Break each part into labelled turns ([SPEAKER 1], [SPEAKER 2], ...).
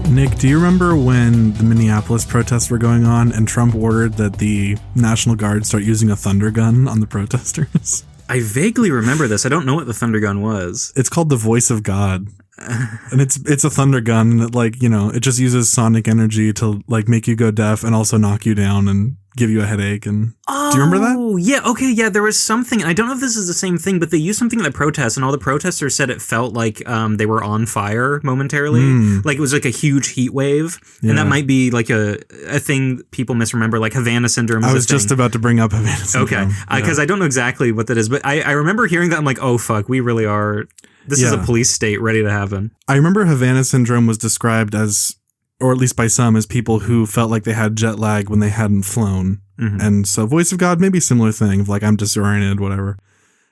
[SPEAKER 1] Nick, do you remember when the Minneapolis protests were going on and Trump ordered that the National Guard start using a thunder gun on the protesters?
[SPEAKER 2] I vaguely remember this. I don't know what the thunder gun was.
[SPEAKER 1] It's called the Voice of God. And it's a thunder gun that, like, you know, it just uses sonic energy to, like, make you go deaf and also knock you down and give you a headache. And do you remember that?
[SPEAKER 2] Oh, yeah. Okay, yeah, there was something. I don't know if this is the same thing, but they used something in the protests, and all the protesters said it felt like they were on fire momentarily. Like it was like a huge heat wave. Yeah. And that might be like a thing people misremember, like Havana syndrome.
[SPEAKER 1] I was just about to bring up Havana syndrome.
[SPEAKER 2] Okay, because I don't know exactly what that is, but I remember hearing that. I'm like, oh, fuck, we really are... This is a police state ready to happen.
[SPEAKER 1] I remember Havana syndrome was described as, or at least by some, as people who felt like they had jet lag when they hadn't flown. Mm-hmm. And so Voice of God, maybe a similar thing of like, I'm disoriented, whatever.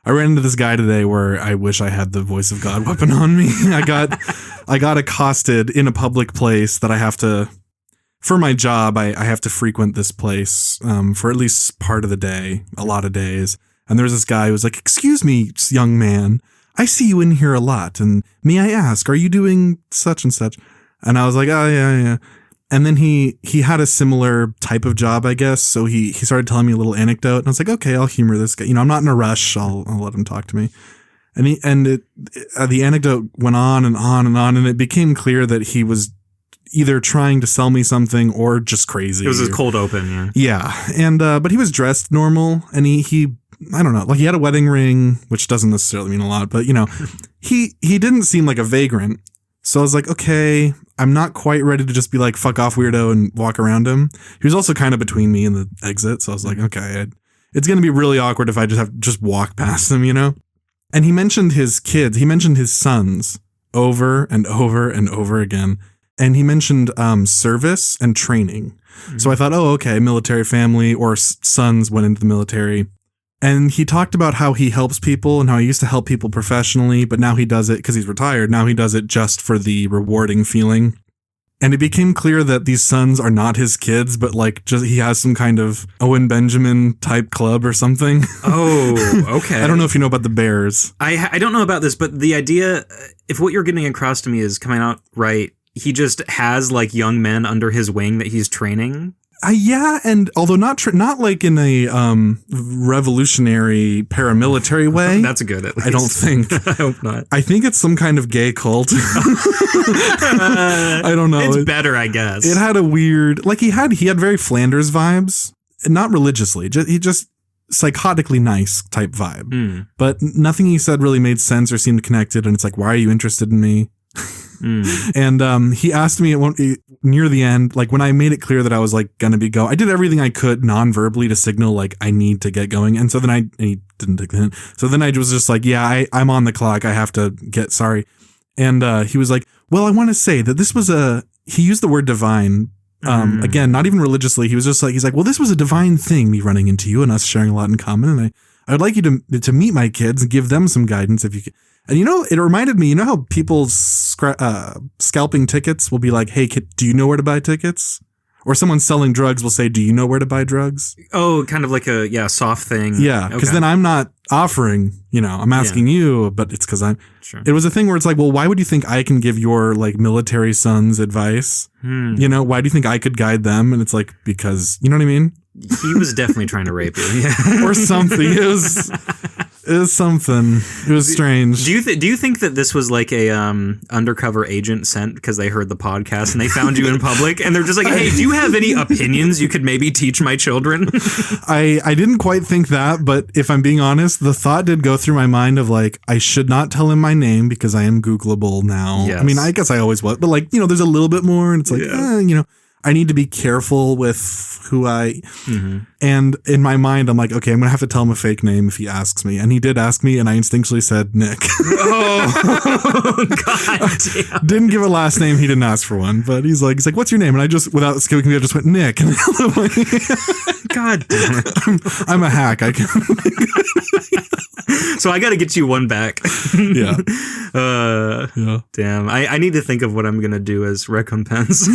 [SPEAKER 1] I ran into this guy today where I wish I had the Voice of God weapon on me. I got accosted in a public place that I have to, for my job, I have to frequent this place for at least part of the day, a lot of days. And there was this guy who was like, "Excuse me, young man, I see you in here a lot, and may I ask, are you doing such and such?" And I was like, "Oh, yeah." And then he had a similar type of job, I guess. So he started telling me a little anecdote, and I was like, "Okay, I'll humor this guy. You know, I'm not in a rush. I'll let him talk to me." And the anecdote went on and on and on, and it became clear that he was either trying to sell me something or just crazy.
[SPEAKER 2] It was a cold open, yeah.
[SPEAKER 1] Yeah, and but he was dressed normal, and he I don't know, like he had a wedding ring, which doesn't necessarily mean a lot, but you know, he didn't seem like a vagrant. So I was like, okay, I'm not quite ready to just be like, fuck off, weirdo, and walk around him. He was also kind of between me and the exit. So I was like, okay, it's going to be really awkward if I just walk past him, you know? And he mentioned his kids. He mentioned his sons over and over and over again. And he mentioned service and training. Mm-hmm. So I thought, oh, okay, military family, or sons went into the military. And he talked about how he helps people and how he used to help people professionally, but now he does it because he's retired. Now he does it just for the rewarding feeling. And it became clear that these sons are not his kids, but like just he has some kind of Owen Benjamin type club or something.
[SPEAKER 2] Oh, okay.
[SPEAKER 1] I don't know if you know about the Bears.
[SPEAKER 2] I don't know about this, but the idea, if what you're getting across to me is coming out right, he just has like young men under his wing that he's training.
[SPEAKER 1] Yeah, and although not like in a revolutionary paramilitary way.
[SPEAKER 2] That's a good, at least.
[SPEAKER 1] I don't think.
[SPEAKER 2] I hope not.
[SPEAKER 1] I think it's some kind of gay cult. I don't know.
[SPEAKER 2] It's better, I guess.
[SPEAKER 1] It had a weird, like he had very Flanders vibes, not religiously. He just psychotically nice type vibe. But nothing he said really made sense or seemed connected. And it's like, why are you interested in me? And he asked me near the end, like when I made it clear that I was like gonna be I did everything I could non-verbally to signal like I need to get going. And so then he didn't take the hint. So then I was just like, yeah, I'm on the clock. I have to get sorry. And he was like, well, I want to say that this was he used the word divine. Again, not even religiously. He was just like, he's like, well, this was a divine thing, me running into you and us sharing a lot in common. And I would like you to meet my kids and give them some guidance if you can. And you know, it reminded me, you know how people's scalping tickets will be like, hey, do you know where to buy tickets? Or someone selling drugs will say, do you know where to buy drugs?
[SPEAKER 2] Oh, kind of like a soft thing.
[SPEAKER 1] Yeah, because then I'm not offering, you know, I'm asking you, but it's because it was a thing where it's like, well, why would you think I can give your like military sons advice? You know, why do you think I could guide them? And it's like, because, you know what I mean?
[SPEAKER 2] He was definitely trying to rape you. Yeah.
[SPEAKER 1] Or something. It was something. It was strange.
[SPEAKER 2] Do you think that this was like a undercover agent sent because they heard the podcast and they found you in public and they're just like, hey, do you have any opinions you could maybe teach my children?
[SPEAKER 1] I didn't quite think that, but if I'm being honest, the thought did go through my mind of like, I should not tell him my name because I am Googleable now. Yes. I mean, I guess I always was, but like, you know, there's a little bit more and it's like, you know, I need to be careful with who and in my mind, I'm like, okay, I'm going to have to tell him a fake name if he asks me. And he did ask me, and I instinctually said Nick.
[SPEAKER 2] Oh, God damn.
[SPEAKER 1] Didn't give a last name. He didn't ask for one, but he's like, what's your name? And I just, without skipping me, I just went Nick.
[SPEAKER 2] God damn it.
[SPEAKER 1] I'm a hack. I can.
[SPEAKER 2] So I got to get you one back.
[SPEAKER 1] Yeah.
[SPEAKER 2] Damn. I need to think of what I'm going to do as recompense.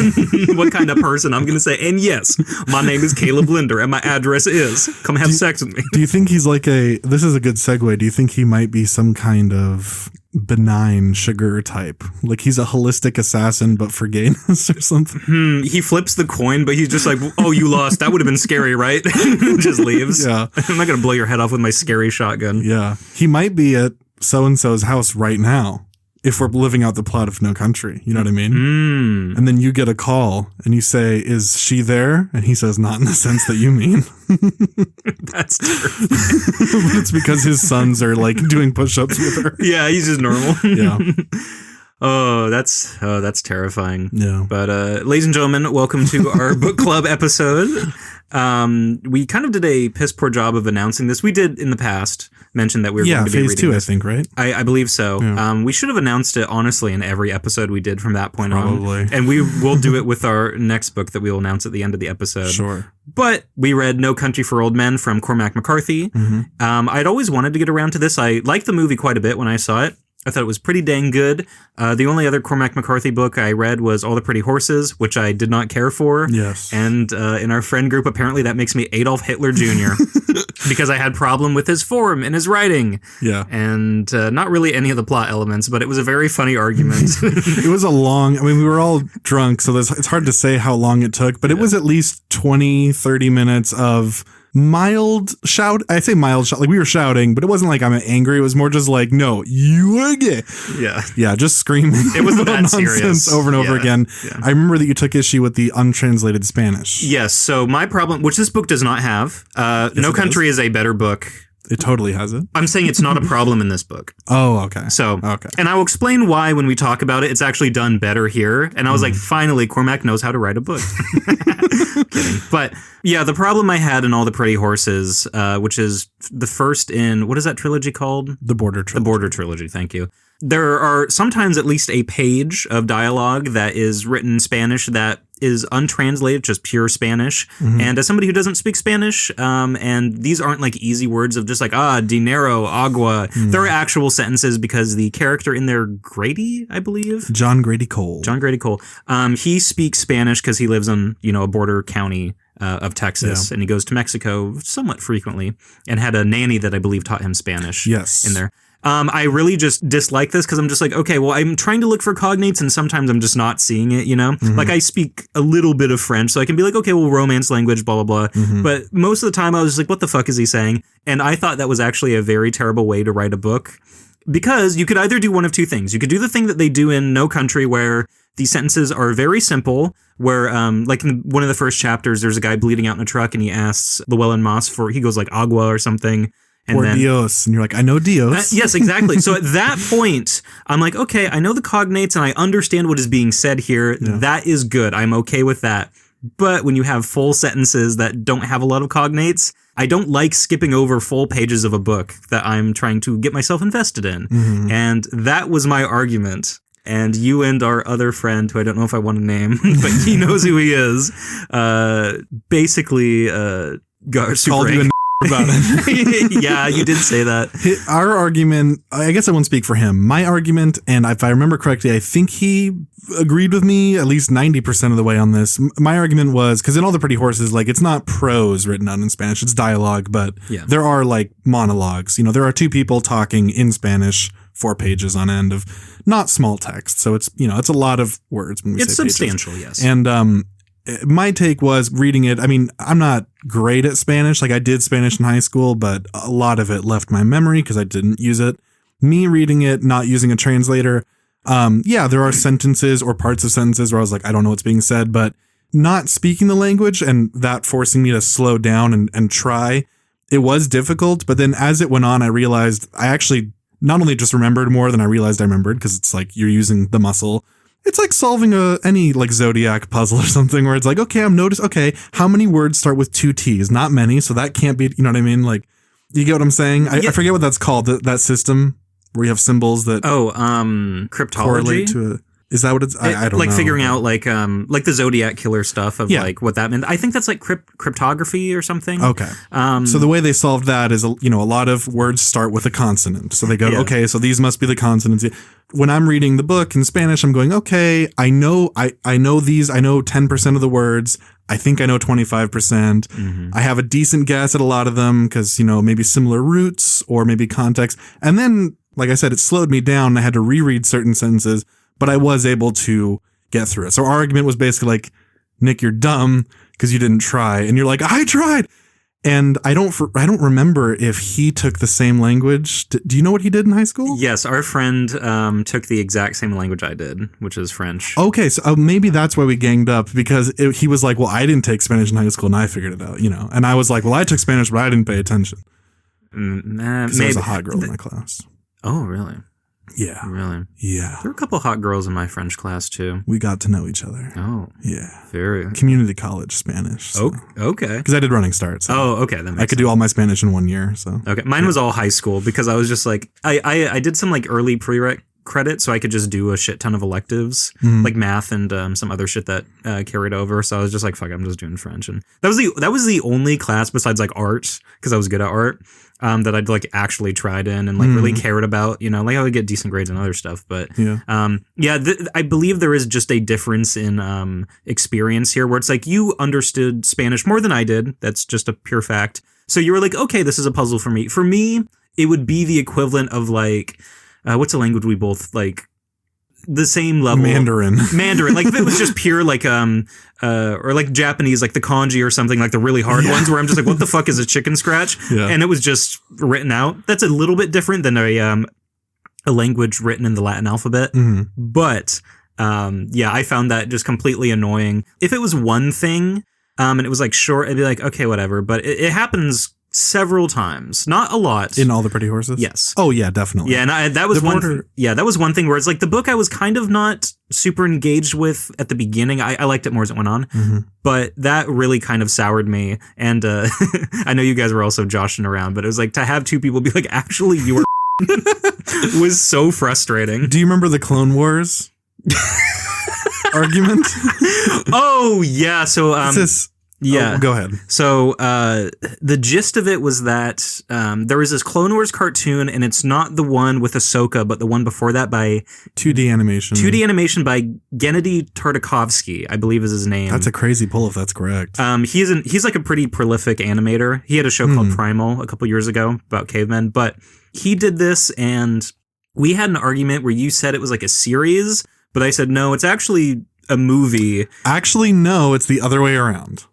[SPEAKER 2] What kind of person I'm going to say. And yes, my name is Caleb Linder and my address is come have sex with me.
[SPEAKER 1] Do you think he's like this is a good segue. Do you think he might be some kind of benign sugar type? Like he's a holistic assassin, but for gayness or something?
[SPEAKER 2] He flips the coin, but he's just like, oh, you lost. That would have been scary, right? Just leaves.
[SPEAKER 1] Yeah.
[SPEAKER 2] I'm not going to blow your head off with my scary shotgun.
[SPEAKER 1] Yeah. He might be at so-and-so's house right now if we're living out the plot of No Country. You know what I mean? And then you get a call and you say, is she there? And he says, not in the sense that you mean.
[SPEAKER 2] That's terrible.
[SPEAKER 1] But it's because his sons are like doing push-ups with her.
[SPEAKER 2] Yeah, he's just normal.
[SPEAKER 1] Yeah.
[SPEAKER 2] Oh, that's terrifying.
[SPEAKER 1] Yeah.
[SPEAKER 2] But ladies and gentlemen, welcome to our book club episode. We kind of did a piss poor job of announcing this. We did in the past mention that we were going to be reading
[SPEAKER 1] phase 2,
[SPEAKER 2] this.
[SPEAKER 1] I think, right?
[SPEAKER 2] I believe so.
[SPEAKER 1] Yeah.
[SPEAKER 2] We should have announced it honestly in every episode we did from that point
[SPEAKER 1] Probably.
[SPEAKER 2] on. And we will do it with our next book that we will announce at the end of the episode.
[SPEAKER 1] Sure.
[SPEAKER 2] But we read No Country for Old Men from Cormac McCarthy. I'd always wanted to get around to this. I liked the movie quite a bit when I saw it. I thought it was pretty dang good. The only other Cormac McCarthy book I read was All the Pretty Horses, which I did not care for.
[SPEAKER 1] Yes.
[SPEAKER 2] And in our friend group, apparently that makes me Adolf Hitler Jr. because I had problem with his form and his writing.
[SPEAKER 1] Yeah.
[SPEAKER 2] And not really any of the plot elements, but it was a very funny argument.
[SPEAKER 1] It was we were all drunk, so it's hard to say how long it took, but it was at least 20, 30 minutes of mild shout. I say mild shout, like we were shouting, but it wasn't like I'm angry. It was more just like, no, you are gay.
[SPEAKER 2] Yeah.
[SPEAKER 1] Yeah, just screaming.
[SPEAKER 2] It wasn't that
[SPEAKER 1] nonsense
[SPEAKER 2] serious.
[SPEAKER 1] over and over again.
[SPEAKER 2] Yeah.
[SPEAKER 1] I remember that you took issue with the untranslated Spanish.
[SPEAKER 2] Yes, so my problem, which this book does not have, No Country is a better book.
[SPEAKER 1] It totally has it.
[SPEAKER 2] I'm saying it's not a problem in this book.
[SPEAKER 1] Oh, okay.
[SPEAKER 2] So,
[SPEAKER 1] okay.
[SPEAKER 2] And I will explain why when we talk about it. It's actually done better here. And I was like, finally, Cormac knows how to write a book. Kidding. But yeah, the problem I had in All the Pretty Horses, which is the first in, what is that trilogy called?
[SPEAKER 1] The Border Trilogy.
[SPEAKER 2] The Border Trilogy, thank you. There are sometimes at least a page of dialogue that is written in Spanish that is untranslated, just pure Spanish. And as somebody who doesn't speak Spanish, and these aren't like easy words of just like, dinero, agua. There are actual sentences because the character in there, Grady, I believe.
[SPEAKER 1] John Grady Cole.
[SPEAKER 2] He speaks Spanish because he lives in, a border county of Texas, and he goes to Mexico somewhat frequently and had a nanny that I believe taught him Spanish in there. I really just dislike this because I'm just like, okay, well, I'm trying to look for cognates and sometimes I'm just not seeing it, Like I speak a little bit of French, so I can be like, okay, well, Romance language, blah, blah, blah. But most of the time I was just like, what the fuck is he saying? And I thought that was actually a very terrible way to write a book because you could either do one of two things. You could do the thing that they do in No Country where the sentences are very simple, where like in one of the first chapters, there's a guy bleeding out in a truck and he asks Llewellyn Moss he goes like agua or something.
[SPEAKER 1] Or Dios. And you're like, I know Dios.
[SPEAKER 2] Yes, exactly. So at that point, I'm like, okay, I know the cognates and I understand what is being said here. Yeah. That is good. I'm okay with that. But when you have full sentences that don't have a lot of cognates, I don't like skipping over full pages of a book that I'm trying to get myself invested in. And that was my argument. And you and our other friend, who I don't know if I want to name, but he knows who he is, basically got
[SPEAKER 1] called you about it.
[SPEAKER 2] Yeah, you did say that.
[SPEAKER 1] Our argument, I guess I won't speak for him. My argument, and if I remember correctly, I think he agreed with me at least 90% of the way on this. My argument was, because in All the Pretty Horses, like it's not prose written out in Spanish, it's dialogue, but there are like monologues. There are two people talking in Spanish, 4 pages on end of not small text. So it's, it's a lot of words when we say
[SPEAKER 2] it's substantial,
[SPEAKER 1] pages.
[SPEAKER 2] Yes.
[SPEAKER 1] And my take was reading it. I mean, I'm not great at Spanish. Like I did Spanish in high school, but a lot of it left my memory because I didn't use it. Me reading it, not using a translator. There are sentences or parts of sentences where I was like, I don't know what's being said, but not speaking the language and that forcing me to slow down and try. It was difficult. But then as it went on, I realized I actually not only just remembered more than I realized I remembered because it's like you're using the muscle. It's like solving any like Zodiac puzzle or something where it's like, okay, okay, how many words start with 2 T's? Not many, so that can't be, you know what I mean? Like, you get what I'm saying? I forget what that's called, that system where you have symbols that
[SPEAKER 2] cryptology?
[SPEAKER 1] Correlate to a... Is that what it's... I don't know.
[SPEAKER 2] Like figuring out like the Zodiac killer stuff of like what that meant. I think that's like cryptography or something.
[SPEAKER 1] Okay. So the way they solved that is, a lot of words start with a consonant. So they go, okay, so these must be the consonants. When I'm reading the book in Spanish, I'm going, okay, I know these. I know 10% of the words. I think I know 25%. Mm-hmm. I have a decent guess at a lot of them because, maybe similar roots or maybe context. And then, like I said, it slowed me down. I had to reread certain sentences. But I was able to get through it. So our argument was basically like, Nick, you're dumb because you didn't try. And you're like, I tried. And I don't remember if he took the same language. Do you know what he did in high school?
[SPEAKER 2] Yes, our friend took the exact same language I did, which is French.
[SPEAKER 1] Okay, so maybe that's why we ganged up, because he was like, well, I didn't take Spanish in high school and I figured it out, And I was like, well, I took Spanish, but I didn't pay attention. Because there was a hot girl in my class.
[SPEAKER 2] Oh, really?
[SPEAKER 1] Yeah.
[SPEAKER 2] Really?
[SPEAKER 1] Yeah.
[SPEAKER 2] There were a couple hot girls in my French class, too.
[SPEAKER 1] We got to know each other.
[SPEAKER 2] Oh.
[SPEAKER 1] Yeah.
[SPEAKER 2] Very.
[SPEAKER 1] Community college Spanish. So.
[SPEAKER 2] Oh, okay.
[SPEAKER 1] Because I did Running Start. So
[SPEAKER 2] okay. That makes
[SPEAKER 1] I could do all my Spanish in 1 year. So.
[SPEAKER 2] Okay. Mine was all high school because I was just like, I did some like early prereq credit so I could just do a shit ton of electives, like math and some other shit that carried over. So I was just like, fuck, I'm just doing French. And that was the only class besides like art, because I was good at art, that I'd like actually tried in and like really cared about, like I would get decent grades and other stuff. But I believe there is just a difference in experience here where it's like you understood Spanish more than I did. That's just a pure fact. So you were like, okay, this is a puzzle for me. For me, it would be the equivalent of like, what's a language we both like? The same level.
[SPEAKER 1] Mandarin.
[SPEAKER 2] Like if it was just pure like or like Japanese, like the kanji or something, like the really hard ones where I'm just like, what the fuck is a chicken scratch? Yeah. And it was just written out. That's a little bit different than a language written in the Latin alphabet. Mm-hmm. But I found that just completely annoying. If it was one thing and it was like short, I'd be like, okay, whatever. But it happens several times, not a lot.
[SPEAKER 1] In All the Pretty Horses?
[SPEAKER 2] Yes.
[SPEAKER 1] Oh yeah, definitely.
[SPEAKER 2] Yeah, and that was that was one thing where it's like the book I was kind of not super engaged with at the beginning. I liked it more as it went on, but that really kind of soured me. And I know you guys were also joshing around, but it was like to have two people be like, actually, you are was so frustrating.
[SPEAKER 1] Do you remember the Clone Wars argument?
[SPEAKER 2] Oh yeah, so
[SPEAKER 1] yeah. Oh, go ahead.
[SPEAKER 2] So the gist of it was that there was this Clone Wars cartoon, and it's not the one with Ahsoka, but the one before that by
[SPEAKER 1] 2D animation.
[SPEAKER 2] 2D animation by Gennady Tartakovsky, I believe is his name.
[SPEAKER 1] That's a crazy pull if that's correct.
[SPEAKER 2] He's like a pretty prolific animator. He had a show called Primal a couple years ago about cavemen, but he did this, and we had an argument where you said it was like a series, but I said, no, it's actually a movie.
[SPEAKER 1] Actually, no, it's the other way around.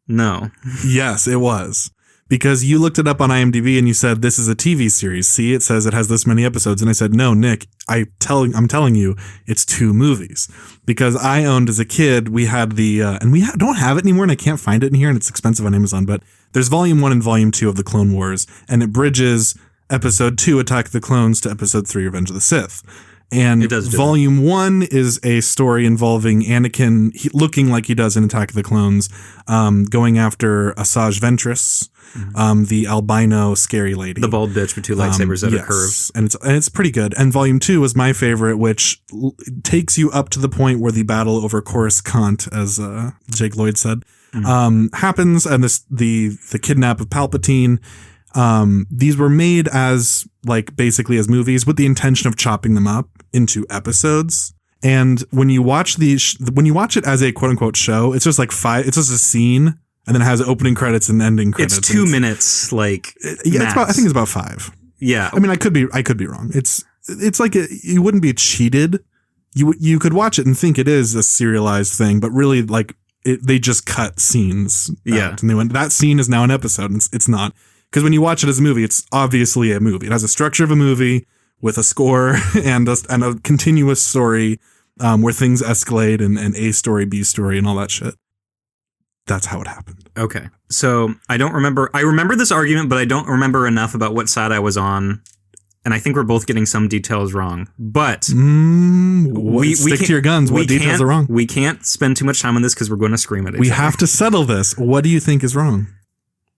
[SPEAKER 2] No.
[SPEAKER 1] Yes, it was. Because you looked it up on IMDb and you said, this is a TV series. See, it says it has this many episodes. And I said, no, Nick, I'm telling you, it's 2 movies. Because I owned as a kid, we had and we don't have it anymore and I can't find it in here and it's expensive on Amazon, but there's volume 1 and volume 2 of the Clone Wars. And it bridges episode 2, Attack of the Clones, to episode 3, Revenge of the Sith. And volume 1 is a story involving Anakin looking like he does in Attack of the Clones, going after Asajj Ventress, the albino scary lady.
[SPEAKER 2] The bald bitch with 2 lightsabers that are curved.
[SPEAKER 1] And it's pretty good. And volume 2 was my favorite, which takes you up to the point where the battle over Coruscant, as Jake Lloyd said, happens, and the kidnap of Palpatine. These were made as basically as movies with the intention of chopping them up into episodes. And when you watch when you watch it as a quote unquote show, it's just it's just a scene, and then it has opening credits and ending credits.
[SPEAKER 2] It's 2 minutes,
[SPEAKER 1] I think it's about 5.
[SPEAKER 2] Yeah.
[SPEAKER 1] I mean, I could be wrong. It's like you wouldn't be cheated. You could watch it and think it is a serialized thing, but really they just cut scenes. And they went, that scene is now an episode. And it's not. Because when you watch it as a movie, it's obviously a movie. It has a structure of a movie with a score and a continuous story where things escalate and A story, B story, and all that shit. That's how it happened.
[SPEAKER 2] Okay. So I don't remember. I remember this argument, but I don't remember enough about what side I was on and I think we're both getting some details wrong, but
[SPEAKER 1] stick to your guns. What details are wrong?
[SPEAKER 2] We can't spend too much time on this because we're going to scream at each other.
[SPEAKER 1] We have to settle this. What do you think is wrong?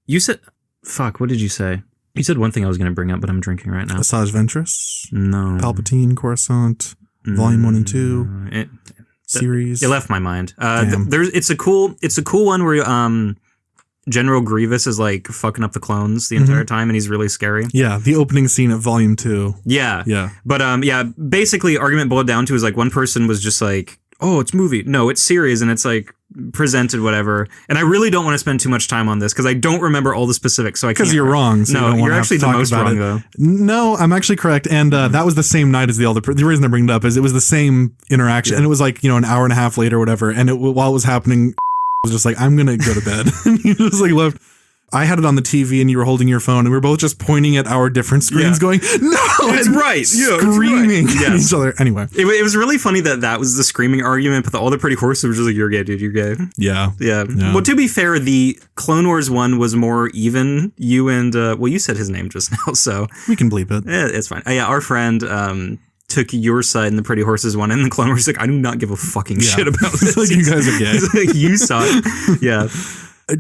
[SPEAKER 2] You said, fuck, what did you say? You said one thing I was going to bring up, but I'm drinking right now.
[SPEAKER 1] Asajj Ventress?
[SPEAKER 2] No.
[SPEAKER 1] Palpatine, Coruscant, Volume 1 and 2, series.
[SPEAKER 2] It left my mind. It's a cool one where General Grievous is like fucking up the clones the entire time, and he's really scary.
[SPEAKER 1] Yeah, the opening scene of Volume 2.
[SPEAKER 2] Yeah. But basically argument boiled down to is like one person was just like, oh, it's movie. No, it's series, and it's like presented whatever. And I really don't want to spend too much time on this because I don't remember all the specifics. So I can't.
[SPEAKER 1] Because you're wrong. So
[SPEAKER 2] no, you're actually the most wrong though.
[SPEAKER 1] No, I'm actually correct. And that was the same night as the reason I bring it up is it was the same interaction, and it was like an hour and a half later or whatever. And while it was happening, was just like, I'm gonna go to bed. And he just like left. I had it on the TV and you were holding your phone and we were both just pointing at our different screens going, no,
[SPEAKER 2] it's right.
[SPEAKER 1] Screaming at each other. Anyway.
[SPEAKER 2] It was really funny that was the screaming argument, but all the pretty horses were just like, you're gay, dude, you're gay.
[SPEAKER 1] Yeah.
[SPEAKER 2] Well, to be fair, the Clone Wars one was more even. You and, you said his name just now, so.
[SPEAKER 1] We can bleep it.
[SPEAKER 2] Yeah, it's fine. Yeah, our friend, took your side in the Pretty Horses one, and the Clone Wars like, I do not give a fucking shit about this.
[SPEAKER 1] Like, you guys are gay.
[SPEAKER 2] Like, you suck. Yeah.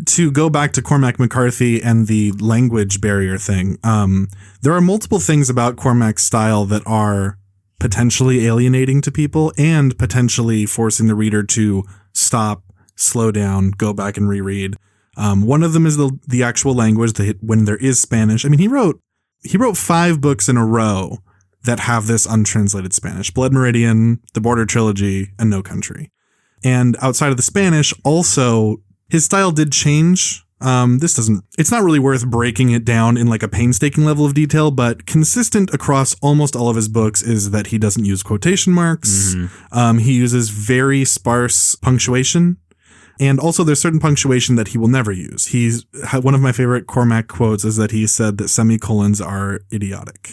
[SPEAKER 1] To go back to Cormac McCarthy and the language barrier thing, there are multiple things about Cormac's style that are potentially alienating to people and potentially forcing the reader to stop, slow down, go back and reread. One of them is the actual language, when there is Spanish. I mean, he wrote 5 books in a row that have this untranslated Spanish: Blood Meridian, The Border Trilogy, and No Country. And outside of the Spanish, also, his style did change. It's not really worth breaking it down in like a painstaking level of detail, but consistent across almost all of his books is that he doesn't use quotation marks. He uses very sparse punctuation. And also there's certain punctuation that he will never use. One of my favorite Cormac quotes is that he said that semicolons are idiotic.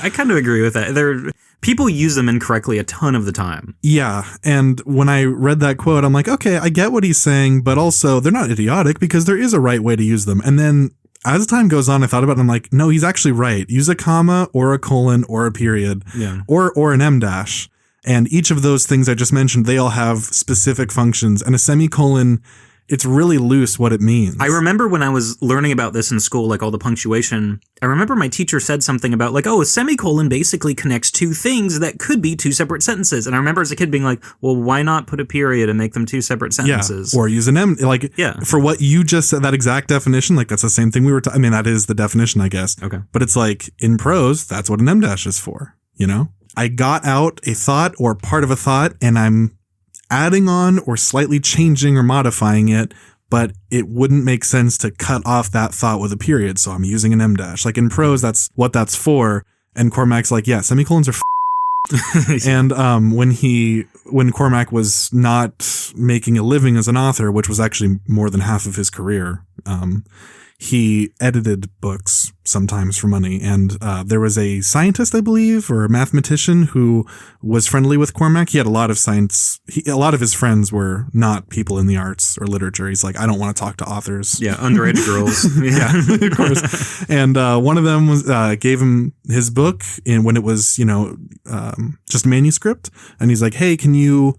[SPEAKER 2] I kind of agree with that. People use them incorrectly a ton of the time.
[SPEAKER 1] Yeah. And when I read that quote, I'm like, okay, I get what he's saying, but also they're not idiotic because there is a right way to use them. And then as time goes on, I thought about it. And I'm like, no, he's actually right. Use a comma or a colon or a period or an em dash. And each of those things I just mentioned, they all have specific functions. And a semicolon, it's really loose what it means.
[SPEAKER 2] I remember when I was learning about this in school, like all the punctuation, I remember my teacher said something about like, oh, a semicolon basically connects 2 things that could be 2 separate sentences. And I remember as a kid being like, well, why not put a period and make them 2 separate sentences?
[SPEAKER 1] Yeah, or use an em. Like, for what you just said, that exact definition, like that's the same thing we were I mean, that is the definition, I guess.
[SPEAKER 2] Okay.
[SPEAKER 1] But it's like in prose, that's what an em dash is for, I got out a thought or part of a thought and I'm adding on or slightly changing or modifying it, but it wouldn't make sense to cut off that thought with a period. So I'm using an em dash. Like in prose, that's what that's for. And Cormac's like, yeah, semicolons are And when Cormac was not making a living as an author, which was actually more than half of his career, he edited books sometimes for money. And there was a scientist, I believe, or a mathematician who was friendly with Cormac. He had a lot of science. A lot of his friends were not people in the arts or literature. He's like, I don't want to talk to authors.
[SPEAKER 2] Yeah, underage girls.
[SPEAKER 1] Yeah, of course. And one of them was gave him his book when it was, just manuscript. And he's like, hey, can you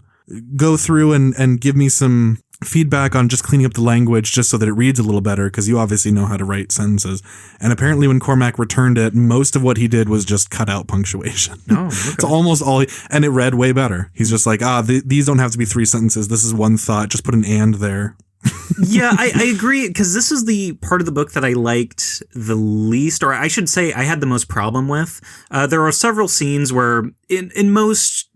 [SPEAKER 1] go through and give me some feedback on just cleaning up the language just so that it reads a little better, because you obviously know how to write sentences. And apparently when Cormac returned it, most of what he did was just cut out punctuation.
[SPEAKER 2] Oh, okay.
[SPEAKER 1] It's almost all, and it read way better. He's just like, these don't have to be 3 sentences. This is one thought. Just put an and there.
[SPEAKER 2] Yeah, I agree, because this is the part of the book that I liked the least, or I should say I had the most problem with. There are several scenes where in most,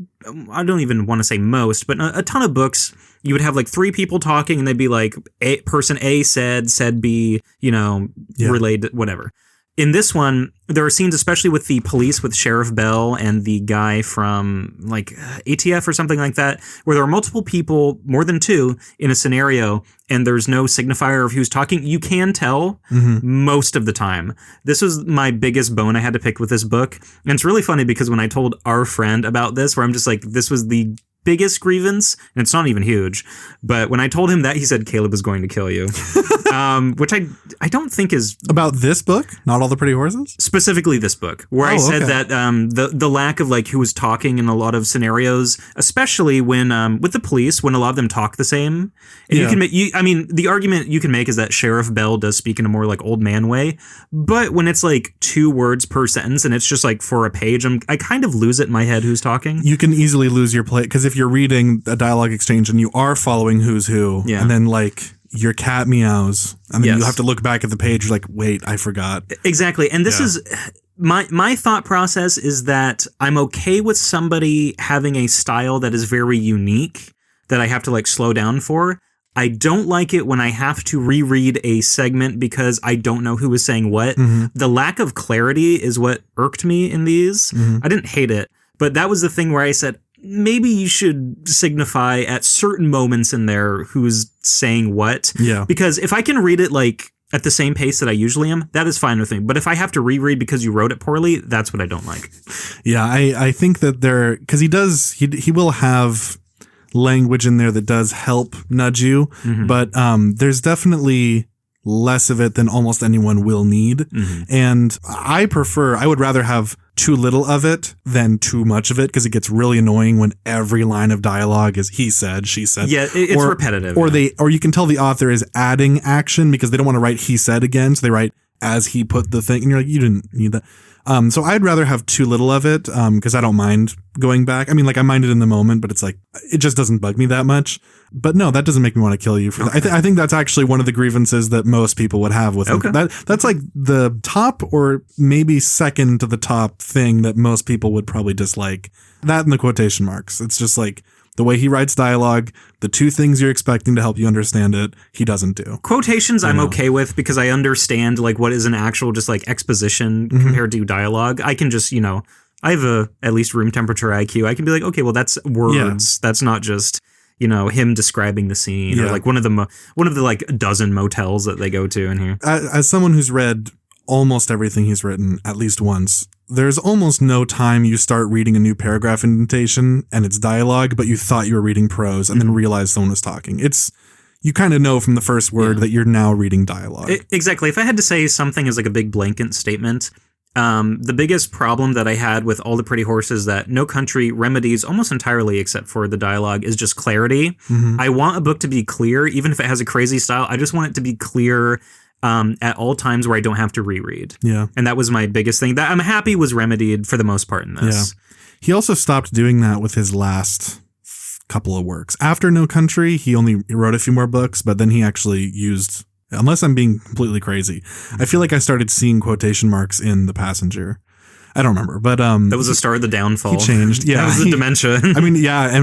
[SPEAKER 2] I don't even want to say most, but a ton of books, you would have like 3 people talking and they'd be like, person A said B, relayed, whatever. In this one, there are scenes, especially with the police, with Sheriff Bell and the guy from like ATF or something like that, where there are multiple people, more than 2, in a scenario, and there's no signifier of who's talking. You can tell most of the time. This was my biggest bone I had to pick with this book. And it's really funny because when I told our friend about this, where I'm just like, this was the biggest grievance, and it's not even huge, but when I told him that, he said Caleb is going to kill you, which I don't think is
[SPEAKER 1] about this book, Not All the Pretty Horses,
[SPEAKER 2] specifically this book, where I said that the lack of like who was talking in a lot of scenarios, especially when with the police, when a lot of them talk the same, and you can make the argument you can make is that Sheriff Bell does speak in a more like old man way, but when it's like 2 words per sentence and it's just like for a page, I kind of lose it in my head who's talking.
[SPEAKER 1] You can easily lose your play because if you're reading a dialogue exchange and you are following who's who, and then like your cat meows, and then you have to look back at the page, you're like, wait, I forgot.
[SPEAKER 2] Exactly. And this is my thought process is that I'm okay with somebody having a style that is very unique that I have to like slow down for. I don't like it when I have to reread a segment because I don't know who is saying what. The lack of clarity is what irked me in these. I didn't hate it, but that was the thing where I said, maybe you should signify at certain moments in there who's saying what. Yeah. Because if I can read it like at the same pace that I usually am, that is fine with me. But if I have to reread because you wrote it poorly, that's what I don't like.
[SPEAKER 1] Yeah, I think that because he will have language in there that does help nudge you, but there's definitely less of it than almost anyone will need. And I would rather have too little of it than too much of it, because it gets really annoying when every line of dialogue is he said, she said.
[SPEAKER 2] Yeah, it's repetitive.
[SPEAKER 1] Or you can tell the author is adding action because they don't want to write he said again, so they write as he put the thing, and you're like, you didn't need that. So I'd rather have too little of it, because I don't mind going back. I mean, like I mind it in the moment, but it's like, it just doesn't bug me that much. But no, that doesn't make me want to kill you for that. I think that's actually one of the grievances that most people would have with it. That's like the top or maybe second to the top thing that most people would probably dislike. That and the quotation marks. It's just like, the way he writes dialogue, the 2 things you're expecting to help you understand it, he doesn't do.
[SPEAKER 2] Quotations I'm okay with because I understand like what is an actual just like exposition compared to dialogue. I can just, I have at least room temperature IQ. I can be like, okay, well that's words. That's not just, him describing the scene or like one of the like dozen motels that they go to in here.
[SPEAKER 1] As someone who's read almost everything he's written at least once, there's almost no time you start reading a new paragraph indentation and it's dialogue, but you thought you were reading prose and then realized someone was talking. You kind of know from the first word that you're now reading dialogue.
[SPEAKER 2] Exactly. If I had to say something as like a big blanket statement, the biggest problem that I had with All the Pretty Horses that No Country remedies almost entirely except for the dialogue is just clarity. I want a book to be clear, even if it has a crazy style. I just want it to be clear at all times where I don't have to reread. Yeah. And that was my biggest thing that I'm happy was remedied for the most part in this. Yeah.
[SPEAKER 1] He also stopped doing that with his last couple of works. After No Country, he only wrote a few more books, but then he actually used, unless I'm being completely crazy, I feel like I started seeing quotation marks in The Passenger. I don't remember, but
[SPEAKER 2] that was the start of the downfall.
[SPEAKER 1] He changed. Yeah,
[SPEAKER 2] that was the dementia.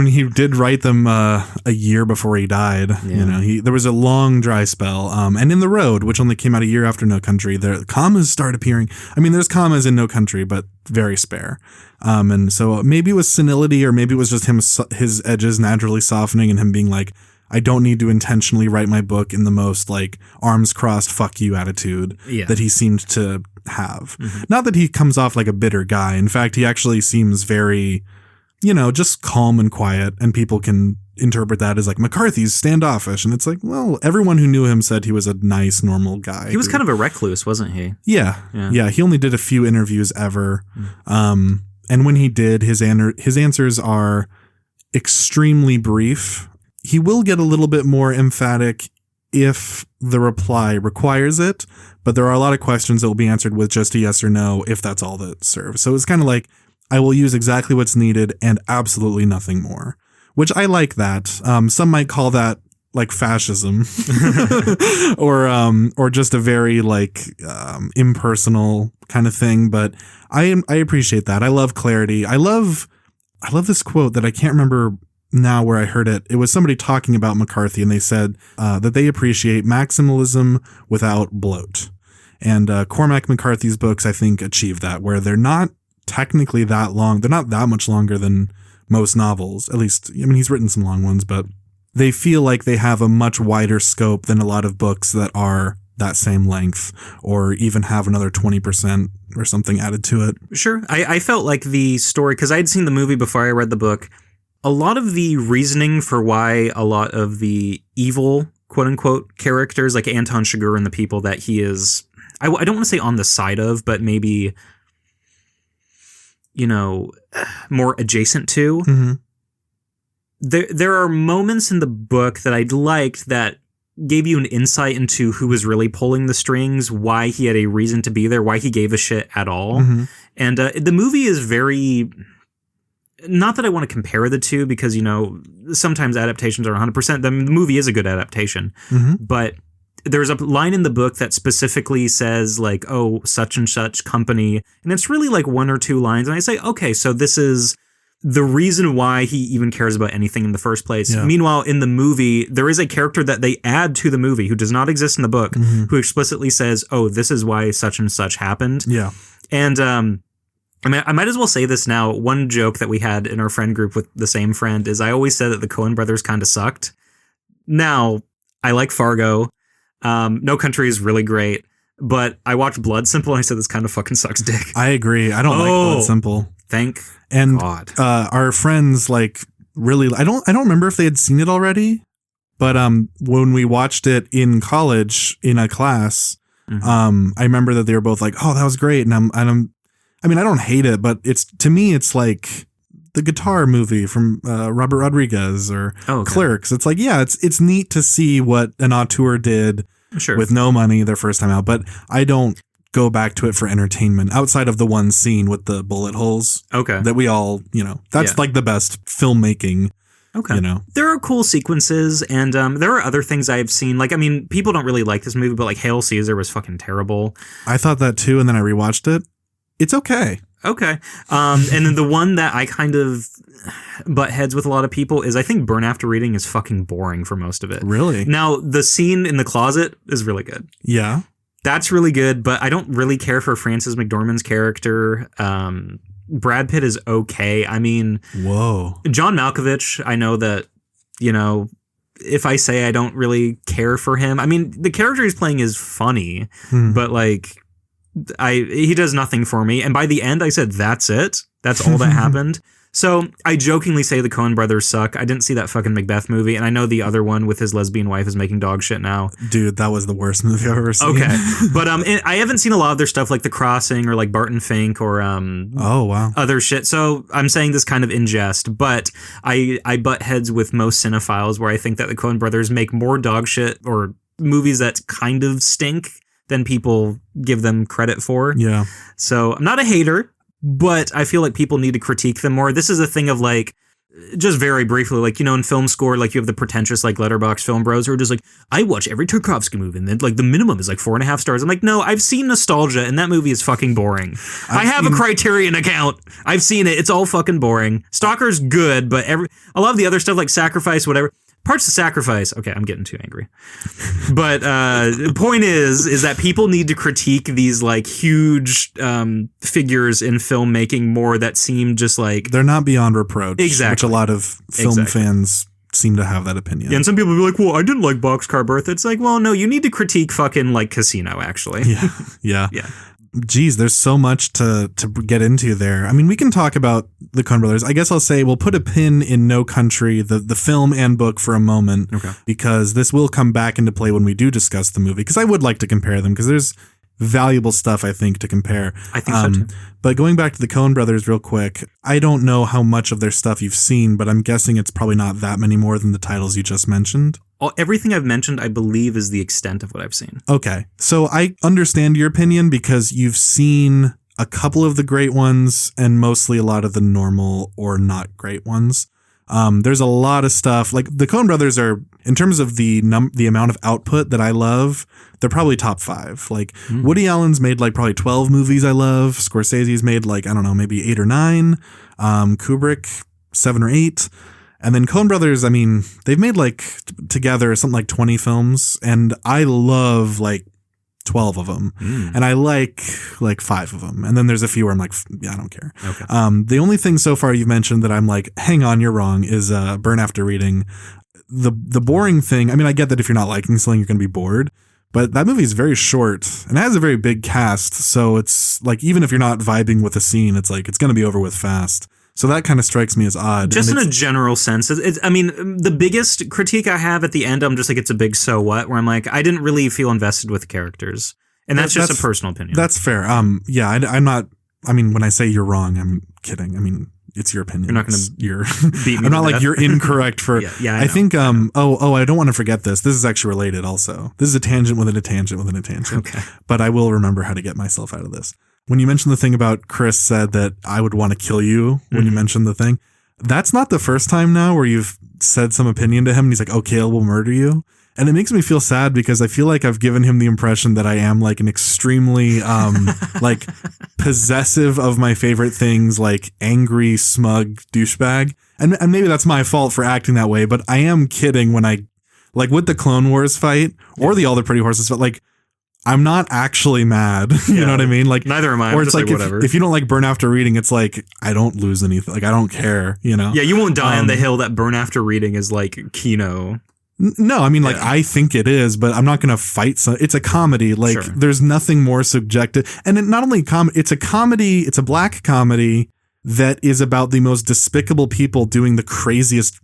[SPEAKER 1] He did write them a year before he died. Yeah. There was a long dry spell. And in The Road, which only came out a year after No Country, the commas start appearing. I mean, there's commas in No Country, but very spare. And so maybe it was senility, or maybe it was just his edges naturally softening, and him being like, I don't need to intentionally write my book in the most like arms crossed fuck you attitude that he seemed to have. Not that he comes off like a bitter guy. In fact, he actually seems very, just calm and quiet, and people can interpret that as like McCarthy's standoffish. And it's like, well, everyone who knew him said he was a nice, normal guy.
[SPEAKER 2] He was kind of a recluse, wasn't he?
[SPEAKER 1] Yeah. He only did a few interviews ever. And when he did, his answers are extremely brief. He will get a little bit more emphatic if the reply requires it, but there are a lot of questions that will be answered with just a yes or no if that's all that serves. So it's kind of like, I will use exactly what's needed and absolutely nothing more, which I like that. Some might call that like fascism or just a very like impersonal kind of thing, but I appreciate that. I love clarity. I love this quote that I can't remember now where I heard it. It was somebody talking about McCarthy, and they said that they appreciate maximalism without bloat. And Cormac McCarthy's books, I think, achieve that, where they're not technically that long. They're not that much longer than most novels. At least, I mean, he's written some long ones, but they feel like they have a much wider scope than a lot of books that are that same length, or even have another 20% or something added to it.
[SPEAKER 2] Sure. I felt like the story, because I'd seen the movie before I read the book, a lot of the reasoning for why a lot of the evil, quote unquote, characters like Anton Chigurh and the people that he is, I don't want to say on the side of, but maybe, more adjacent to.
[SPEAKER 1] Mm-hmm.
[SPEAKER 2] There are moments in the book that I liked that gave you an insight into who was really pulling the strings, why he had a reason to be there, why he gave a shit at all.
[SPEAKER 1] Mm-hmm.
[SPEAKER 2] And the movie is very... Not that I want to compare the two because, sometimes adaptations are 100%. The movie is a good adaptation.
[SPEAKER 1] Mm-hmm.
[SPEAKER 2] But there's a line in the book that specifically says, like, oh, such and such company. And it's really like one or two lines. And I say, okay, so this is the reason why he even cares about anything in the first place.
[SPEAKER 1] Yeah.
[SPEAKER 2] Meanwhile, in the movie, there is a character that they add to the movie who does not exist in the book, who explicitly says, oh, this is why such and such happened.
[SPEAKER 1] Yeah.
[SPEAKER 2] And I might as well say this now. One joke that we had in our friend group with the same friend is I always said that the Coen brothers kind of sucked. Now, I like Fargo. No Country is really great. But I watched Blood Simple and I said this kind of fucking sucks dick.
[SPEAKER 1] I agree. I don't like Blood Simple.
[SPEAKER 2] Thank
[SPEAKER 1] And
[SPEAKER 2] God.
[SPEAKER 1] Our friends really, I don't remember if they had seen it already, but when we watched it in college in a class, I remember that they were both like, "Oh, that was great." And I don't hate it, but to me it's like the Guitar movie from Robert Rodriguez or Clerks. It's like, yeah, it's neat to see what an auteur did with no money their first time out, but I don't go back to it for entertainment outside of the one scene with the bullet holes.
[SPEAKER 2] Okay.
[SPEAKER 1] That we all, that's like the best filmmaking.
[SPEAKER 2] Okay. There are cool sequences and there are other things I've seen. People don't really like this movie, but like Hail Caesar was fucking terrible.
[SPEAKER 1] I thought that too. And then I rewatched it. It's okay.
[SPEAKER 2] Okay. And then the one that I kind of butt heads with a lot of people is I think Burn After Reading is fucking boring for most of it.
[SPEAKER 1] Really?
[SPEAKER 2] Now, the scene in the closet is really good.
[SPEAKER 1] Yeah.
[SPEAKER 2] That's really good, but I don't really care for Frances McDormand's character. Brad Pitt is okay.
[SPEAKER 1] Whoa.
[SPEAKER 2] John Malkovich, I know that, if I say I don't really care for him, the character he's playing is funny, but he does nothing for me. And by the end, I said, that's it. That's all that happened. So I jokingly say the Coen brothers suck. I didn't see that fucking Macbeth movie. And I know the other one with his lesbian wife is making dog shit now.
[SPEAKER 1] Dude, that was the worst movie I've ever seen.
[SPEAKER 2] Okay. But I haven't seen a lot of their stuff like The Crossing or like Barton Fink or
[SPEAKER 1] oh, wow.
[SPEAKER 2] other shit. So I'm saying this kind of in jest, but I butt heads with most cinephiles where I think that the Coen brothers make more dog shit or movies that kind of stink than people give them credit for.
[SPEAKER 1] Yeah.
[SPEAKER 2] So I'm not a hater, but I feel like people need to critique them more. This is a thing of just very briefly, in film score, you have the pretentious Letterboxd film bros who are just like, I watch every Tarkovsky movie and then the minimum is 4.5 stars. I'm like, no, I've seen Nostalgia and that movie is fucking boring. I have a Criterion account. I've seen it. It's all fucking boring. Stalker's good, but a lot of the other stuff like Sacrifice, whatever. Parts of Sacrifice. Okay, I'm getting too angry. But the point is that people need to critique these huge figures in filmmaking more that seem just
[SPEAKER 1] they're not beyond reproach.
[SPEAKER 2] Exactly.
[SPEAKER 1] Which a lot of film fans seem to have that opinion.
[SPEAKER 2] Yeah, and some people will be like, well, I didn't like Boxcar Bertha. It's like, well, no, you need to critique fucking Casino, actually.
[SPEAKER 1] Yeah.
[SPEAKER 2] Yeah.
[SPEAKER 1] Geez, there's so much to get into there. We can talk about the Coen brothers. I guess I'll say we'll put a pin in No Country, the film and book for a moment, because this will come back into play when we do discuss the movie, because I would like to compare them, because there's valuable stuff, I think, to compare.
[SPEAKER 2] I think so, too.
[SPEAKER 1] But going back to the Coen brothers real quick, I don't know how much of their stuff you've seen, but I'm guessing it's probably not that many more than the titles you just mentioned.
[SPEAKER 2] Everything I've mentioned, I believe, is the extent of what I've seen.
[SPEAKER 1] Okay. So I understand your opinion because you've seen a couple of the great ones and mostly a lot of the normal or not great ones. There's a lot of stuff. The Coen brothers are, in terms of the amount of output that I love, they're probably top 5. Woody Allen's made probably 12 movies I love. Scorsese's made I don't know, maybe 8 or 9. Kubrick, 7 or 8. And then Coen brothers, they've made together something like 20 films, and I love 12 of them. And I like 5 of them. And then there's a few where I'm like, yeah, I don't care.
[SPEAKER 2] Okay.
[SPEAKER 1] The only thing so far you've mentioned that I'm like, hang on, you're wrong, is Burn After Reading. The boring thing, I get that if you're not liking something, you're going to be bored. But that movie is very short and it has a very big cast. So it's even if you're not vibing with a scene, it's it's going to be over with fast. So that kind of strikes me as odd.
[SPEAKER 2] Just in a general sense. I mean, the biggest critique I have at the end, I'm just like, it's a big so what, where I'm like, I didn't really feel invested with the characters. And that's just a personal opinion.
[SPEAKER 1] That's fair. Yeah, I'm not, I mean, when I say you're wrong, I'm kidding. I mean, it's your opinion.
[SPEAKER 2] You're not going to beat me.
[SPEAKER 1] I'm not like you're incorrect for.
[SPEAKER 2] Yeah.
[SPEAKER 1] I think. I don't want to forget this. This is actually related. Also, this is a tangent within a tangent within a tangent.
[SPEAKER 2] Okay.
[SPEAKER 1] But I will remember how to get myself out of this. When you mentioned the thing about Chris said that I would want to kill you when you mentioned the thing, that's not the first time now where you've said some opinion to him and he's like, "Oh, Kale will murder you." And it makes me feel sad because I feel like I've given him the impression that I am like an extremely like possessive of my favorite things, like angry, smug douchebag. And maybe that's my fault for acting that way, but I am kidding when I like with the Clone Wars fight or the All the Pretty Horses fight, like I'm not actually mad. You know what I mean? Like
[SPEAKER 2] neither am I.
[SPEAKER 1] Or
[SPEAKER 2] I'm
[SPEAKER 1] it's
[SPEAKER 2] just
[SPEAKER 1] like
[SPEAKER 2] whatever.
[SPEAKER 1] if you don't like Burn After Reading, it's like I don't lose anything. Like I don't care, you know?
[SPEAKER 2] Yeah, you won't die on the hill that Burn After Reading is like Kino.
[SPEAKER 1] No, I mean, like, I think it is, but I'm not going to fight. It's a comedy. Like, there's nothing more subjective. And not only it's a comedy, it's a black comedy that is about the most despicable people doing the craziest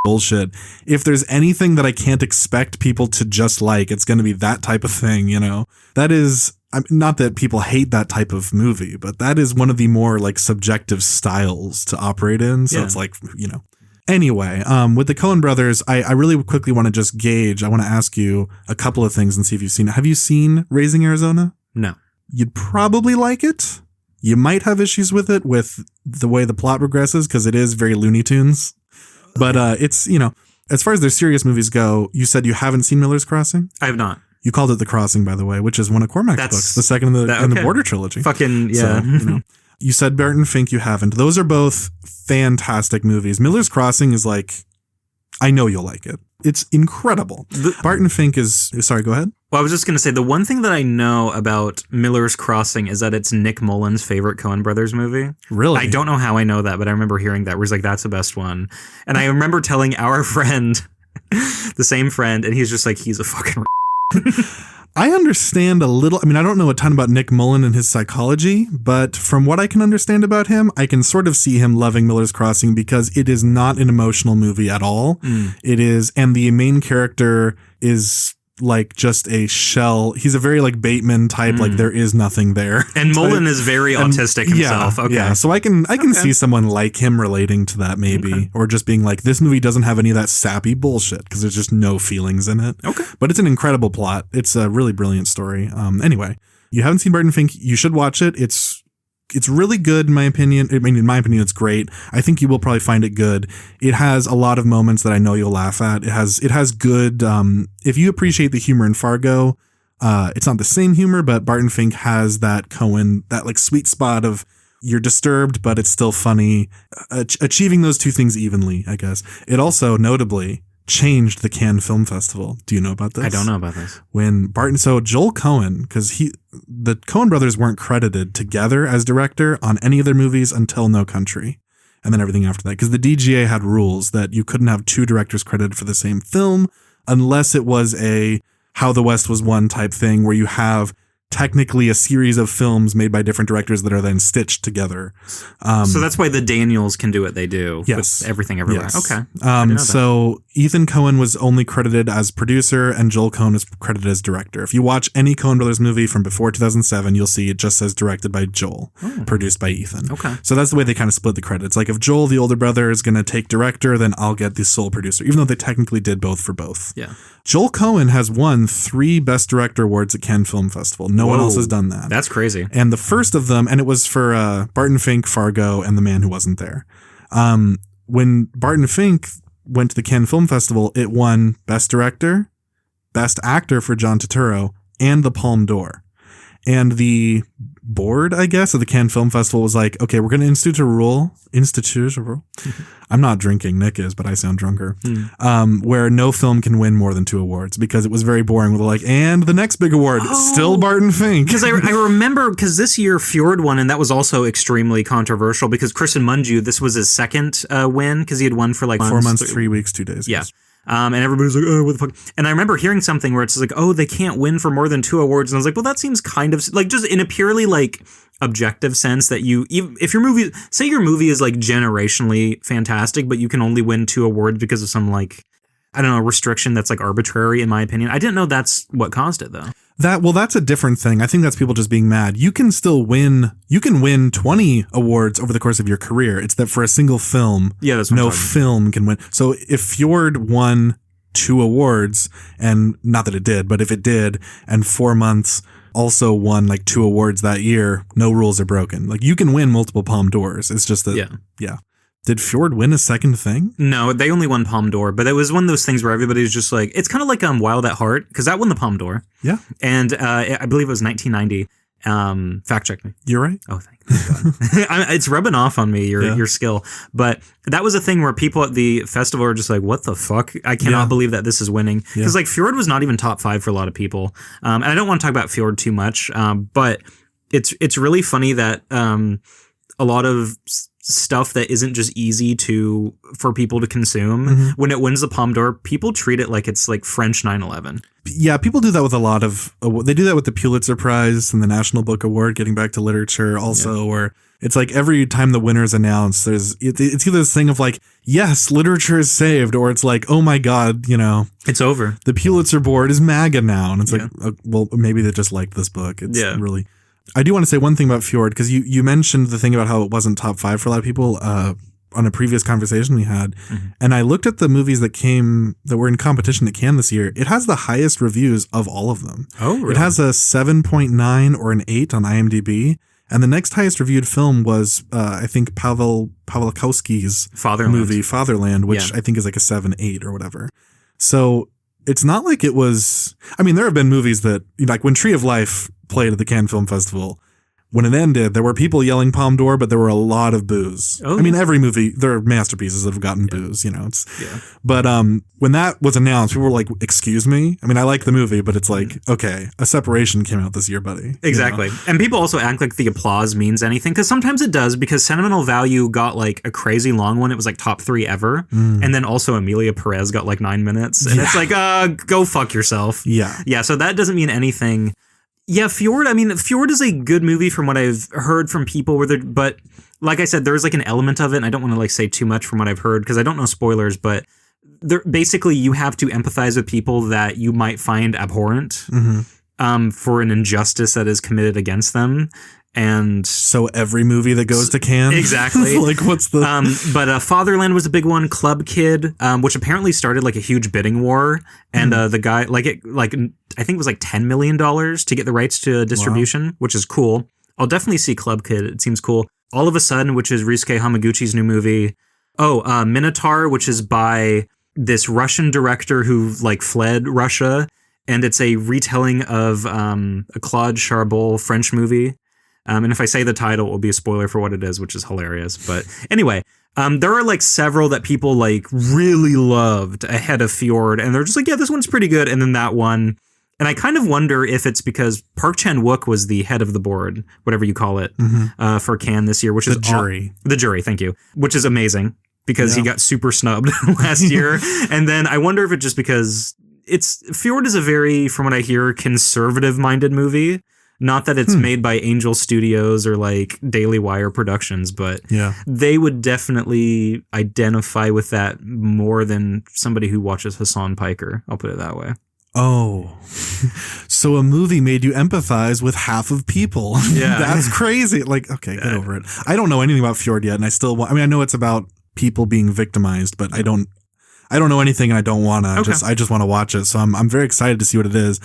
[SPEAKER 1] bullshit. If there's anything that I can't expect people to just like, it's going to be that type of thing, you know? That is, not that people hate that type of movie, but that is one of the more, like, subjective styles to operate in. So it's like, you know. Anyway, with the Coen brothers, I really quickly want to just gauge. I want to ask you a couple of things and see if you've seen it. Have you seen Raising Arizona?
[SPEAKER 2] No.
[SPEAKER 1] You'd probably like it. You might have issues with it with the way the plot progresses because it is very Looney Tunes. But it's, you know, as far as their serious movies go, you said you haven't seen Miller's Crossing?
[SPEAKER 2] I have not.
[SPEAKER 1] You called it The Crossing, by the way, which is one of Cormac's books, the second in the Border trilogy.
[SPEAKER 2] Fucking, yeah.
[SPEAKER 1] So, you know. You said Barton Fink you haven't. Those are both fantastic movies. Miller's Crossing is like, I know you'll like it. It's incredible. Barton Fink is, sorry, go ahead.
[SPEAKER 2] Well, I was just going to say, the one thing that I know about Miller's Crossing is that it's Nick Mullen's favorite Coen Brothers movie.
[SPEAKER 1] Really?
[SPEAKER 2] I don't know how I know that, but I remember hearing that where he's like, that's the best one. And I remember telling our friend, the same friend, and he's just like, he's a fucking
[SPEAKER 1] I understand a little. I mean, I don't know a ton about Nick Mullen and his psychology, but from what I can understand about him, I can sort of see him loving Miller's Crossing because it is not an emotional movie at all. It is, and the main character is like just a shell. He's a very like Bateman type, like there is nothing there.
[SPEAKER 2] And Mullen is very autistic himself.
[SPEAKER 1] Yeah, so I can see someone like him relating to that maybe, or just being like, this movie doesn't have any of that sappy bullshit because there's just no feelings in it.
[SPEAKER 2] Okay.
[SPEAKER 1] But it's an incredible plot. It's a really brilliant story. Anyway, you haven't seen Barton Fink, you should watch it. It's really good in my opinion. I mean, in my opinion, it's great. I think you will probably find it good. It has a lot of moments that I know you'll laugh at. It has good, if you appreciate the humor in Fargo, it's not the same humor, but Barton Fink has that Coen, that like sweet spot of you're disturbed, but it's still funny. Achieving those two things evenly, I guess. It also notably changed the Cannes Film Festival. Do you know about this?
[SPEAKER 2] I don't know about this.
[SPEAKER 1] So Joel Coen, because the Coen brothers weren't credited together as director on any of their movies until No Country, and then everything after that, because the DGA had rules that you couldn't have two directors credited for the same film unless it was a How the West Was Won type thing where you have technically a series of films made by different directors that are then stitched together.
[SPEAKER 2] So that's why the Daniels can do what they do.
[SPEAKER 1] Yes.
[SPEAKER 2] With everything everywhere.
[SPEAKER 1] Yes.
[SPEAKER 2] Okay.
[SPEAKER 1] So Ethan Coen was only credited as producer and Joel Coen is credited as director. If you watch any Coen Brothers movie from before 2007, you'll see it just says directed by Joel, produced by Ethan.
[SPEAKER 2] Okay.
[SPEAKER 1] So that's the way they kind of split the credits. Like if Joel, the older brother, is going to take director, then I'll get the sole producer, even though they technically did both for both.
[SPEAKER 2] Yeah.
[SPEAKER 1] Joel Coen has won 3 Best Director awards at Cannes Film Festival. No one else has done that.
[SPEAKER 2] That's crazy.
[SPEAKER 1] And the first of them, and it was for Barton Fink, Fargo, and The Man Who Wasn't There. When Barton Fink went to the Cannes Film Festival, it won Best Director, Best Actor for John Turturro, and the Palme d'Or. And the board, I guess, of the Cannes Film Festival was like, okay, we're going to institute a rule. I'm not drinking, Nick is, but I sound drunker. Where no film can win more than 2 awards because it was very boring. With like, and the next big award, still Barton Fink.
[SPEAKER 2] Because I remember, because this year Fjord won, and that was also extremely controversial because Kristen Mungiu, this was his second win because he had won for like
[SPEAKER 1] 4 months, 3 weeks, 2 days.
[SPEAKER 2] Yeah. And everybody's like, oh, what the fuck? And I remember hearing something where it's like, oh, they can't win for more than 2 awards. And I was like, well, that seems kind of like just in a purely like objective sense that if your movie is like generationally fantastic, but you can only win 2 awards because of some like, I don't know, restriction that's like arbitrary, in my opinion. I didn't know that's what caused it though.
[SPEAKER 1] That's a different thing. I think that's people just being mad. You can still win. You can win 20 awards over the course of your career. It's that for a single film,
[SPEAKER 2] that's what
[SPEAKER 1] no film can win. So if Fjord won 2 awards, and not that it did, but if it did, and 4 Months also won like 2 awards that year, no rules are broken. Like you can win multiple Palme d'Ors. It's just that, yeah. Did Fjord win a second thing? No,
[SPEAKER 2] they only won Palme d'Or, but it was one of those things where everybody's just like, it's kind of like Wild at Heart, because that won the Palme d'Or.
[SPEAKER 1] Yeah.
[SPEAKER 2] And I believe it was 1990. Fact check me.
[SPEAKER 1] You're right.
[SPEAKER 2] Oh, thank God. It's rubbing off on me, your skill. But that was a thing where people at the festival are just like, what the fuck? I cannot believe that this is winning. Because like Fjord was not even top 5 for a lot of people. And I don't want to talk about Fjord too much, but it's really funny that a lot of stuff that isn't just easy for people to consume, when it wins the Palme d'Or, people treat it like it's like French 9/11.
[SPEAKER 1] Yeah, people do that with a lot of, they do that with the Pulitzer Prize and the National Book Award, getting back to literature also, where it's like every time the winner's announced, it's either this thing of like, yes, literature is saved, or it's like, oh my God,
[SPEAKER 2] it's over.
[SPEAKER 1] The Pulitzer board is MAGA now. And it's like, well, maybe they just liked this book. It's really... I do want to say one thing about Fjord, because you mentioned the thing about how it wasn't top 5 for a lot of people on a previous conversation we had. And I looked at the movies that were in competition at Cannes this year. It has the highest reviews of all of them.
[SPEAKER 2] Oh, really?
[SPEAKER 1] It has a 7.9 or an 8 on IMDb. And the next highest reviewed film was, I think, Paweł Pawlikowski's movie, Fatherland, which I think is like a 7-8 or whatever. So it's not like it was... I mean, there have been movies that, like when Tree of Life played at the Cannes Film Festival, when it ended, there were people yelling Palme d'Or, but there were a lot of boos. I mean, every movie, there are masterpieces that have gotten boos, But when that was announced, people were like, excuse me? I mean, I like the movie, but it's like, okay, A Separation came out this year, buddy.
[SPEAKER 2] Exactly. And people also act like the applause means anything, because sometimes it does, because Sentimental Value got like a crazy long one. It was like top 3 ever. And then also Emilia Perez got like 9 minutes. And it's like, go fuck yourself. Yeah, so that doesn't mean anything. Yeah, Fjord, I mean, Fjord is a good movie from what I've heard from people, but like I said, there's like an element of it, and I don't want to like say too much from what I've heard, because I don't know spoilers, but basically you have to empathize with people that you might find abhorrent for an injustice that is committed against them. And
[SPEAKER 1] so every movie that goes to Cannes,
[SPEAKER 2] exactly.
[SPEAKER 1] Like what's the?
[SPEAKER 2] But Fatherland was a big one. Club Kid, which apparently started like a huge bidding war, and the guy I think it was like $10 million to get the rights to distribution, which is cool. I'll definitely see Club Kid. It seems cool. All of a Sudden, which is Ryusuke Hamaguchi's new movie. Minotaur, which is by this Russian director who like fled Russia, and it's a retelling of a Claude Charbot French movie. And if I say the title, it will be a spoiler for what it is, which is hilarious. But anyway, there are like several that people like really loved ahead of Fjord, and they're just like, yeah, this one's pretty good. And then that one, and I kind of wonder if it's because Park Chan-wook was the head of the board, whatever you call it, for Cannes this year, which is the jury. Thank you, which is amazing because he got super snubbed last year. And then I wonder if it's just because Fjord is a very, from what I hear, conservative-minded movie. Not that it's made by Angel Studios or like Daily Wire Productions, but they would definitely identify with that more than somebody who watches Hassan Piker. I'll put it that way.
[SPEAKER 1] Oh, so a movie made you empathize with half of people. Yeah. That's crazy. Like, okay, get over it. I don't know anything about Fjord yet, and I know it's about people being victimized, but I don't know anything, and I don't want to. I just want to watch it. So I'm very excited to see what it is.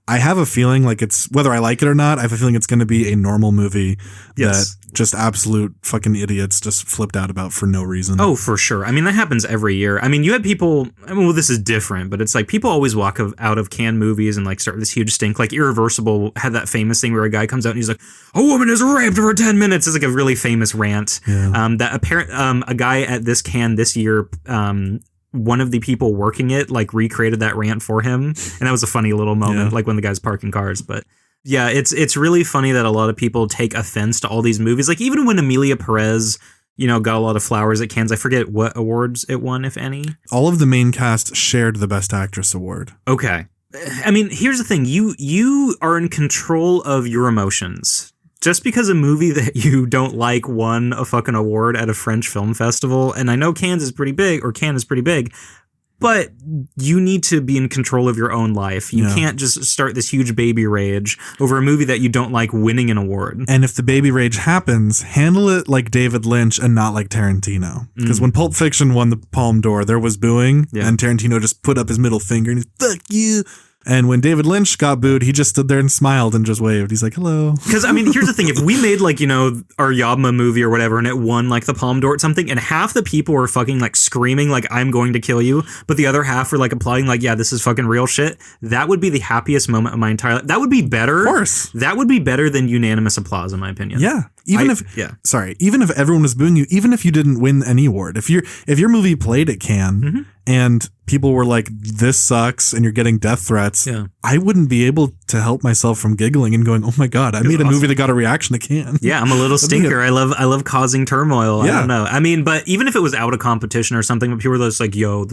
[SPEAKER 1] I have a feeling like it's, whether I like it or not, I have a feeling it's going to be a normal movie that just absolute fucking idiots just flipped out about for no reason.
[SPEAKER 2] Oh, for sure. I mean, that happens every year. I mean, you had people, well, this is different, but it's like people always walk out of Cannes movies and like start this huge stink. Like Irreversible had that famous thing where a guy comes out and he's like, a woman is raped for 10 minutes. It's like a really famous rant. Yeah. A guy at this Cannes this year, one of the people working it like recreated that rant for him, and that was a funny little moment, like when the guy's parking cars. But yeah, it's really funny that a lot of people take offense to all these movies. Like even when Emilia Perez, got a lot of flowers at Cannes, I forget what awards it won, if any.
[SPEAKER 1] All of the main cast shared the Best Actress award.
[SPEAKER 2] Okay, I mean, here's the thing: you are in control of your emotions just because a movie that you don't like won a fucking award at a French film festival, and I know Cannes is pretty big, but you need to be in control of your own life. You can't just start this huge baby rage over a movie that you don't like winning an award.
[SPEAKER 1] And if the baby rage happens, handle it like David Lynch and not like Tarantino. Because when Pulp Fiction won the Palme d'Or, there was booing, and Tarantino just put up his middle finger and he's, fuck you. And when David Lynch got booed, he just stood there and smiled and just waved. He's like, hello.
[SPEAKER 2] Because, I mean, here's the thing. If we made, like, you know, our Yobma movie or whatever, and it won, like, the Palme d'Or or something, and half the people were fucking, like, screaming, like, I'm going to kill you, but the other half were, like, applauding, like, yeah, this is fucking real shit, that would be the happiest moment of my entire life. That would be better.
[SPEAKER 1] Of course.
[SPEAKER 2] That would be better than unanimous applause, in my opinion.
[SPEAKER 1] Yeah. Even if everyone was booing you, even if you didn't win any award, if your movie played at Cannes and people were like, this sucks and you're getting death threats, I wouldn't be able to help myself from giggling and going, oh my God, I made a movie that got a reaction at Cannes.
[SPEAKER 2] Yeah, I'm a little stinker. I love causing turmoil. Yeah. I don't know. I mean, but even if it was out of competition or something, but people were just like, yo,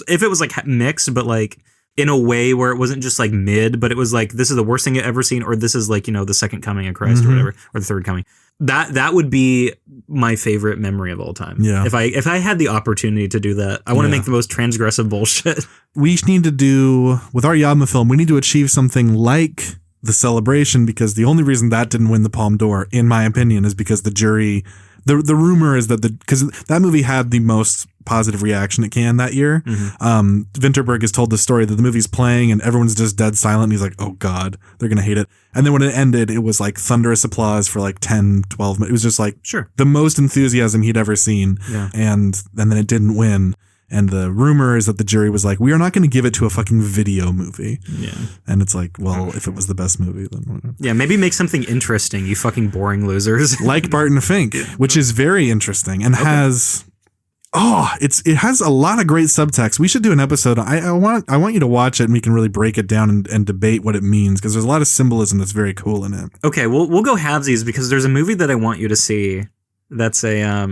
[SPEAKER 2] if it was like mixed, but like in a way where it wasn't just like mid, but it was like, this is the worst thing I've ever seen, or this is like, you know, the second coming of Christ or whatever, or the third coming. That would be my favorite memory of all time. Yeah. If I had the opportunity to do that, I want to make the most transgressive bullshit.
[SPEAKER 1] We need to do, with our Yobma film, we need to achieve something like The Celebration, because the only reason that didn't win the Palme d'Or, in my opinion, is because the jury, the rumor is that because that movie had the most positive reaction at Cannes that year. Vinterberg has told the story that the movie's playing and everyone's just dead silent. And he's like, oh God, they're going to hate it. And then when it ended, it was like thunderous applause for like 10, 12 minutes. It was just like the most enthusiasm he'd ever seen. Yeah. And then it didn't win. And the rumor is that the jury was like, we are not going to give it to a fucking video movie. Yeah. And it's like, well, if it was the best movie, then whatever.
[SPEAKER 2] Yeah, maybe make something interesting, you fucking boring losers.
[SPEAKER 1] Like Barton Fink, which is very interesting and has... it has a lot of great subtext. We should do an episode. I want you to watch it and we can really break it down and debate what it means, because there's a lot of symbolism that's very cool in it.
[SPEAKER 2] Okay, we'll go halvesies, because there's a movie that I want you to see that's a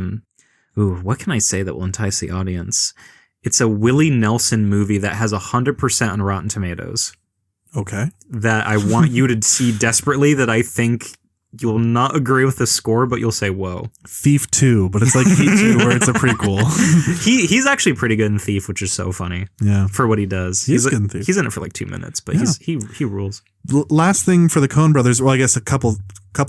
[SPEAKER 2] what can I say that will entice the audience? It's a Willie Nelson movie that has 100% on Rotten Tomatoes.
[SPEAKER 1] Okay. That
[SPEAKER 2] I want you to see desperately, that I think you'll not agree with the score, but you'll say, whoa.
[SPEAKER 1] Thief 2, but it's like Heat 2 where it's a prequel.
[SPEAKER 2] He's actually pretty good in Thief, which is so funny. Yeah. For what he does. He's good in Thief. He's in it for like 2 minutes, but he rules.
[SPEAKER 1] Last thing for the Coen brothers, well, I guess a couple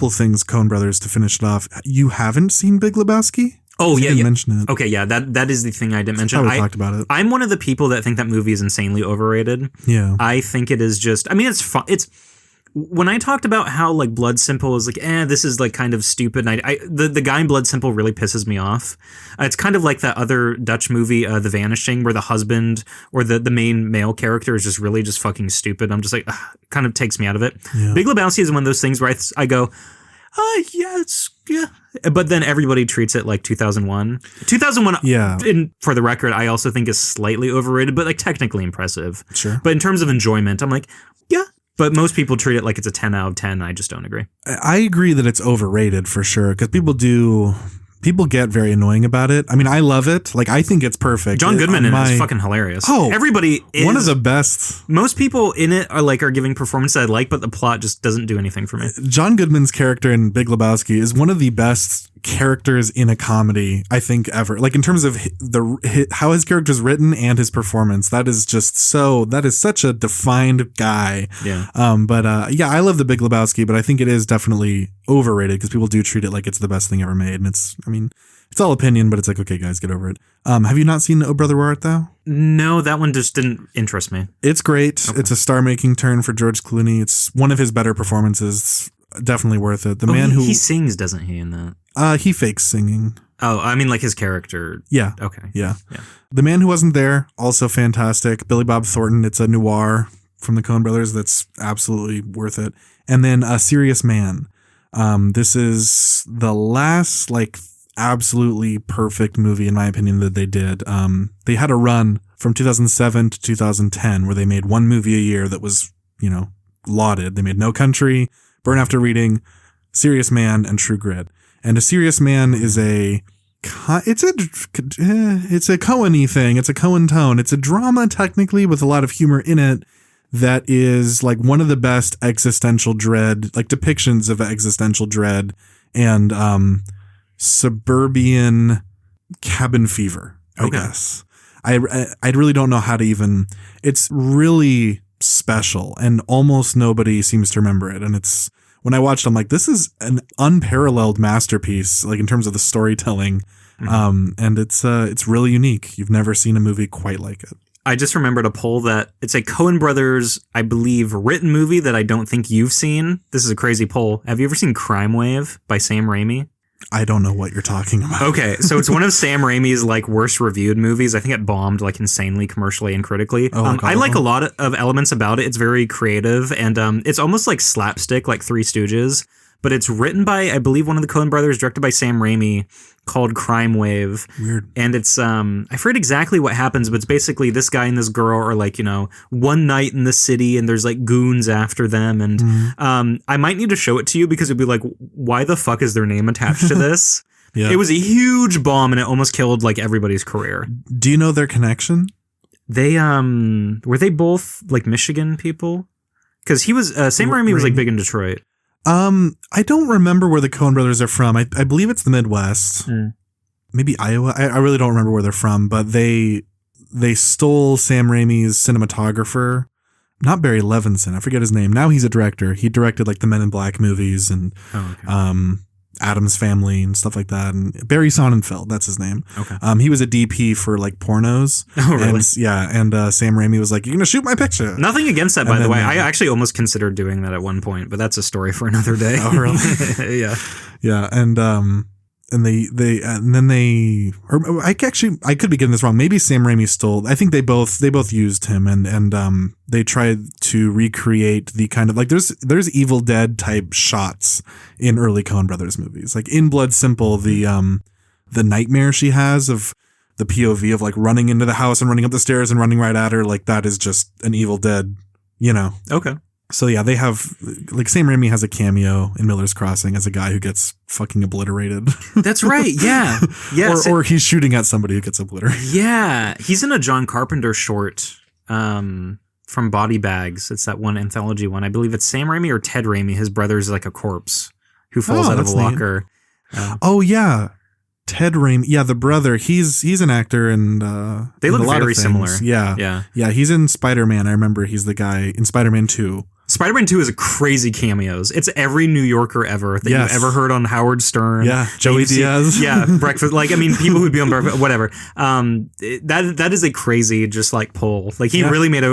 [SPEAKER 1] things, Coen brothers, to finish it off. You haven't seen Big Lebowski?
[SPEAKER 2] Oh, yeah.
[SPEAKER 1] Didn't mention it.
[SPEAKER 2] Okay, yeah, that is the thing I didn't mention.
[SPEAKER 1] I talked about it.
[SPEAKER 2] I'm one of the people that think that movie is insanely overrated. Yeah. I think it is just, I mean, it's fun. When I talked about how like Blood Simple is like, this is like kind of stupid, and the guy in Blood Simple really pisses me off. It's kind of like that other Dutch movie, The Vanishing, where the husband or the main male character is just really just fucking stupid. I'm just like, kind of takes me out of it. Yeah. Big Lebowski is one of those things where I go, yeah. But then everybody treats it like 2001. 2001, yeah. For the record, I also think is slightly overrated, but like technically impressive. Sure. But in terms of enjoyment, I'm like, yeah. But most people treat it like it's a 10 out of 10. I just don't agree.
[SPEAKER 1] I agree that it's overrated for sure, because people get very annoying about it. I mean, I love it. Like, I think it's perfect.
[SPEAKER 2] John Goodman in it is fucking hilarious. Oh, everybody is.
[SPEAKER 1] One of the best.
[SPEAKER 2] Most people in it are giving performances I like, but the plot just doesn't do anything for me.
[SPEAKER 1] John Goodman's character in Big Lebowski is one of the best characters in a comedy, I think, ever. Like, in terms of how his character's written and his performance, that is such a defined guy. Yeah. Yeah, I love the Big Lebowski, but I think it is definitely overrated, because people do treat it like it's the best thing ever made. And it's all opinion, but it's like, okay, guys, get over it. Have you not seen Oh Brother Where Art Thou?
[SPEAKER 2] No, that one just didn't interest me.
[SPEAKER 1] It's great. Okay. It's a star-making turn for George Clooney. It's one of his better performances. Definitely worth it.
[SPEAKER 2] He sings, doesn't he, in that?
[SPEAKER 1] He fakes singing.
[SPEAKER 2] Oh, I mean, like his character.
[SPEAKER 1] Yeah.
[SPEAKER 2] Okay.
[SPEAKER 1] Yeah. The Man Who Wasn't There, also fantastic. Billy Bob Thornton. It's a noir from the Coen brothers that's absolutely worth it. And then A Serious Man. This is the last, like, absolutely perfect movie, in my opinion, that they did. They had a run from 2007 to 2010 where they made one movie a year that was, lauded. They made No Country, Burn After Reading, Serious Man, and True Grit. And A Serious Man is it's a Coen-y thing. It's a Coen tone. It's a drama, technically, with a lot of humor in it. that is like one of the best existential dread, like depictions of existential dread and suburban cabin fever, I guess. I really don't know how to even, it's really special and almost nobody seems to remember it. And it's, when I watched, I'm like, this is an unparalleled masterpiece, like in terms of the storytelling. And it's really unique. You've never seen a movie quite like it.
[SPEAKER 2] I just remembered a poll that it's a Coen Brothers, I believe, written movie that I don't think you've seen. This is a crazy poll. Have you ever seen Crime Wave by Sam Raimi?
[SPEAKER 1] I don't know what you're talking about.
[SPEAKER 2] Okay, so it's one of Sam Raimi's like worst reviewed movies. I think it bombed like insanely commercially and critically. I like a lot of elements about it. It's very creative and it's almost like slapstick, like Three Stooges. But it's written by, I believe, one of the Coen brothers, directed by Sam Raimi, called Crime Wave.
[SPEAKER 1] Weird.
[SPEAKER 2] And it's, I forget exactly what happens, but it's basically this guy and this girl are like, you know, one night in the city and there's like goons after them. And I might need to show it to you because it'd be like, why the fuck is their name attached to this? Yeah. It was a huge bomb and it almost killed like everybody's career.
[SPEAKER 1] Do you know their connection?
[SPEAKER 2] They, were they both like Michigan people? Because he was, Sam Raimi was like big in Detroit.
[SPEAKER 1] I don't remember where the Coen brothers are from. I believe it's the Midwest, maybe Iowa. I really don't remember where they're from, but they stole Sam Raimi's cinematographer, not Barry Levinson. I forget his name. Now he's a director. He directed like the Men in Black movies and, Addams Family and stuff like that. And Barry Sonnenfeld, that's his name.
[SPEAKER 2] Okay.
[SPEAKER 1] He was a DP for like pornos.
[SPEAKER 2] Oh, really?
[SPEAKER 1] And Sam Raimi was like, "You're gonna shoot my picture."
[SPEAKER 2] Nothing against that, by the way. I actually almost considered doing that at one point, but that's a story for another day.
[SPEAKER 1] Oh, really?
[SPEAKER 2] Yeah.
[SPEAKER 1] Yeah, and I could be getting this wrong. Maybe Sam Raimi stole. I think they both used him, and they tried to recreate the kind of like there's Evil Dead type shots in early Coen Brothers movies, like in Blood Simple, the nightmare she has of the POV of like running into the house and running up the stairs and running right at her, like that is just an Evil Dead, you know.
[SPEAKER 2] Okay.
[SPEAKER 1] So yeah, they have like Sam Raimi has a cameo in Miller's Crossing as a guy who gets fucking obliterated.
[SPEAKER 2] That's right. Yeah. Yes.
[SPEAKER 1] Or he's shooting at somebody who gets obliterated.
[SPEAKER 2] Yeah. He's in a John Carpenter short from Body Bags. It's that one anthology one. I believe it's Sam Raimi or Ted Raimi. His brother's like a corpse who falls out of a locker.
[SPEAKER 1] Oh yeah. Ted Raimi, yeah, the brother. He's an actor, and
[SPEAKER 2] they look very similar.
[SPEAKER 1] Yeah. He's in Spider-Man. I remember he's the guy in Spider-Man 2.
[SPEAKER 2] Spider-Man 2 is a crazy cameos. It's every New Yorker ever that you've ever heard on Howard Stern.
[SPEAKER 1] Yeah, Joey Diaz.
[SPEAKER 2] Breakfast. Like, I mean, people who'd be on Breakfast, whatever. That is a crazy, just like pull. Like he really made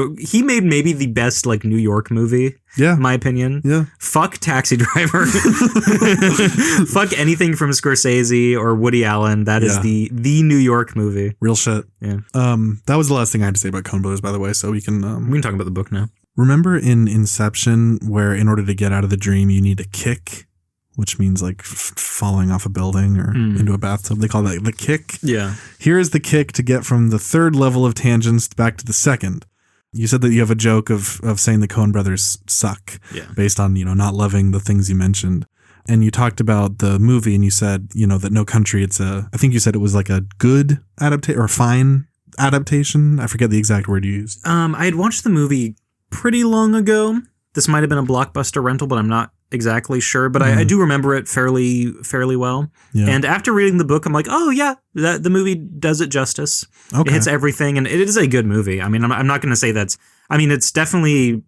[SPEAKER 2] maybe the best like New York movie. Yeah, in my opinion.
[SPEAKER 1] Yeah.
[SPEAKER 2] Fuck Taxi Driver. Fuck anything from Scorsese or Woody Allen. That is the New York movie.
[SPEAKER 1] Real shit.
[SPEAKER 2] Yeah.
[SPEAKER 1] That was the last thing I had to say about Coen Brothers, by the way. So we can
[SPEAKER 2] talk about the book now.
[SPEAKER 1] Remember in Inception where in order to get out of the dream you need a kick, which means like falling off a building or into a bathtub. They call that the kick.
[SPEAKER 2] Yeah.
[SPEAKER 1] Here is the kick to get from the third level of tangents back to the second. You said that you have a joke of saying the Coen brothers suck based on, not loving the things you mentioned. And you talked about the movie and you said, that No Country, I think you said it was like a good adaptation or fine adaptation. I forget the exact word you used.
[SPEAKER 2] I had watched the movie pretty long ago. This might have been a Blockbuster rental, but I'm not exactly sure. But I do remember it fairly well. Yeah. And after reading the book, I'm like, oh yeah, the movie does it justice. Okay. It hits everything, and it is a good movie. I mean, I'm not going to say it's definitely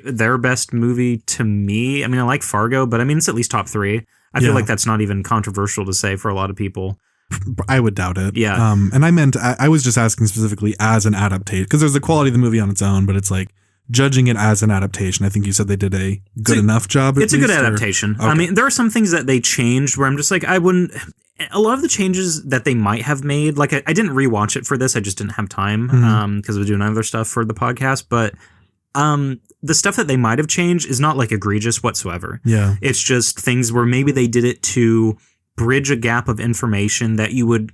[SPEAKER 2] their best movie to me. I mean, I like Fargo, but I mean, it's at least top 3. I feel like that's not even controversial to say for a lot of people.
[SPEAKER 1] I would doubt it.
[SPEAKER 2] Yeah.
[SPEAKER 1] And I was just asking specifically as an adaptation, because there's the quality of the movie on its own, but it's like, judging it as an adaptation, I think you said they did a good enough job.
[SPEAKER 2] It's a good adaptation. Okay. I mean, there are some things that they changed where I'm just like, I wouldn't. A lot of the changes that they might have made, like I didn't rewatch it for this. I just didn't have time because I was doing other stuff for the podcast. But the stuff that they might have changed is not like egregious whatsoever.
[SPEAKER 1] Yeah,
[SPEAKER 2] it's just things where maybe they did it to bridge a gap of information that you would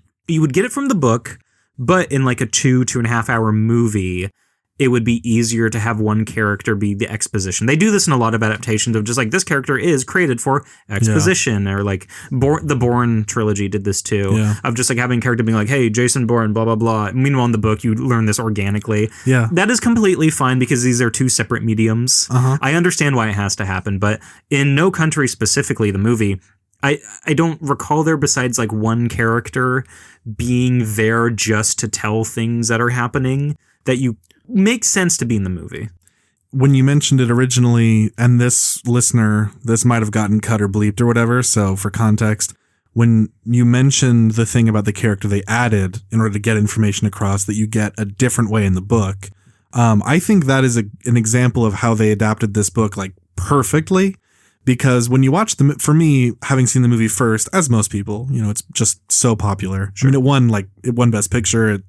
[SPEAKER 2] get it from the book, but in like a 2.5 hour movie. it would be easier to have one character be the exposition. They do this in a lot of adaptations of just like, this character is created for exposition, or like the Bourne trilogy did this too, of just like having a character being like, hey, Jason Bourne, blah, blah, blah. Meanwhile, in the book, you learn this organically.
[SPEAKER 1] Yeah.
[SPEAKER 2] That is completely fine because these are two separate mediums. I understand why it has to happen, but in No Country specifically, the movie, I don't recall there besides like one character being there just to tell things that are happening that you makes sense to be in the movie.
[SPEAKER 1] When you mentioned it originally, and this listener, this might have gotten cut or bleeped or whatever, so for context, when you mentioned the thing about the character they added in order to get information across that you get a different way in the book, I think that is an example of how they adapted this book like perfectly. Because when you watch for me, having seen the movie first, as most people, it's just so popular. Sure. I mean, it won Best Picture.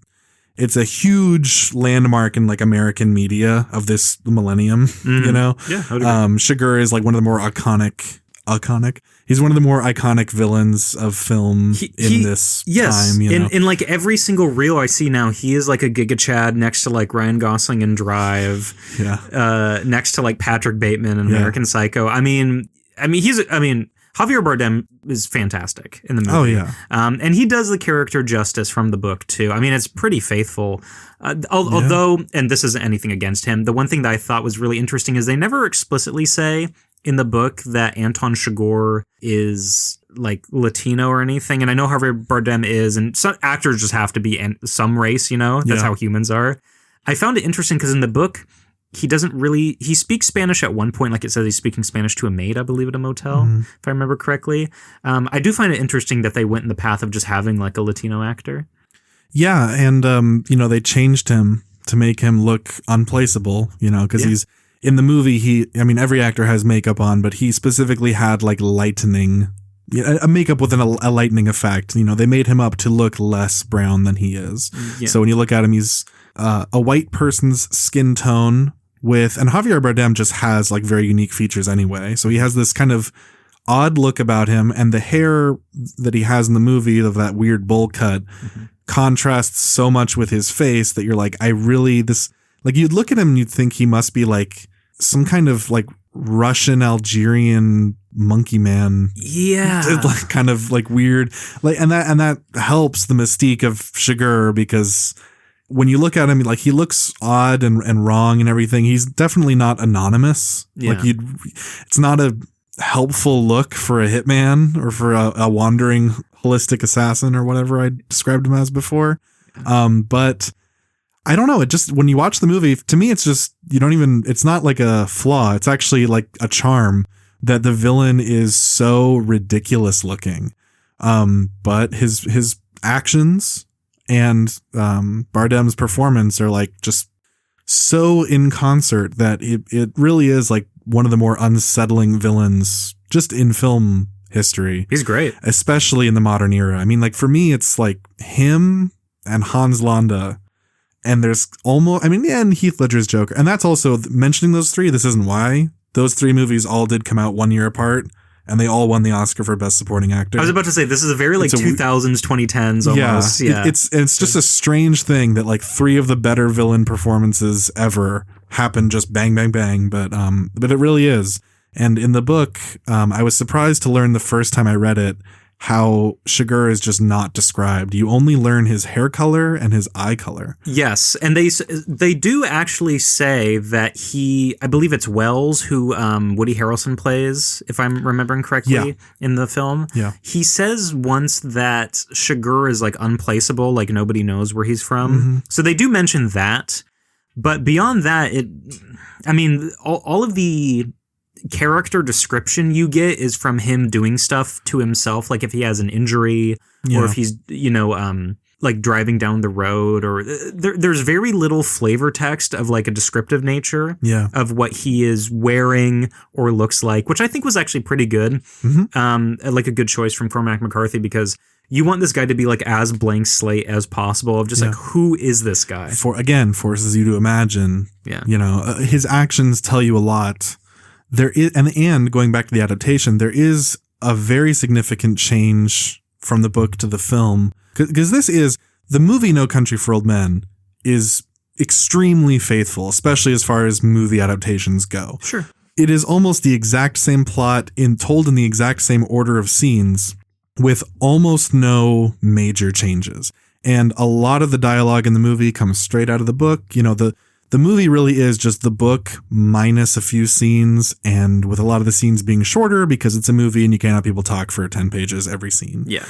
[SPEAKER 1] It's a huge landmark in like American media of this millennium,
[SPEAKER 2] Yeah.
[SPEAKER 1] Chigurh is like one of the more iconic. He's one of the more iconic villains of film in this time.
[SPEAKER 2] In like every single reel I see now, he is like a Giga Chad next to like Ryan Gosling in Drive.
[SPEAKER 1] Yeah.
[SPEAKER 2] Next to like Patrick Bateman in American Psycho. I mean, Javier Bardem is fantastic in the movie.
[SPEAKER 1] Oh, yeah.
[SPEAKER 2] And he does the character justice from the book, too. I mean, it's pretty faithful. Although, and this isn't anything against him, the one thing that I thought was really interesting is they never explicitly say in the book that Anton Chigurh is like Latino or anything. And I know Javier Bardem is, and some actors just have to be some race, That's how humans are. I found it interesting because in the book, he speaks Spanish at one point, like it says he's speaking Spanish to a maid, I believe, at a motel, if I remember correctly. I do find it interesting that they went in the path of just having like a Latino actor.
[SPEAKER 1] Yeah, and, they changed him to make him look unplaceable, because he's, in the movie, every actor has makeup on, but he specifically had like lightening, a makeup with a lightening effect. They made him up to look less brown than he is. Yeah. So when you look at him, he's a white person's skin tone and Javier Bardem just has like very unique features anyway. So he has this kind of odd look about him, and the hair that he has in the movie of that weird bowl cut contrasts so much with his face that you're like, you'd look at him and you'd think he must be like some kind of like Russian Algerian monkey man.
[SPEAKER 2] Yeah.
[SPEAKER 1] Like kind of like weird. Like, and that helps the mystique of Chigurh, because when you look at him, like he looks odd and wrong and everything. He's definitely not anonymous.
[SPEAKER 2] Yeah.
[SPEAKER 1] Like it's not a helpful look for a hitman or for a wandering holistic assassin or whatever I described him as before. But I don't know. It just, when you watch the movie, to me, it's just, it's not like a flaw. It's actually like a charm that the villain is so ridiculous looking. But his actions and Bardem's performance are like just so in concert that it really is like one of the more unsettling villains just in film history.
[SPEAKER 2] He's great.
[SPEAKER 1] Especially in the modern era. I mean, like for me, it's like him and Hans Landa. And there's and Heath Ledger's Joker. And that's also, mentioning those three, this isn't why. Those three movies all did come out 1 year apart, and they all won the Oscar for Best Supporting Actor.
[SPEAKER 2] I was about to say, this is a very like 2000s, 2010s almost. Yeah.
[SPEAKER 1] It's just a strange thing that like three of the better villain performances ever happen just bang, bang, bang. But it really is. And in the book, I was surprised to learn the first time I read it how Chigurh is just not described. You only learn his hair color and his eye color.
[SPEAKER 2] Yes, and they do actually say that I believe it's Wells who Woody Harrelson plays, if I'm remembering correctly, in the film.
[SPEAKER 1] Yeah.
[SPEAKER 2] He says once that Chigurh is like unplaceable, like nobody knows where he's from. So they do mention that, but beyond that, all of the character description you get is from him doing stuff to himself, like if he has an injury or if he's like driving down the road, or there's very little flavor text of like a descriptive nature of what he is wearing or looks like, which I think was actually pretty good. Like a good choice from Cormac McCarthy, because you want this guy to be like as blank slate as possible of just like, who is this guy?
[SPEAKER 1] Forces you to imagine. His actions tell you a lot. There is, and going back to the adaptation, there is a very significant change from the book to the film, because this is the movie No Country for Old Men is extremely faithful, especially as far as movie adaptations go.
[SPEAKER 2] Sure.
[SPEAKER 1] It is almost the exact same plot told in the exact same order of scenes with almost no major changes. And a lot of the dialogue in the movie comes straight out of the book. You know, the movie really is just the book minus a few scenes, and with a lot of the scenes being shorter because it's a movie and you can't have people talk for 10 pages every scene.
[SPEAKER 2] Yeah.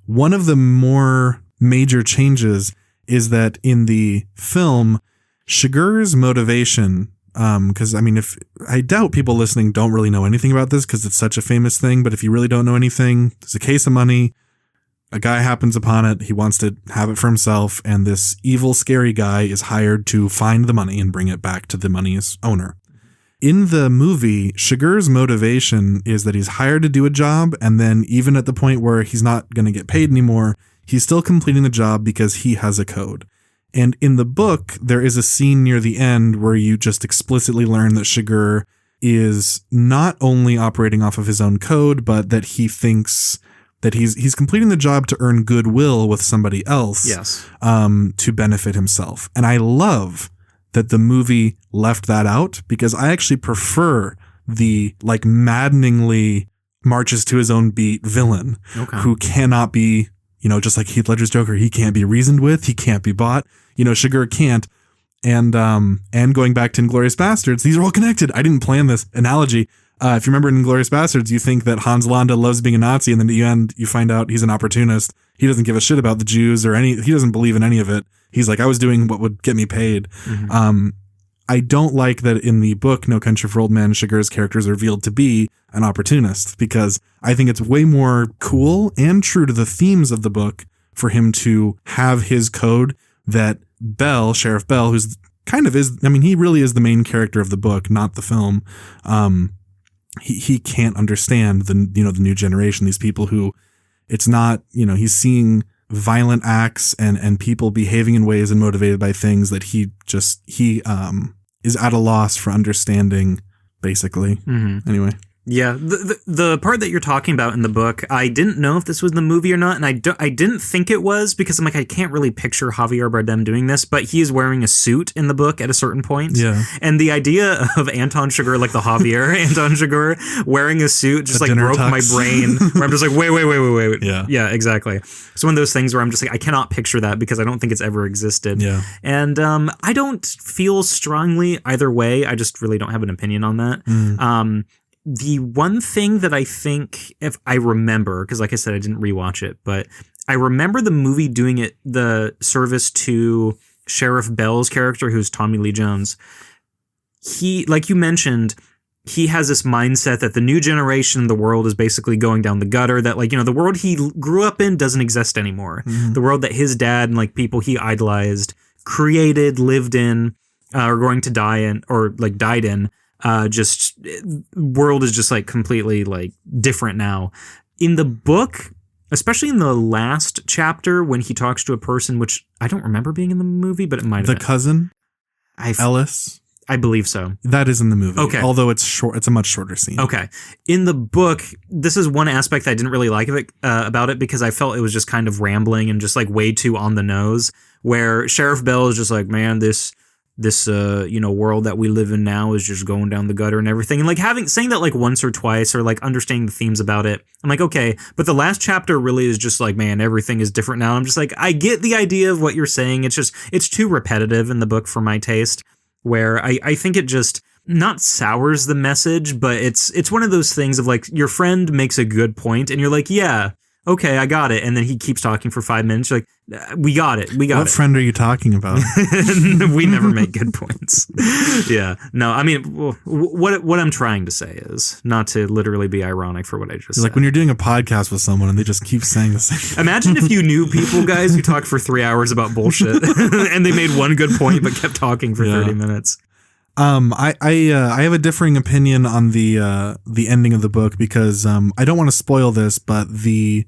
[SPEAKER 1] One of the more major changes is that in the film, Shigur's motivation, because if I doubt people listening don't really know anything about this because it's such a famous thing, but if you really don't know anything, there's a case of money. A guy happens upon it. He wants to have it for himself, and this evil, scary guy is hired to find the money and bring it back to the money's owner. In the movie, Shigur's motivation is that he's hired to do a job, and then even at the point where he's not going to get paid anymore, he's still completing the job because he has a code. And in the book, there is a scene near the end where you just explicitly learn that Shigur is not only operating off of his own code, but that he thinks that he's completing the job to earn goodwill with somebody else.
[SPEAKER 2] Yes.
[SPEAKER 1] To benefit himself. And I love that the movie left that out because I actually prefer the maddeningly marches to his own beat villain who cannot be, just like Heath Ledger's Joker, he can't be reasoned with, he can't be bought. Shigur can't. And going back to Inglourious Bastards, these are all connected. I didn't plan this analogy. If you remember in Inglourious Bastards, you think that Hans Landa loves being a Nazi, and then at the end, you find out he's an opportunist. He doesn't give a shit about the Jews he doesn't believe in any of it. He's like, I was doing what would get me paid. Mm-hmm. I don't like that in the book, No Country for Old Men, Shigur's character is revealed to be an opportunist, because I think it's way more cool and true to the themes of the book for him to have his code that Bell, Sheriff Bell, who's kind of is, he really is the main character of the book, not the film. He can't understand the new generation, these people who it's not, he's seeing violent acts and people behaving in ways and motivated by things that he is at a loss for understanding, basically. Mm-hmm. Anyway.
[SPEAKER 2] Yeah, the part that you're talking about in the book, I didn't know if this was in the movie or not, and I didn't think it was because I'm like, I can't really picture Javier Bardem doing this, but he is wearing a suit in the book at a certain point.
[SPEAKER 1] Yeah.
[SPEAKER 2] And the idea of Anton Chigurh, like the Javier Anton Chigurh, wearing a suit just broke my brain, where I'm just like, wait. Yeah, exactly. It's one of those things where I'm just like, I cannot picture that because I don't think it's ever existed.
[SPEAKER 1] Yeah.
[SPEAKER 2] And I don't feel strongly either way. I just really don't have an opinion on that. The one thing that I think, if I remember, because like I said, I didn't rewatch it, but I remember the movie doing the service to Sheriff Bell's character, who's Tommy Lee Jones. He, like you mentioned, he has this mindset that the new generation, the world is basically going down the gutter, that the world he grew up in doesn't exist anymore. Mm-hmm. The world that his dad and people he idolized, created, lived in, are going to die in, or died in. World is just completely different now. In the book, especially in the last chapter when he talks to a person, which I don't remember being in the movie, but it might have been.
[SPEAKER 1] The cousin? Ellis?
[SPEAKER 2] I believe so.
[SPEAKER 1] That is in the movie.
[SPEAKER 2] Okay.
[SPEAKER 1] Although it's short, it's a much shorter scene.
[SPEAKER 2] Okay. In the book, this is one aspect I didn't really like about it because I felt it was just kind of rambling and just way too on the nose, where Sheriff Bell is just like, man, this world that we live in now is just going down the gutter and everything. And saying that once or twice, or understanding the themes about it. I'm like, okay, but the last chapter really is just man, everything is different now. I'm just I get the idea of what you're saying. It's too repetitive in the book for my taste, where I think it just not sours the message, but it's one of those things of your friend makes a good point and you're like, yeah, okay, I got it. And then he keeps talking for 5 minutes. You're like, we got it.
[SPEAKER 1] What friend are you talking about?
[SPEAKER 2] We never make good points. Yeah. No, what I'm trying to say is not to literally be ironic for what I just said.
[SPEAKER 1] When you're doing a podcast with someone and they just keep saying the same thing.
[SPEAKER 2] Imagine if you knew people, guys, who talk for 3 hours about bullshit and they made one good point but kept talking for 30 minutes.
[SPEAKER 1] I have a differing opinion on the ending of the book because I don't want to spoil this, but the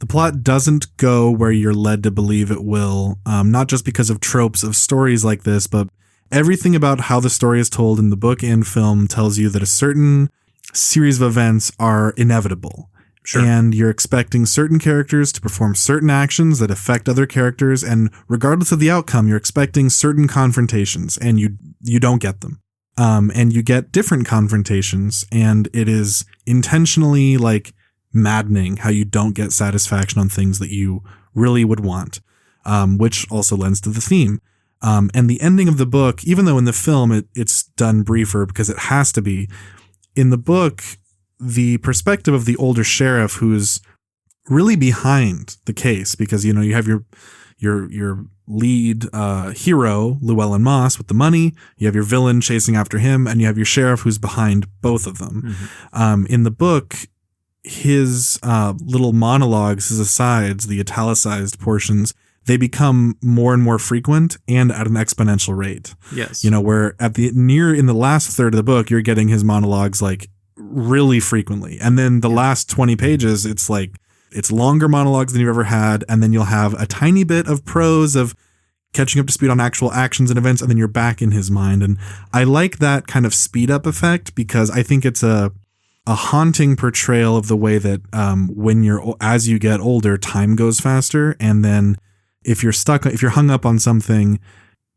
[SPEAKER 1] plot doesn't go where you're led to believe it will. Not just because of tropes of stories like this, but everything about how the story is told in the book and film tells you that a certain series of events are inevitable.
[SPEAKER 2] Sure.
[SPEAKER 1] And you're expecting certain characters to perform certain actions that affect other characters, and regardless of the outcome, you're expecting certain confrontations, and you don't get them. And you get different confrontations, and it is intentionally like maddening how you don't get satisfaction on things that you really would want, which also lends to the theme. And the ending of the book, even though in the film it's done briefer because it has to be, in the book, the perspective of the older sheriff who's really behind the case, because, you know, you have your lead hero, Llewellyn Moss, with the money, you have your villain chasing after him, and you have your sheriff who's behind both of them. Mm-hmm. In the book, his little monologues, his asides, the italicized portions, they become more and more frequent and at an exponential rate.
[SPEAKER 2] Yes.
[SPEAKER 1] You know, where in the last third of the book, you're getting his monologues like really frequently. And then the last 20 pages, it's like, it's longer monologues than you've ever had. And then you'll have a tiny bit of prose of catching up to speed on actual actions and events. And then you're back in his mind. And I like that kind of speed up effect because I think it's a haunting portrayal of the way that as you get older, time goes faster. And then if you're hung up on something,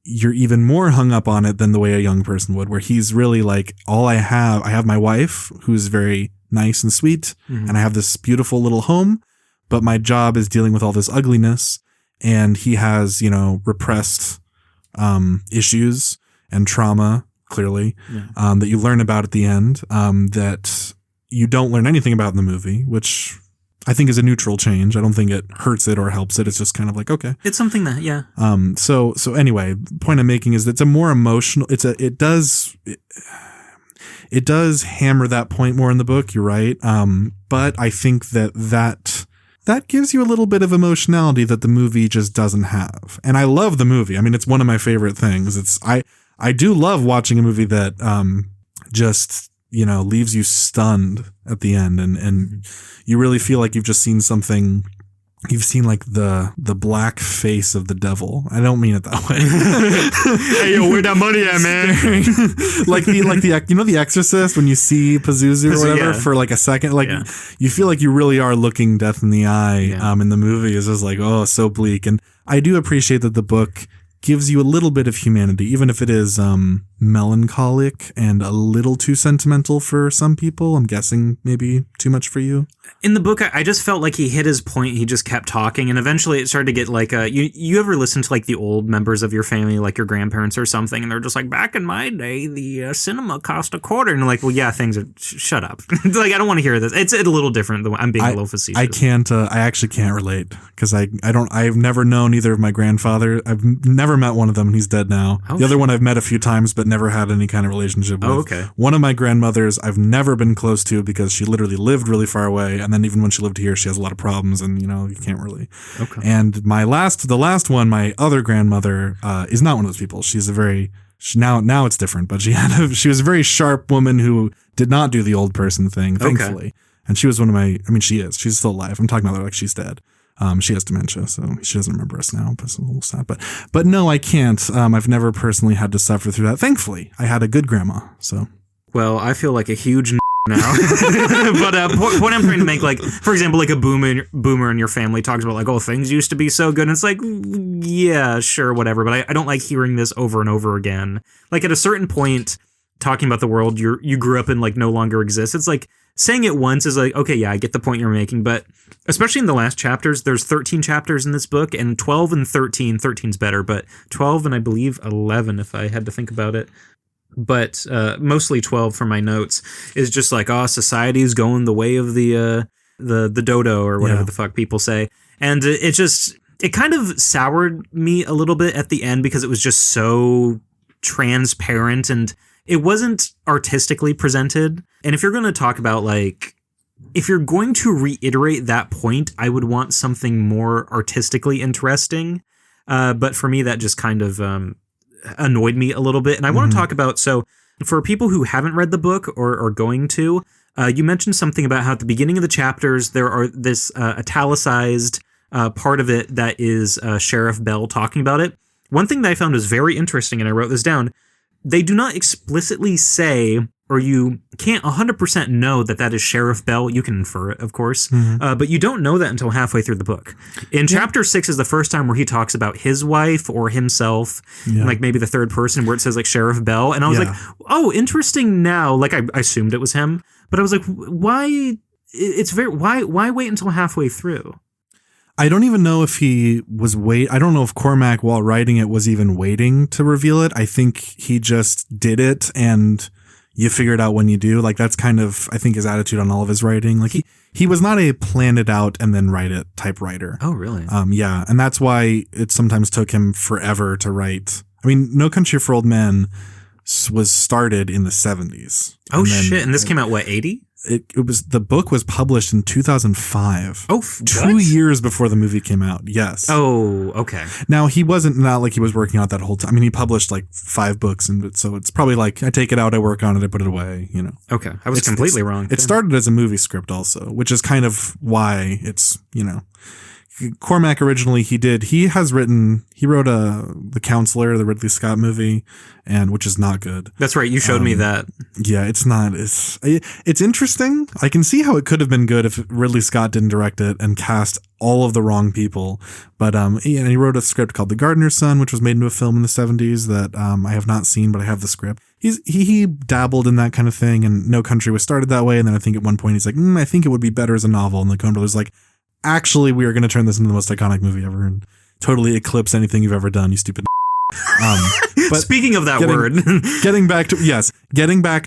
[SPEAKER 1] you're even more hung up on it than the way a young person would, where he's really like, I have my wife who's very nice and sweet, mm-hmm. and I have this beautiful little home, but my job is dealing with all this ugliness. And he has, you know, repressed issues and trauma, clearly, that you learn about at the end, that you don't learn anything about in the movie, which I think is a neutral change. I don't think it hurts it or helps it. It's just kind of like, okay.
[SPEAKER 2] It's something that, yeah.
[SPEAKER 1] So anyway, the point I'm making is that it's a more emotional, it does hammer that point more in the book. You're right. But I think that gives you a little bit of emotionality that the movie just doesn't have. And I love the movie. I mean, it's one of my favorite things. I do love watching a movie that, just, you know, leaves you stunned at the end, and you really feel like you've just seen something. You've seen like the black face of the devil. I don't mean it that way.
[SPEAKER 2] Hey, yo, where that money at, man?
[SPEAKER 1] like the you know, The Exorcist, when you see Pazuzu or whatever for like a second, like you feel like you really are looking death in the eye. In the movie is just like, oh, so bleak. And I do appreciate that the book gives you a little bit of humanity, even if it is melancholic and a little too sentimental for some people. I'm guessing maybe too much for you.
[SPEAKER 2] In the book, I just felt like he hit his point. He just kept talking, and eventually it started to get like you ever listen to like the old members of your family, like your grandparents or something, and they're just like, back in my day, the cinema cost $0.25, and you're like, well, yeah, things are shut up. Like, I don't want to hear this. It's a little different. I'm being a little facetious.
[SPEAKER 1] I actually can't relate because I've never known either of my grandfather. I've never met one of them, and he's dead now. The other one I've met a few times, but never had any kind of relationship with.
[SPEAKER 2] Oh, okay.
[SPEAKER 1] One of my grandmothers I've never been close to because she literally lived really far away. And then even when she lived here, she has a lot of problems, and, you know, you can't really.
[SPEAKER 2] Okay.
[SPEAKER 1] And the last one, my other grandmother, is not one of those people. She's now it's different, but she was a very sharp woman who did not do the old person thing, thankfully. Okay. And she was she's still alive. I'm talking about her like she's dead. She has dementia, so she doesn't remember us now. But it's a little sad. But no, I can't. I've never personally had to suffer through that. Thankfully, I had a good grandma. So.
[SPEAKER 2] Well, I feel like a huge now. But point I'm trying to make, like, for example, like a boomer in your family talks about like, oh, things used to be so good, and it's like, yeah, sure, whatever. But I don't like hearing this over and over again. Like, at a certain point, talking about the world you grew up in like no longer exists. It's like saying it once is like, okay, yeah, I get the point you're making. But especially in the last chapters, there's 13 chapters in this book, and 12 and 13's better, but 12 and I believe 11 if I had to think about it. But mostly 12 from my notes is just like, oh, society is going the way of the dodo or whatever the fuck people say. And it kind of soured me a little bit at the end because it was just so transparent and it wasn't artistically presented. And if you're going to talk about like, if you're going to reiterate that point, I would want something more artistically interesting. But for me, that just kind of annoyed me a little bit. And I want to talk about, so for people who haven't read the book or are going to, you mentioned something about how at the beginning of the chapters, there are this italicized part of it that is Sheriff Bell talking about it. One thing that I found was very interesting, and I wrote this down, they do not explicitly say or you can't 100% know that is Sheriff Bell. You can infer it, of course, but you don't know that until halfway through the book. In chapter 6 is the first time where he talks about his wife or himself, like maybe the third person where it says like Sheriff Bell. And I was like, oh, interesting now. Like I assumed it was him, but I was like, why? Why wait until halfway through?
[SPEAKER 1] I don't even know if he was I don't know if Cormac, while writing it, was even waiting to reveal it. I think he just did it, and you figure it out when you do. Like, that's kind of, I think, his attitude on all of his writing. Like, he was not a plan it out and then write it type writer.
[SPEAKER 2] Oh, really?
[SPEAKER 1] Yeah, and that's why it sometimes took him forever to write. I mean, No Country for Old Men was started in the 70s.
[SPEAKER 2] Oh, shit. And this came out, what, 80?
[SPEAKER 1] The book was published in 2005.
[SPEAKER 2] Oh,
[SPEAKER 1] 2 years before the movie came out. Yes.
[SPEAKER 2] Oh, okay.
[SPEAKER 1] Now, he wasn't not like he was working out that whole time. I mean, he published like 5 books, and so it's probably like, I take it out, I work on it, I put it away, you know.
[SPEAKER 2] Okay. I was completely wrong.
[SPEAKER 1] It started as a movie script also, which is kind of why it's, you know, Cormac originally he wrote The Counselor, the Ridley Scott movie, and which is not good.
[SPEAKER 2] That's right. You showed me that.
[SPEAKER 1] Yeah, it's not. It's interesting. I can see how it could have been good if Ridley Scott didn't direct it and cast all of the wrong people. But he wrote a script called The Gardener's Son, which was made into a film in the 70s that I have not seen, but I have the script. He dabbled in that kind of thing, and No Country was started that way. And then I think at one point he's like, I think it would be better as a novel. And the Coen Brothers like, actually, we are going to turn this into the most iconic movie ever and totally eclipse anything you've ever done, you stupid.
[SPEAKER 2] But speaking of that word,
[SPEAKER 1] getting back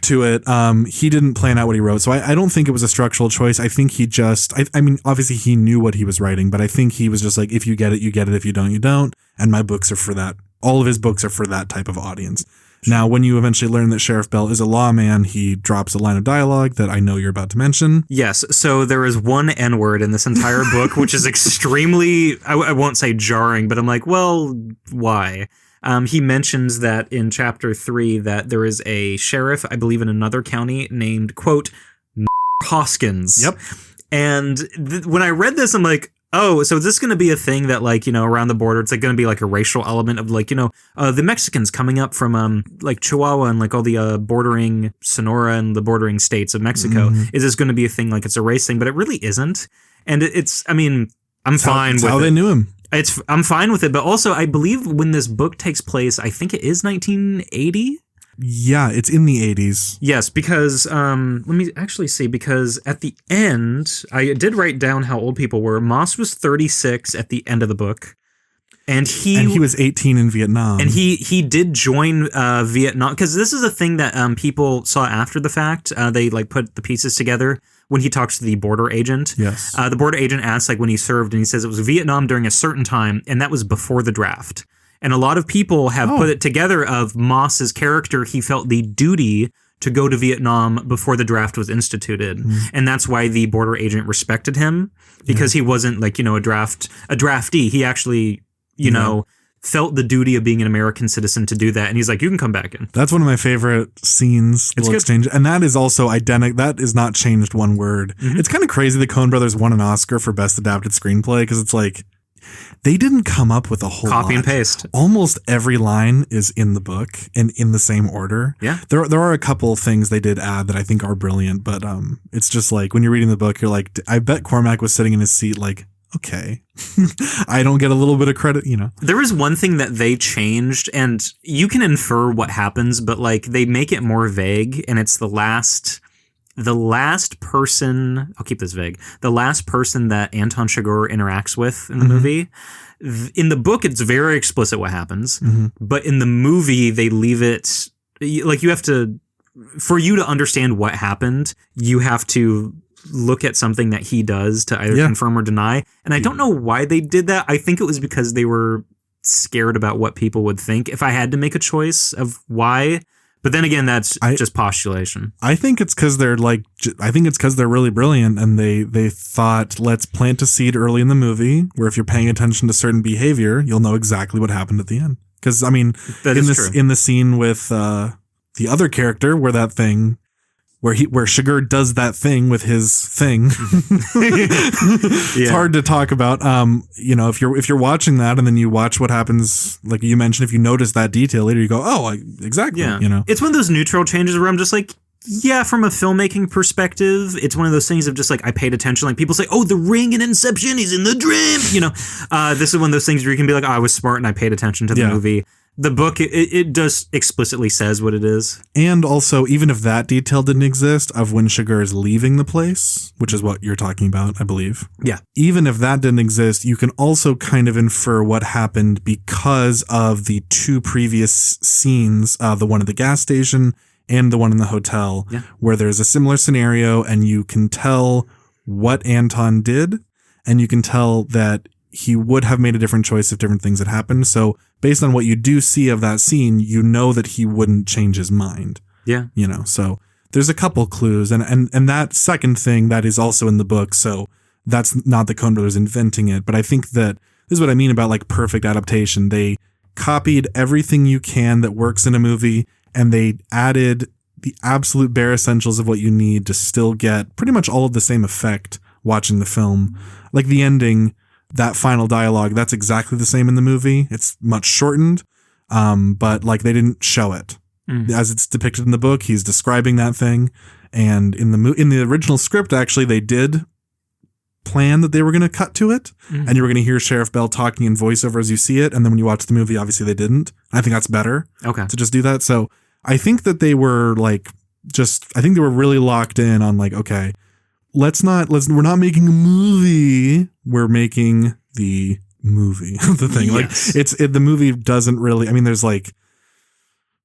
[SPEAKER 1] to it, he didn't plan out what he wrote. So I don't think it was a structural choice. I think he just, I mean, obviously he knew what he was writing, but I think he was just like, if you get it, you get it. If you don't, you don't. And my books are for that. All of his books are for that type of audience. Now, when you eventually learn that Sheriff Bell is a lawman, he drops a line of dialogue that I know you're about to mention.
[SPEAKER 2] Yes. So there is one N-word in this entire book, which is extremely, I won't say jarring, but I'm like, well, why? He mentions that in chapter 3 that there is a sheriff, I believe in another county, named, quote, Hoskins.
[SPEAKER 1] Yep.
[SPEAKER 2] And when I read this, I'm like, oh, so is this going to be a thing that, like, you know, around the border, it's like going to be like a racial element of like, you know, the Mexicans coming up from like Chihuahua and like all the bordering Sonora and the bordering states of Mexico. Is this going to be a thing like it's a race thing? But it really isn't. And it's, I mean, I'm fine with it.
[SPEAKER 1] How they knew him.
[SPEAKER 2] I'm fine with it. But also, I believe when this book takes place, I think it is 1980.
[SPEAKER 1] Yeah, it's in the 80s.
[SPEAKER 2] Yes, because let me actually see, because at the end, I did write down how old people were. Moss was 36 at the end of the book. And he
[SPEAKER 1] was 18 in Vietnam.
[SPEAKER 2] And he did join Vietnam, because this is a thing that people saw after the fact. They like put the pieces together when he talks to the border agent.
[SPEAKER 1] Yes.
[SPEAKER 2] The border agent asks like when he served, and he says it was Vietnam during a certain time, and that was before the draft. And a lot of people have put it together of Moss's character. He felt the duty to go to Vietnam before the draft was instituted. And that's why the border agent respected him, because he wasn't like, you know, a draftee. He actually, you know, felt the duty of being an American citizen to do that. And he's like, you can come back in.
[SPEAKER 1] That's one of my favorite scenes. It's exchange. And that is also identical. That is not changed one word. It's kind of crazy the Coen Brothers won an Oscar for Best Adapted Screenplay, because it's like, they didn't come up with a whole
[SPEAKER 2] copy and paste.
[SPEAKER 1] Almost every line is in the book and in the same order.
[SPEAKER 2] Yeah.
[SPEAKER 1] There are a couple things they did add that I think are brilliant, but it's just like when you're reading the book, you're like, I bet Cormac was sitting in his seat like, okay, I don't get a little bit of credit, you know.
[SPEAKER 2] There is one thing that they changed, and you can infer what happens, but like they make it more vague, and it's the last person, I'll keep this vague, the last person that Anton Chigurh interacts with in the movie. In the book, it's very explicit what happens, but in the movie, they leave it, like you have to, for you to understand what happened, you have to look at something that he does to either confirm or deny. And I don't know why they did that. I think it was because they were scared about what people would think if I had to make a choice of why. But then again, that's just postulation.
[SPEAKER 1] I think it's because they're really brilliant, and they thought, let's plant a seed early in the movie where if you're paying attention to certain behavior, you'll know exactly what happened at the end. Because I mean, in the scene with the other character where that thing. Where Chigurh does that thing with his thing. It's hard to talk about. You know, if you're watching that and then you watch what happens, like you mentioned, if you notice that detail later, you go, oh, exactly.
[SPEAKER 2] Yeah.
[SPEAKER 1] You know,
[SPEAKER 2] it's one of those neutral changes where I'm just like, Yeah, from a filmmaking perspective, it's one of those things of just like I paid attention. Like people say, "Oh, the ring in Inception, he's in the dream." This is one of those things where you can be like, "Oh, I was smart and I paid attention to the movie." The book, it does explicitly says what it is.
[SPEAKER 1] And also, even if that detail didn't exist, of when Sugar is leaving the place, which is what you're talking about, I believe.
[SPEAKER 2] Yeah.
[SPEAKER 1] Even if that didn't exist, you can also kind of infer what happened because of the two previous scenes, the one at the gas station and the one in the hotel, where there's a similar scenario and you can tell what Anton did, and you can tell that he would have made a different choice if different things had happened. So based on what you do see of that scene, you know that he wouldn't change his mind.
[SPEAKER 2] Yeah.
[SPEAKER 1] So there's a couple clues. And that second thing that is also in the book. So that's not the Coen brothers inventing it. But I think that this is what I mean about like perfect adaptation. They copied everything you can that works in a movie, and they added the absolute bare essentials of what you need to still get pretty much all of the same effect watching the film. Like the ending, that final dialogue, that's exactly the same in the movie. It's much shortened, but like they didn't show it. As it's depicted in the book, he's describing that thing. And in the original script, actually, they did plan that they were going to cut to it, and you were going to hear Sheriff Bell talking in voiceover as you see it. And then when you watch the movie, obviously they didn't. I think that's better to just do that. So I think that they were like, I think they were really locked in on like, okay, we're not making a movie. We're making the movie. The thing. Yes. Like the movie doesn't really, I mean, there's like,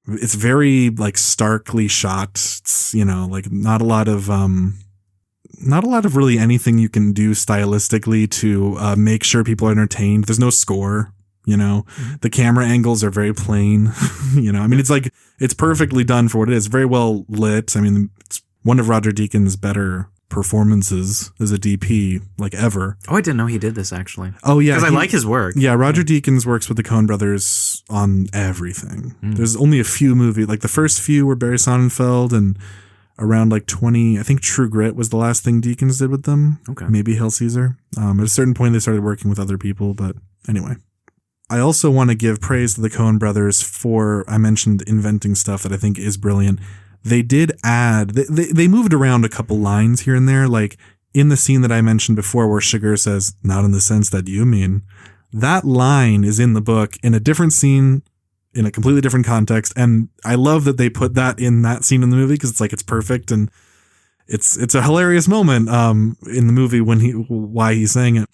[SPEAKER 1] it's very like starkly shot. It's, like not a lot of really anything you can do stylistically to make sure people are entertained. There's no score, the camera angles are very plain, I mean, it's perfectly done for what it is. Very well lit. I mean, it's one of Roger Deakins' better performances as a DP like ever.
[SPEAKER 2] Oh, I didn't know he did this actually.
[SPEAKER 1] Oh yeah,
[SPEAKER 2] because I like his work.
[SPEAKER 1] Yeah, Roger Deakins works with the Coen brothers on everything. There's only a few movies, like the first few were Barry Sonnenfeld, and around like 20, I think True Grit was the last thing Deakins did with them. Okay, maybe Hail Caesar. At a certain point, they started working with other people, but anyway. I also want to give praise to the Coen brothers for, I mentioned inventing stuff that I think is brilliant. They did add, they moved around a couple lines here and there, like in the scene that I mentioned before where Sugar says, "Not in the sense that you mean." That line is in the book in a different scene, in a completely different context. And I love that they put that in that scene in the movie because it's perfect. And it's a hilarious moment in the movie why he's saying it.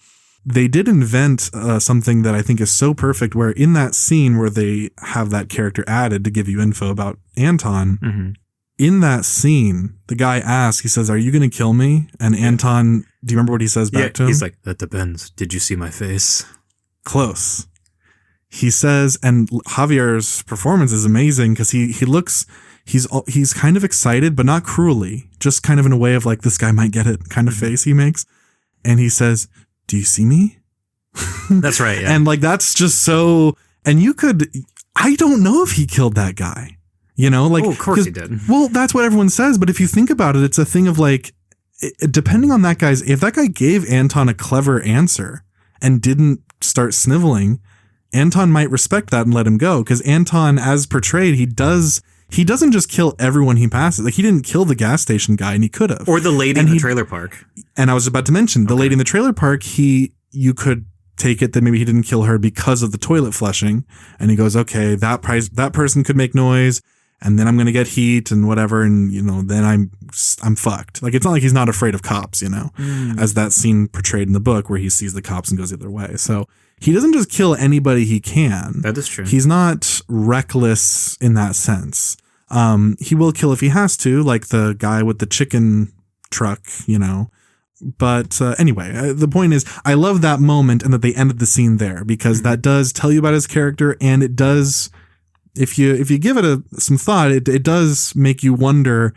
[SPEAKER 1] They did invent something that I think is so perfect, where in that scene where they have that character added to give you info about Anton, in that scene, the guy asks, he says, "Are you going to kill me?" And Anton, do you remember what he says back to him?
[SPEAKER 2] He's like, "That depends. Did you see my face?"
[SPEAKER 1] Close. He says, and Javier's performance is amazing because he looks, he's kind of excited, but not cruelly, just kind of in a way of like, this guy might get it kind of face he makes. And he says, "Do you see me?"
[SPEAKER 2] That's right. Yeah.
[SPEAKER 1] And like, that's just so, and I don't know if he killed that guy.
[SPEAKER 2] Of course he did.
[SPEAKER 1] Well, that's what everyone says. But if you think about it, it's a thing of like, depending on if that guy gave Anton a clever answer and didn't start sniveling, Anton might respect that and let him go. Because Anton, as portrayed, he doesn't just kill everyone he passes. Like, he didn't kill the gas station guy, and he could have.
[SPEAKER 2] Or the lady in the trailer park.
[SPEAKER 1] And I was about to mention, the lady in the trailer park, you could take it that maybe he didn't kill her because of the toilet flushing. And he goes, okay, that person could make noise, and then I'm going to get heat and whatever, and then I'm fucked. Like, it's not like he's not afraid of cops, as that scene portrayed in the book where he sees the cops and goes the other way. So he doesn't just kill anybody he can.
[SPEAKER 2] That is true.
[SPEAKER 1] He's not reckless in that sense. He will kill if he has to, like the guy with the chicken truck, But anyway, the point is, I love that moment and that they ended the scene there, because that does tell you about his character, and it does, if you give it some thought, it does make you wonder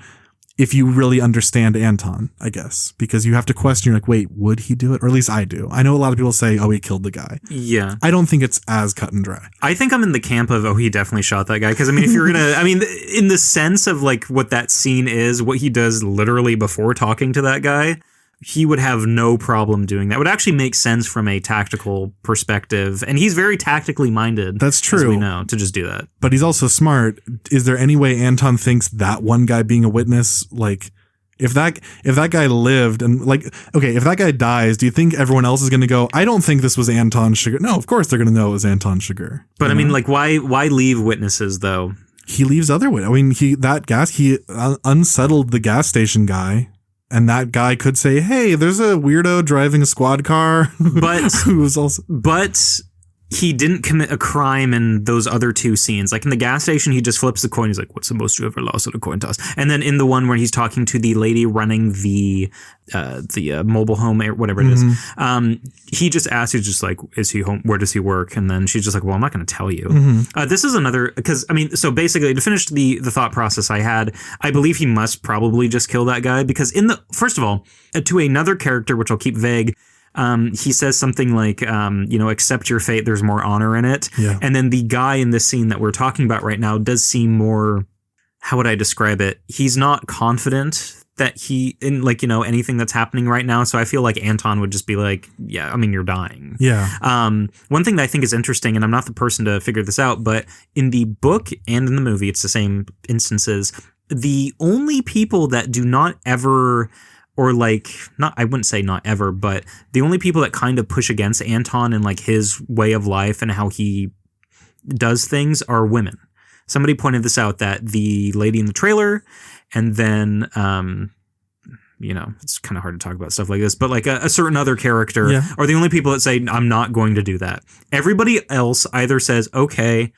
[SPEAKER 1] if you really understand Anton, I guess, because you have to question, you're like, wait, would he do it? Or at least I do. I know a lot of people say, oh, he killed the guy.
[SPEAKER 2] Yeah.
[SPEAKER 1] I don't think it's as cut and dry.
[SPEAKER 2] I think I'm in the camp of, oh, he definitely shot that guy. Because, I mean, if you're going to, in the sense of like what that scene is, what he does literally before talking to that guy, he would have no problem doing that. It would actually make sense from a tactical perspective. And he's very tactically minded.
[SPEAKER 1] That's true.
[SPEAKER 2] As we know, to just do that.
[SPEAKER 1] But he's also smart. Is there any way Anton thinks that one guy being a witness, like, if that guy lived and like, okay, if that guy dies, do you think everyone else is going to go, I don't think this was Anton Chigurh? No, of course they're going to know it was Anton Chigurh.
[SPEAKER 2] But I mean, like, why leave witnesses though?
[SPEAKER 1] He leaves other witnesses. I mean, he unsettled the gas station guy. And that guy could say, hey, there's a weirdo driving a squad car.
[SPEAKER 2] But
[SPEAKER 1] who was also,
[SPEAKER 2] but he didn't commit a crime in those other two scenes. Like in the gas station, he just flips the coin. He's like, what's the most you ever lost at a coin toss? And then in the one where he's talking to the lady running the mobile home or whatever it is, he just asks, he's just like, is he home? Where does he work? And then she's just like, well, I'm not going to tell you. This is another, because I mean, so basically to finish the thought process I had, I believe he must probably just kill that guy because first of all, to another character, which I'll keep vague, he says something like, accept your fate. There's more honor in it.
[SPEAKER 1] Yeah.
[SPEAKER 2] And then the guy in this scene that we're talking about right now does seem more, how would I describe it? He's not confident that anything that's happening right now. So I feel like Anton would just be like, yeah, I mean, you're dying.
[SPEAKER 1] Yeah.
[SPEAKER 2] One thing that I think is interesting, and I'm not the person to figure this out, but in the book and in the movie, it's the same instances. The only people that do not ever, or like, not, I wouldn't say not ever, but the only people that kind of push against Anton and like his way of life and how he does things are women. Somebody pointed this out, that the lady in the trailer, and then, it's kind of hard to talk about stuff like this, but like a certain other character are the only people that say, I'm not going to do that. Everybody else either says, okay,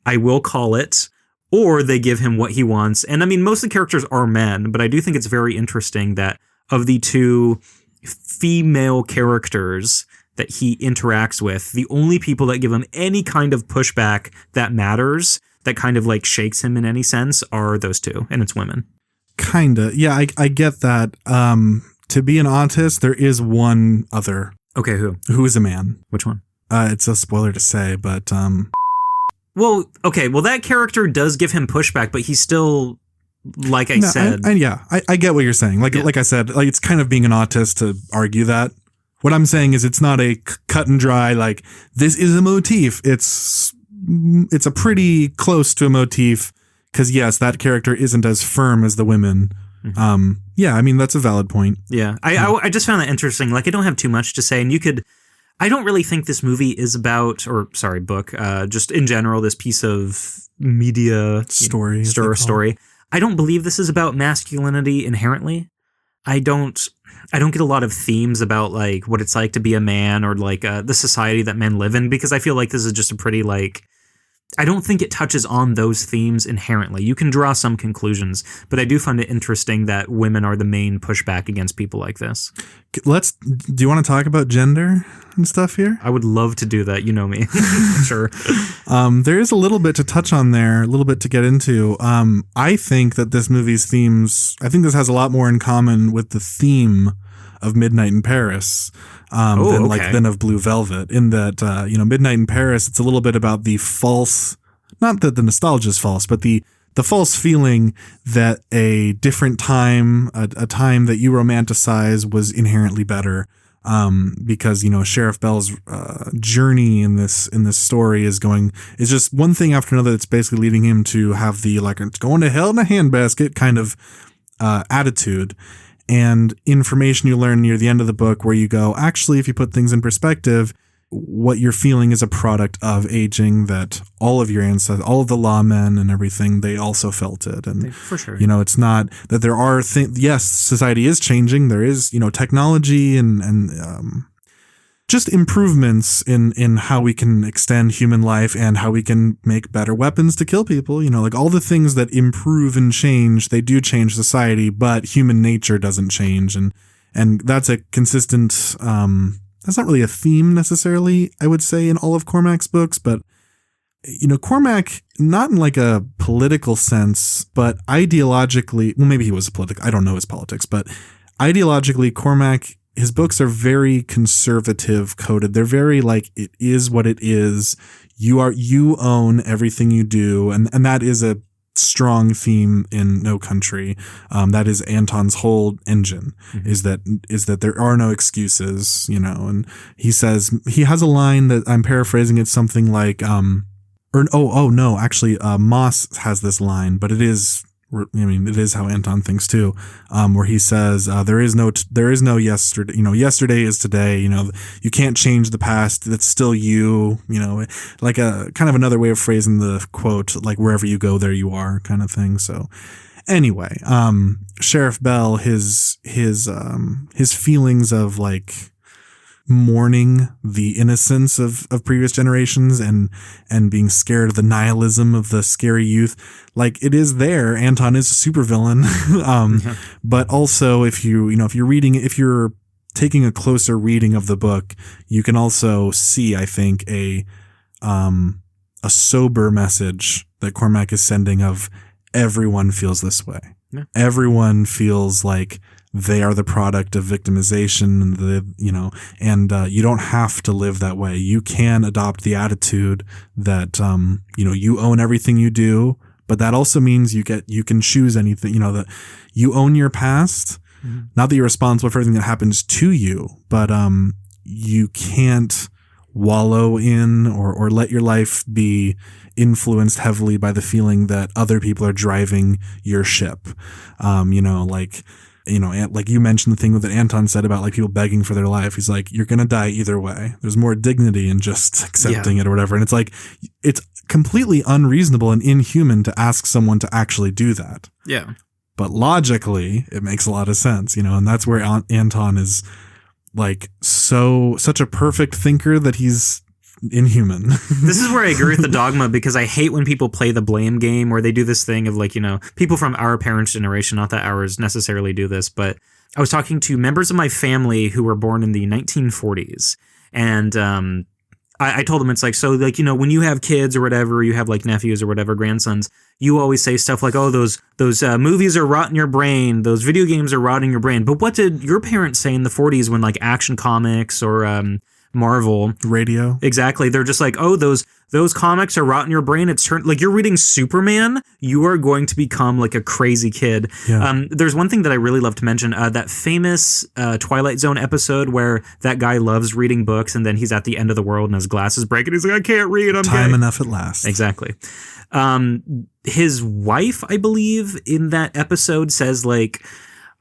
[SPEAKER 2] I will call it, or they give him what he wants. And I mean, most of the characters are men, but I do think it's very interesting that of the two female characters that he interacts with, the only people that give him any kind of pushback that matters, that kind of like shakes him in any sense, are those two, and it's women.
[SPEAKER 1] Kinda. Yeah, I get that. To be an autist, there is one other.
[SPEAKER 2] Okay, who?
[SPEAKER 1] Who is a man.
[SPEAKER 2] Which one?
[SPEAKER 1] It's a spoiler to say, but...
[SPEAKER 2] Well, okay, that character does give him pushback, but he's still... Like I said.
[SPEAKER 1] I get what you're saying. Like I said, like it's kind of being an autist to argue that. What I'm saying is it's not a cut and dry, like, this is a motif. It's a pretty close to a motif because, yes, that character isn't as firm as the women. Yeah, I mean, that's a valid point.
[SPEAKER 2] Yeah, I just found that interesting. Like, I don't have too much to say, and I don't really think this movie is about, book, just in general, this piece of media
[SPEAKER 1] story.
[SPEAKER 2] I don't believe this is about masculinity inherently. I don't get a lot of themes about like what it's like to be a man or like the society that men live in, because I feel like this is just a pretty like, I don't think it touches on those themes inherently. You can draw some conclusions, but I do find it interesting that women are the main pushback against people like this.
[SPEAKER 1] Do you want to talk about gender and stuff here?
[SPEAKER 2] I would love to do that. You know me. Sure.
[SPEAKER 1] There is a little bit to touch on there, a little bit to get into. I think that this movie's themes, I think this has a lot more in common with the theme of Midnight in Paris than of Blue Velvet, in that, Midnight in Paris, it's a little bit about the false, not that the nostalgia is false, but the false feeling that a different time, a time that you romanticize was inherently better. Because, Sheriff Bell's journey in this story is just one thing after another that's basically leading him to have the, like, it's going to hell in a handbasket kind of attitude. And information you learn near the end of the book where you go, actually, if you put things in perspective, what you're feeling is a product of aging, that all of your ancestors, all of the lawmen and everything, they also felt it. And,
[SPEAKER 2] for sure,
[SPEAKER 1] it's not that there are yes, society is changing. There is, technology and just improvements in how we can extend human life and how we can make better weapons to kill people. Like all the things that improve and change, they do change society, but human nature doesn't change. And that's a consistent, that's not really a theme necessarily, I would say, in all of Cormac's books, but Cormac, not in like a political sense, but ideologically, well, maybe he was a politic, I don't know his politics, but ideologically, Cormac, his books are very conservative coded. They're very like, it is what it is. You own everything you do. And that is a strong theme in No Country. That is Anton's whole engine, is that there are no excuses, and he says, he has a line that I'm paraphrasing. It's something like, Moss has this line, but it is how Anton thinks too, where he says, there is no yesterday, yesterday is today, you can't change the past. That's still you, like a kind of another way of phrasing the quote, like wherever you go, there you are kind of thing. So anyway, Sheriff Bell, his feelings of like mourning the innocence of previous generations and being scared of the nihilism of the scary youth, like it is there. Anton is a supervillain. But also if you're taking a closer reading of the book, you can also see, I think, a sober message that Cormac is sending of everyone feels this way. Yeah. Everyone feels like they are the product of victimization, and you don't have to live that way. You can adopt the attitude that, you own everything you do, but that also means you can choose anything, that you own your past. Mm-hmm. Not that you're responsible for everything that happens to you, but, you can't wallow in or let your life be influenced heavily by the feeling that other people are driving your ship. Like you mentioned the thing that Anton said about like people begging for their life. He's like, you're going to die either way. There's more dignity in just accepting it or whatever. And it's like, it's completely unreasonable and inhuman to ask someone to actually do that.
[SPEAKER 2] Yeah.
[SPEAKER 1] But logically, it makes a lot of sense, and that's where Anton is like such a perfect thinker that he's inhuman.
[SPEAKER 2] This is where I agree with the dogma, because I hate when people play the blame game where they do this thing of like, people from our parents' generation, not that ours necessarily do this, but I was talking to members of my family who were born in the 1940s. And I told them, it's like, so like, when you have kids or whatever, you have like nephews or whatever, grandsons, you always say stuff like, oh, those movies are rotting your brain. Those video games are rotting your brain. But what did your parents say in the 40s when like Action Comics or Marvel
[SPEAKER 1] radio?
[SPEAKER 2] Exactly. They're just like, oh, those comics are rotting your brain. It's like you're reading Superman, you are going to become like a crazy kid. Yeah. There's one thing that I really love to mention, that famous Twilight Zone episode where that guy loves reading books and then he's at the end of the world and his glasses break and he's like, I can't read. I'm
[SPEAKER 1] Time
[SPEAKER 2] gay.
[SPEAKER 1] Enough at Last.
[SPEAKER 2] Exactly. His wife, I believe, in that episode says like,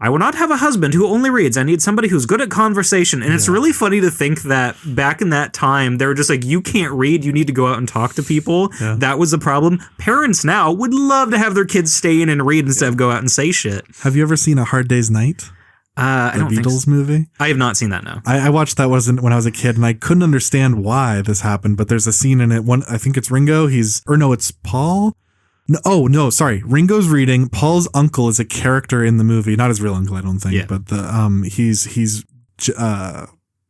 [SPEAKER 2] I will not have a husband who only reads. I need somebody who's good at conversation. And it's really funny to think that back in that time, they were just like, you can't read. You need to go out and talk to people. Yeah. That was the problem. Parents now would love to have their kids stay in and read instead of go out and say shit.
[SPEAKER 1] Have you ever seen A Hard Day's Night?
[SPEAKER 2] I don't think
[SPEAKER 1] Beatles movie?
[SPEAKER 2] I have not seen that, no.
[SPEAKER 1] I watched that when I was a kid, and I couldn't understand why this happened, but there's a scene in it. I think it's Ringo. It's Paul. No, sorry. Ringo's reading. Paul's uncle is a character in the movie, not his real uncle, I don't think, but he's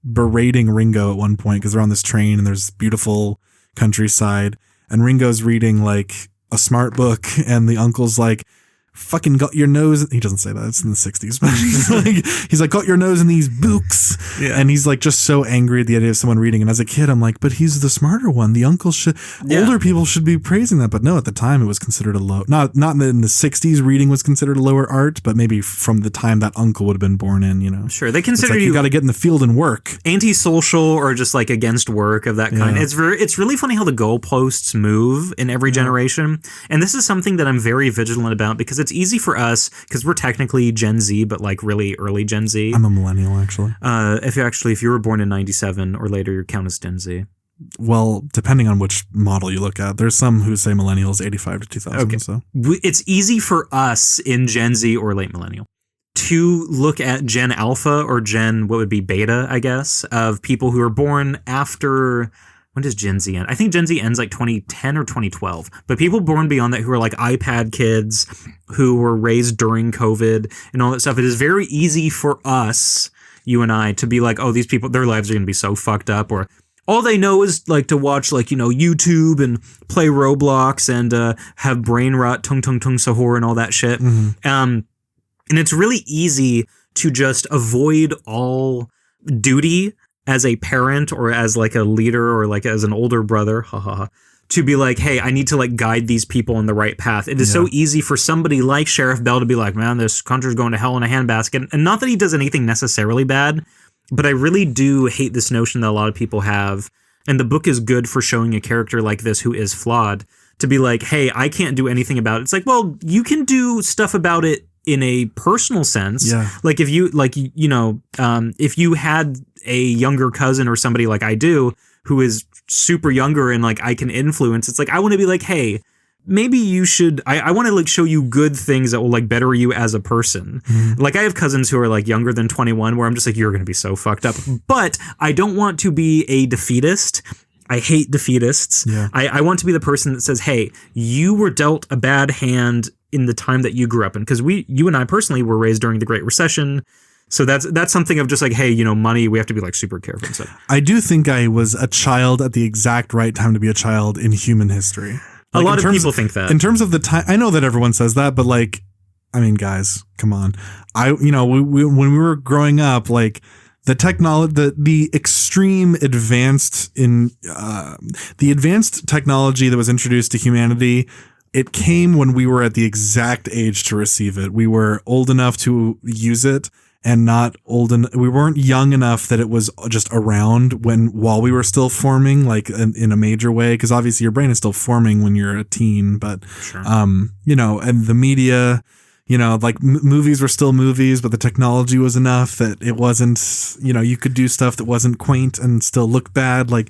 [SPEAKER 1] berating Ringo at one point because they're on this train and there's beautiful countryside, and Ringo's reading like a smart book, and the uncle's like, fucking got your nose. He doesn't say that. It's in the 60s, but he's like, got your nose in these books. Yeah. And he's like, just so angry at the idea of someone reading. And as a kid, I'm like, but he's the smarter one. The uncle older people should be praising that. But no, at the time it was considered a low, not in the 60s, reading was considered a lower art, but maybe from the time that uncle would have been born in,
[SPEAKER 2] Sure. They consider
[SPEAKER 1] you got to get in the field and work.
[SPEAKER 2] Antisocial or just like against work of that kind. It's really funny how the goalposts move in every generation. And this is something that I'm very vigilant about because it's easy for us because we're technically Gen Z, but like really early Gen Z.
[SPEAKER 1] I'm a millennial, actually.
[SPEAKER 2] If you were born in 97 or later, you count as Gen Z.
[SPEAKER 1] Well, depending on which model you look at, there's some who say millennials 85 to 2000. Okay. So
[SPEAKER 2] it's easy for us in Gen Z or late millennial to look at Gen Alpha or Gen, what would be Beta, I guess, of people who are born after. When does Gen Z end? I think Gen Z ends like 2010 or 2012. But people born beyond that who are like iPad kids, who were raised during COVID and all that stuff, it is very easy for us, you and I, to be like, oh, these people, their lives are going to be so fucked up, or all they know is like to watch like, YouTube and play Roblox and have brain rot, tung tung tung sahur and all that shit. Mm-hmm. And it's really easy to just avoid all duty as a parent or as like a leader or like as an older brother, to be like, hey, I need to like guide these people in the right path. It is so easy for somebody like Sheriff Bell to be like, man, this country's going to hell in a handbasket. And not that he does anything necessarily bad, but I really do hate this notion that a lot of people have. And the book is good for showing a character like this who is flawed to be like, hey, I can't do anything about it. It's like, well, you can do stuff about it in a personal sense.
[SPEAKER 1] Yeah.
[SPEAKER 2] Like if you like, if you had a younger cousin or somebody like I do who is super younger and like I can influence, it's like I want to be like, hey, maybe you should, I want to like show you good things that will like better you as a person. Mm-hmm. Like I have cousins who are like younger than 21 where I'm just like, you're going to be so fucked up. But I don't want to be a defeatist. I hate defeatists. Yeah. I want to be the person that says, hey, you were dealt a bad hand in the time that you grew up in. Because you and I personally were raised during the Great Recession. So that's something of just like, hey, money, we have to be like super careful and stuff.
[SPEAKER 1] I do think I was a child at the exact right time to be a child in human history.
[SPEAKER 2] Like a lot of people think that.
[SPEAKER 1] In terms of the time, I know that everyone says that, but like, I mean, guys, come on. When we were growing up, like the technology, the extreme advanced the advanced technology that was introduced to humanity, it came when we were at the exact age to receive it. We were old enough to use it and not we weren't young enough that it was just around while we were still forming, like in a major way. Cause obviously your brain is still forming when you're a teen, but,
[SPEAKER 2] sure.
[SPEAKER 1] And the media, like movies were still movies, but the technology was enough that it wasn't, you could do stuff that wasn't quaint and still look bad. Like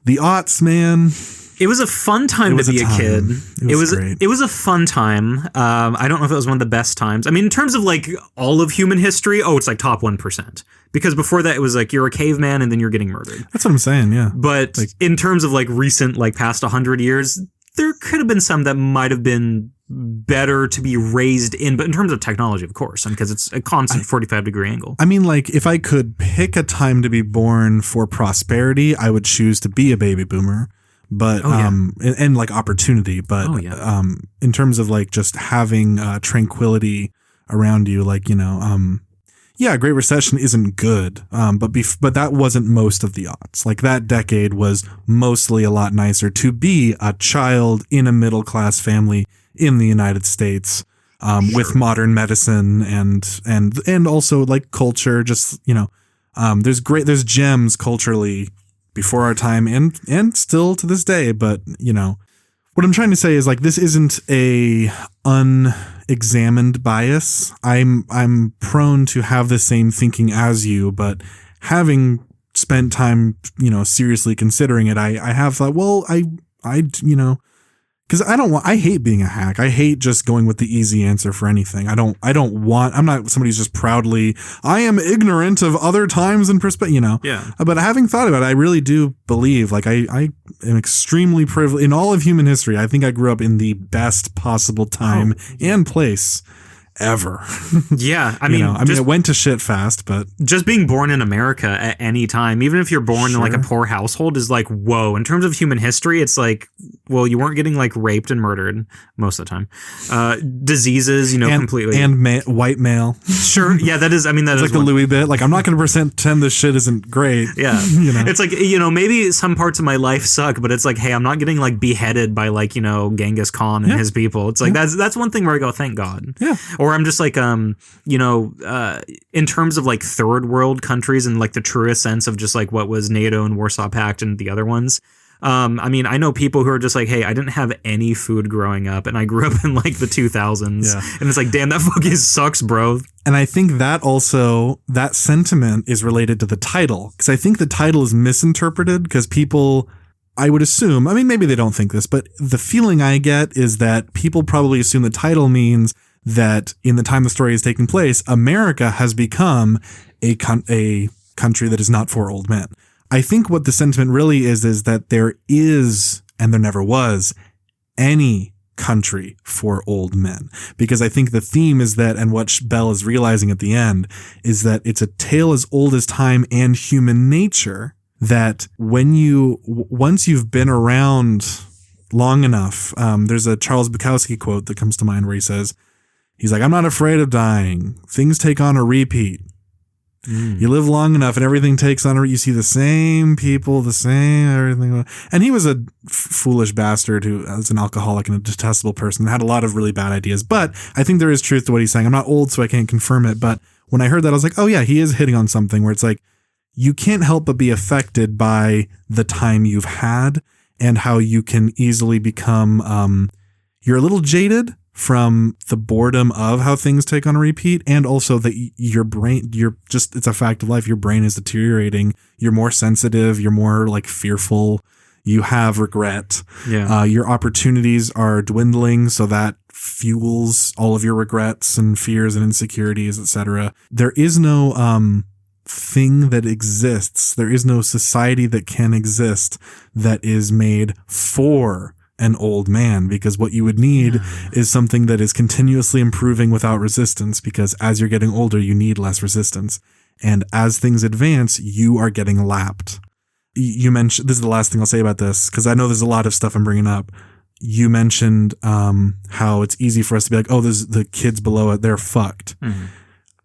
[SPEAKER 1] the aughts, man.
[SPEAKER 2] It was a fun time to be a kid.
[SPEAKER 1] It was great.
[SPEAKER 2] It was a fun time. I don't know if it was one of the best times. I mean, in terms of like all of human history, it's like top 1%. Because before that, it was like you're a caveman and then you're getting murdered.
[SPEAKER 1] That's what I'm saying, yeah.
[SPEAKER 2] But like, in terms of like recent, like past 100 years, there could have been some that might have been better to be raised in. But in terms of technology, of course, because it's a constant 45-degree angle.
[SPEAKER 1] I mean, like if I could pick a time to be born for prosperity, I would choose to be a baby boomer. But, and like opportunity, but, in terms of like just having, tranquility around you, like, Great Recession isn't good. But that wasn't most of the odds. Like that decade was mostly a lot nicer to be a child in a middle class family in the United States, with modern medicine and also like culture, just, there's gems culturally before our time and still to this day. But, what I'm trying to say is like, this isn't a unexamined bias. I'm prone to have the same thinking as you, but having spent time, seriously considering it, I have thought, well, because I hate being a hack. I hate just going with the easy answer for anything. I'm not somebody who's just proudly, I am ignorant of other times and perspective,
[SPEAKER 2] Yeah.
[SPEAKER 1] But having thought about it, I really do believe, like, I am extremely privileged in all of human history. I think I grew up in the best possible time and place ever.
[SPEAKER 2] Yeah. I
[SPEAKER 1] mean, it went to shit fast, but
[SPEAKER 2] just being born in America at any time, even if you're born in like a poor household, is like, whoa. In terms of human history, it's like, well, you weren't getting like raped and murdered most of the time. Diseases, completely.
[SPEAKER 1] And white male.
[SPEAKER 2] Sure. Yeah, that is, that
[SPEAKER 1] it's
[SPEAKER 2] is
[SPEAKER 1] like the Louis bit. Like, I'm not going to pretend this shit isn't great.
[SPEAKER 2] Yeah. It's like, maybe some parts of my life suck, but it's like, hey, I'm not getting like beheaded by like, Genghis Khan and his people. It's like, that's one thing where I go, thank God.
[SPEAKER 1] Yeah.
[SPEAKER 2] Or I'm just like, in terms of like third world countries and like the truest sense of just like what was NATO and Warsaw Pact and the other ones. I know people who are just like, hey, I didn't have any food growing up and I grew up in like the 2000s. Yeah. And it's like, damn, that fucking sucks, bro.
[SPEAKER 1] And I think that sentiment is related to the title, because I think the title is misinterpreted because people, I would assume, maybe they don't think this, but the feeling I get is that people probably assume the title means that in the time the story is taking place, America has become a country that is not for old men. I think what the sentiment really is that there is, and there never was, any country for old men. Because I think the theme is that, and what Bell is realizing at the end, is that it's a tale as old as time and human nature, that once you've been around long enough, there's a Charles Bukowski quote that comes to mind where he's like, I'm not afraid of dying. Things take on a repeat. You live long enough and everything takes on, you see the same people, the same everything. And he was a foolish bastard who was an alcoholic and a detestable person and had a lot of really bad ideas. But I think there is truth to what he's saying. I'm not old, so I can't confirm it. But when I heard that, I was like, oh yeah, he is hitting on something where it's like, you can't help but be affected by the time you've had and how you can easily become, you're a little jaded from the boredom of how things take on a repeat, and also that your brain, it's a fact of life. Your brain is deteriorating. You're more sensitive. You're more like fearful. You have regret.
[SPEAKER 2] Yeah.
[SPEAKER 1] Your opportunities are dwindling. So that fuels all of your regrets and fears and insecurities, etc. There is no, thing that exists. There is no society that can exist that is made for an old man, because what you would need is something that is continuously improving without resistance, because as you're getting older, you need less resistance. And as things advance, you are getting lapped. You mentioned, this is the last thing I'll say about this, because I know there's a lot of stuff I'm bringing up. You mentioned how it's easy for us to be like, oh, there's the kids below it, they're fucked. Mm-hmm.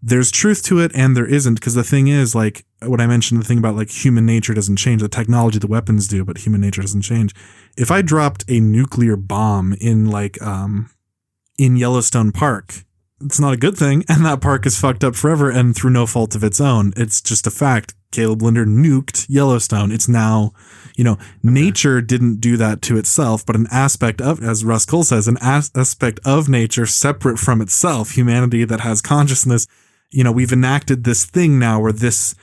[SPEAKER 1] There's truth to it and there isn't, because the thing is, like what I mentioned, the thing about like human nature doesn't change. The technology, the weapons do, but human nature doesn't change. If I dropped a nuclear bomb in like in Yellowstone Park, it's not a good thing, and that park is fucked up forever and through no fault of its own. It's just a fact. Caleb Linder nuked Yellowstone. It's now, nature didn't do that to itself, but an aspect of, as Russ Cole says, an aspect of nature separate from itself, humanity that has consciousness. We've enacted this thing now where this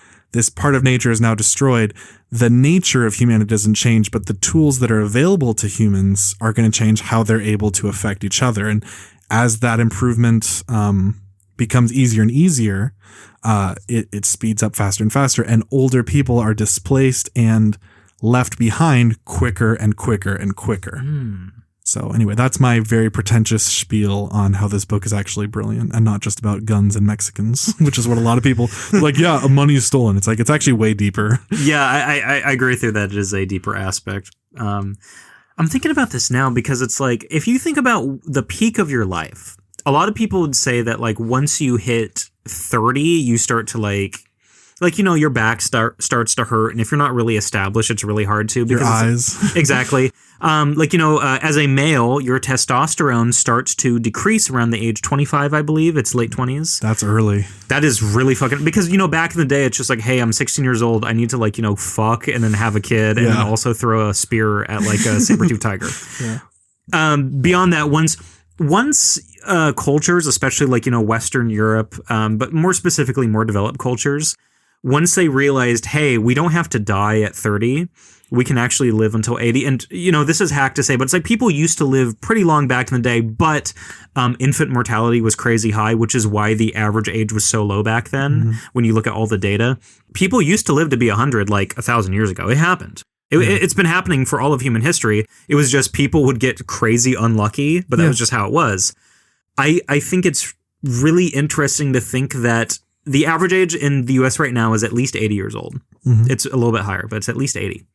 [SPEAKER 1] part of nature is now destroyed. The nature of humanity doesn't change, but the tools that are available to humans are going to change how they're able to affect each other. And as that improvement becomes easier and easier, it speeds up faster and faster, and older people are displaced and left behind quicker and quicker and quicker. So anyway, that's my very pretentious spiel on how this book is actually brilliant and not just about guns and Mexicans, which is what a lot of people like. Yeah, money is stolen. It's like, it's actually way deeper.
[SPEAKER 2] Yeah, I agree with you that it is a deeper aspect. I'm thinking about this now because it's like, if you think about the peak of your life, a lot of people would say that like once you hit 30, you start to like your back starts to hurt, and if you're not really established, it's really hard to.
[SPEAKER 1] Your eyes.
[SPEAKER 2] Exactly. As a male, your testosterone starts to decrease around the age 25, I believe. It's late 20s.
[SPEAKER 1] That's early.
[SPEAKER 2] That is really fucking, because, back in the day, it's just like, hey, I'm 16 years old. I need to fuck and then have a kid and then also throw a spear at like a saber-tooth tiger. Yeah. Beyond that, once cultures, especially like, Western Europe, but more specifically, more developed cultures, once they realized, hey, we don't have to die at 30, we can actually live until 80. And, this is hack to say, but it's like people used to live pretty long back in the day, but infant mortality was crazy high, which is why the average age was so low back then. When you look at all the data, people used to live to be 100 like 1,000 years ago. It happened. It's been happening for all of human history. It was just people would get crazy unlucky, but that was just how it was. I think it's really interesting to think that the average age in the US right now is at least 80 years old. It's a little bit higher, but it's at least 80.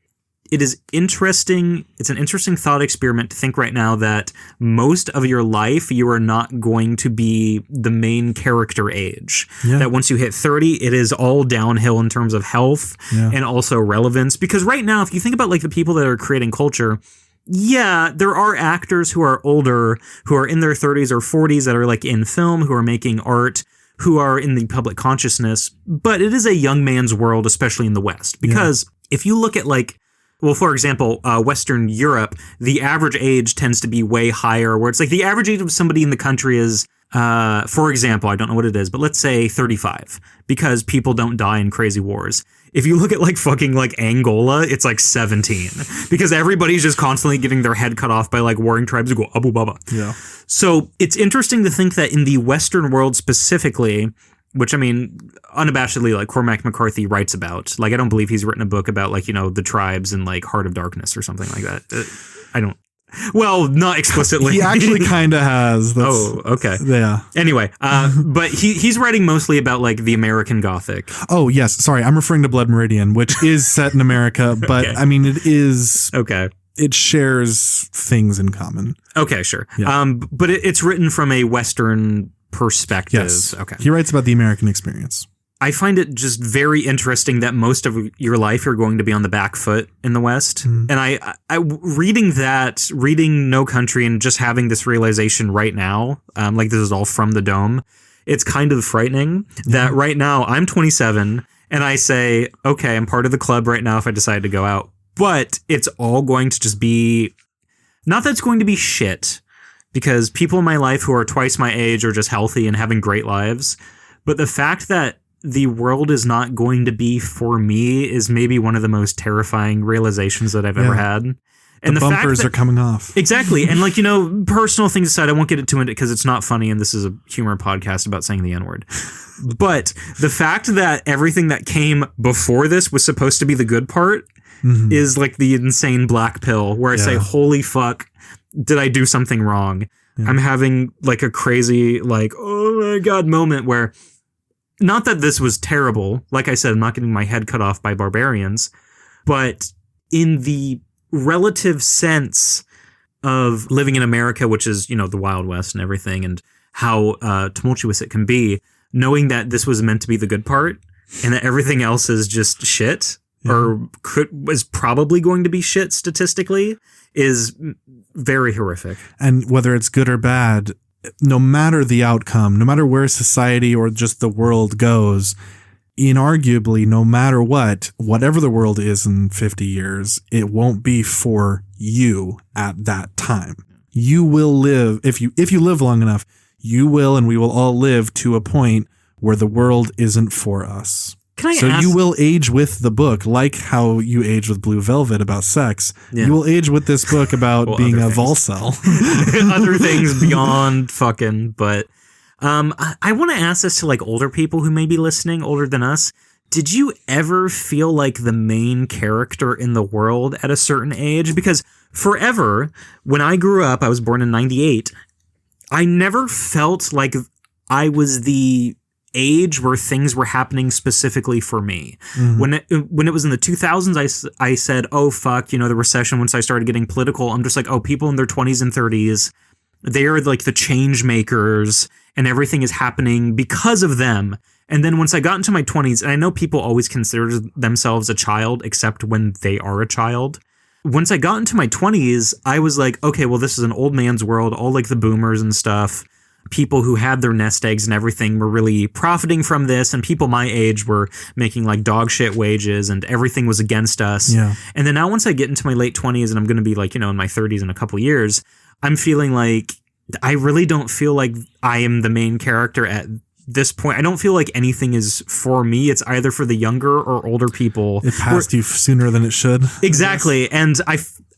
[SPEAKER 2] It is interesting. It's an interesting thought experiment to think right now that most of your life, you are not going to be the main character age. Yeah. That once you hit 30, it is all downhill in terms of health and also relevance. Because right now, if you think about like the people that are creating culture, there are actors who are older, who are in their 30s or 40s that are like in film, who are making art, who are in the public consciousness. But it is a young man's world, especially in the West. Because if you look at for example, Western Europe, the average age tends to be way higher, where it's like the average age of somebody in the country is, for example, I don't know what it is, but let's say 35, because people don't die in crazy wars. If you look at fucking Angola, it's 17, because everybody's just constantly getting their head cut off by warring tribes who go Abu Baba. Yeah. So it's interesting to think that in the Western world specifically, which, I mean, unabashedly, Cormac McCarthy writes about. I don't believe he's written a book about, the tribes and, Heart of Darkness or something like that. I don't. Well, not explicitly.
[SPEAKER 1] He actually kind of has.
[SPEAKER 2] Okay.
[SPEAKER 1] Yeah.
[SPEAKER 2] Anyway, but he's writing mostly about, the American Gothic.
[SPEAKER 1] Oh, yes. Sorry, I'm referring to Blood Meridian, which is set in America, but, okay. I mean, it is...
[SPEAKER 2] Okay.
[SPEAKER 1] It shares things in common.
[SPEAKER 2] Okay, sure. Yeah. But it's written from a Western perspective.
[SPEAKER 1] Yes.
[SPEAKER 2] Okay.
[SPEAKER 1] He writes about the American experience.
[SPEAKER 2] I find it just very interesting that most of your life you're going to be on the back foot in the West. And I reading No Country and just having this realization right now, like this is all from the Dome, it's kind of frightening that right now I'm 27 and I say, okay, I'm part of the club right now if I decide to go out. But it's all going to just be, not that it's going to be shit, because people in my life who are twice my age are just healthy and having great lives. But the fact that the world is not going to be for me is maybe one of the most terrifying realizations that I've ever had. And
[SPEAKER 1] the bumpers are coming off.
[SPEAKER 2] Exactly. And like, personal things aside, I won't get into it because it's not funny and this is a humor podcast about saying the N-word. But the fact that everything that came before this was supposed to be the good part is like the insane black pill where I say, holy fuck, did I do something wrong? I'm having like a crazy, like, oh my God moment where, not that this was terrible. Like I said, I'm not getting my head cut off by barbarians, but in the relative sense of living in America, which is, the Wild West and everything, and how tumultuous it can be, knowing that this was meant to be the good part and that everything else is just shit or was probably going to be shit statistically is very horrific. And
[SPEAKER 1] whether it's good or bad, no matter the outcome, no matter where society or just the world goes, inarguably, no matter whatever the world is in 50 years, it won't be for you at that time. You will live, if you live long enough, you will, and we will all live to a point where the world isn't for us. You will age with the book, like how you age with Blue Velvet about sex. Yeah. You will age with this book about being a Volcel.
[SPEAKER 2] Other things beyond fucking, but I want to ask this to like older people who may be listening, older than us. Did you ever feel like the main character in the world at a certain age? Because forever, when I grew up, I was born in 98, I never felt like I was the age where things were happening specifically for me. When it was in the 2000s, I said, oh, fuck, the recession, once I started getting political, I'm just like, oh, people in their 20s and 30s, they are like the change makers and everything is happening because of them. And then once I got into my 20s, and I know people always consider themselves a child, except when they are a child. Once I got into my 20s, I was like, okay, well, this is an old man's world, all like the boomers and stuff. People who had their nest eggs and everything were really profiting from this, and people my age were making like dog shit wages and everything was against us. Yeah. And then now once I get into my late 20s and I'm going to be like, in my 30s in a couple years, I'm feeling like I really don't feel like I am the main character at this point. I don't feel like anything is for me. It's either for the younger or older people.
[SPEAKER 1] It passed you sooner than it should.
[SPEAKER 2] Exactly. And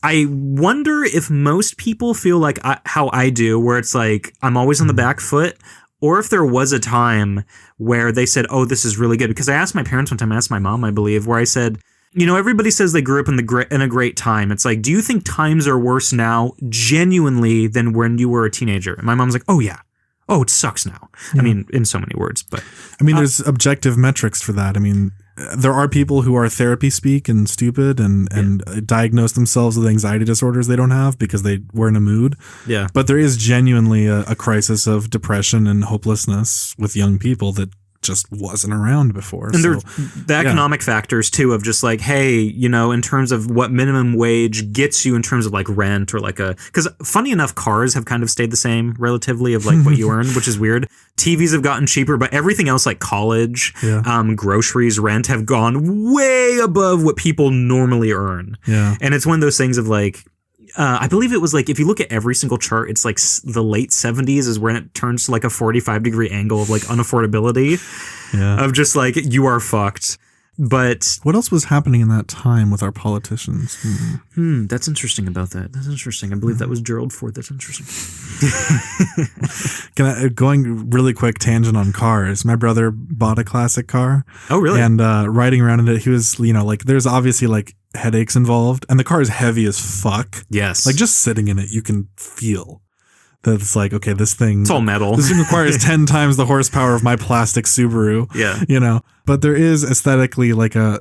[SPEAKER 2] I wonder if most people feel like how I do, where it's like I'm always on the back foot, or if there was a time where they said, oh, this is really good. Because I asked my parents one time, I asked my mom, I believe, where I said, everybody says they grew up in a great time. It's like, do you think times are worse now genuinely than when you were a teenager? And my mom's like, oh, yeah. Oh, it sucks now. Yeah. I mean, in so many words, but
[SPEAKER 1] there's objective metrics for that. There are people who are therapy speak and stupid and diagnose themselves with anxiety disorders they don't have because they were in a mood. Yeah. But there is genuinely a crisis of depression and hopelessness with young people that just wasn't around before.
[SPEAKER 2] And there's the economic factors too of just like, hey, in terms of what minimum wage gets you in terms of like rent or like because funny enough, cars have kind of stayed the same relatively of like what you earn, which is weird. TVs have gotten cheaper, but everything else like college, groceries, rent have gone way above what people normally earn. Yeah. And it's one of those things of like, I believe it was like, if you look at every single chart, it's like the late 70s is when it turns to like a 45-degree angle of like unaffordability of just like, you are fucked. But
[SPEAKER 1] what else was happening in that time with our politicians?
[SPEAKER 2] That's interesting about that. That's interesting. I believe that was Gerald Ford. That's interesting.
[SPEAKER 1] Going really quick tangent on cars. My brother bought a classic car.
[SPEAKER 2] Oh, really?
[SPEAKER 1] And riding around in it, he was, like, there's obviously like headaches involved, and the car is heavy as fuck.
[SPEAKER 2] Yes.
[SPEAKER 1] Like just sitting in it, you can feel that it's like, okay, this thing,
[SPEAKER 2] it's all metal.
[SPEAKER 1] This thing requires 10 times the horsepower of my plastic Subaru.
[SPEAKER 2] Yeah.
[SPEAKER 1] But there is aesthetically like a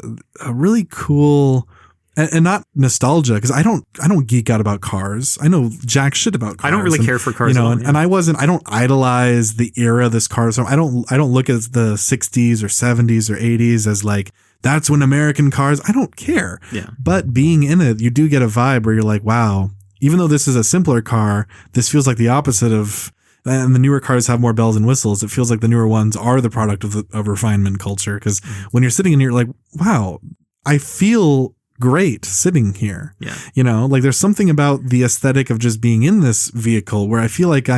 [SPEAKER 1] really cool And not nostalgia, because I don't geek out about cars. I know jack shit about cars.
[SPEAKER 2] I don't really care for cars,
[SPEAKER 1] you know. And I don't idolize the era this car is from. I don't look at the 60s or 70s or 80s as like that's when American cars. I don't care.
[SPEAKER 2] Yeah.
[SPEAKER 1] But being in it, you do get a vibe where you're like, wow. Even though this is a simpler car, this feels like the opposite of. And the newer cars have more bells and whistles. It feels like the newer ones are the product of refinement culture. Because when you're sitting in here, you're like, wow, I feel great sitting here.
[SPEAKER 2] Yeah.
[SPEAKER 1] You know, like there's something about the aesthetic of just being in this vehicle where I feel like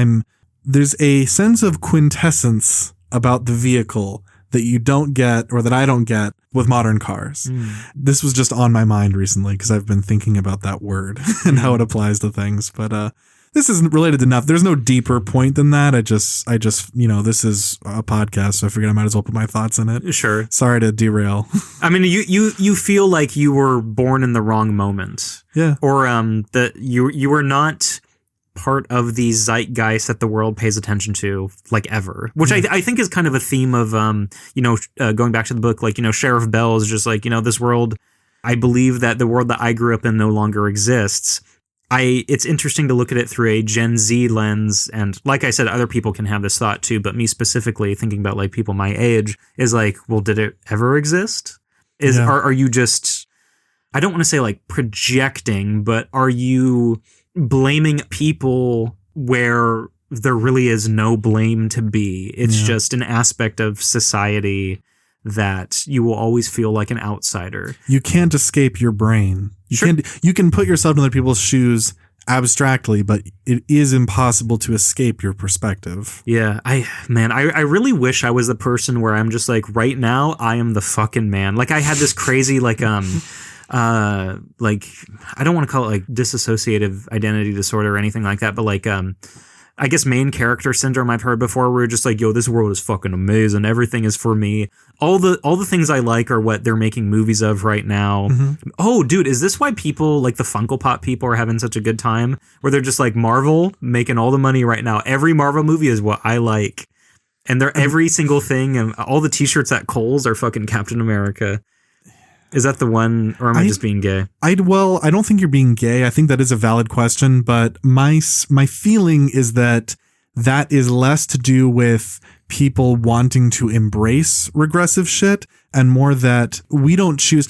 [SPEAKER 1] there's a sense of quintessence about the vehicle that you don't get, or that I don't get with modern cars. This was just on my mind recently because I've been thinking about that word and how it applies to things. But, this isn't related to enough. There's no deeper point than that. I just, you know, this is a podcast, so I figured I might as well put my thoughts in it.
[SPEAKER 2] Sure.
[SPEAKER 1] Sorry to derail.
[SPEAKER 2] I mean, you feel like you were born in the wrong moment.
[SPEAKER 1] Yeah.
[SPEAKER 2] Or that you were not part of the zeitgeist that the world pays attention to, like, ever. Which I think is kind of a theme of, going back to the book, like, you know, Sheriff Bell is just like, you know, this world, I believe that the world that I grew up in no longer exists. It's interesting to look at it through a Gen Z lens, and like I said, other people can have this thought too, but me specifically thinking about like people my age is like, well, did it ever exist? Are you just, I don't want to say like projecting, but are you blaming people where there really is no blame to be? It's just an aspect of society that you will always feel like an outsider.
[SPEAKER 1] You can't escape your brain. You can put yourself in other people's shoes abstractly, but it is impossible to escape your perspective.
[SPEAKER 2] Yeah, I really wish I was the person where I'm just like, right now I am the fucking man. Like I had this crazy like like I don't want to call it like dissociative identity disorder or anything like that, but like I guess main character syndrome I've heard before, where you're just like, yo, this world is fucking amazing. Everything is for me. All the things I like are what they're making movies of right now. Mm-hmm. Oh, dude, is this why people like the Funko Pop people are having such a good time? Where they're just like, Marvel making all the money right now. Every Marvel movie is what I like. And they're every single thing, and all the t-shirts at Kohl's are fucking Captain America. Is that the one, or am I just being gay? I
[SPEAKER 1] don't think you're being gay. I think that is a valid question, but my feeling is that is less to do with people wanting to embrace regressive shit and more that we don't choose.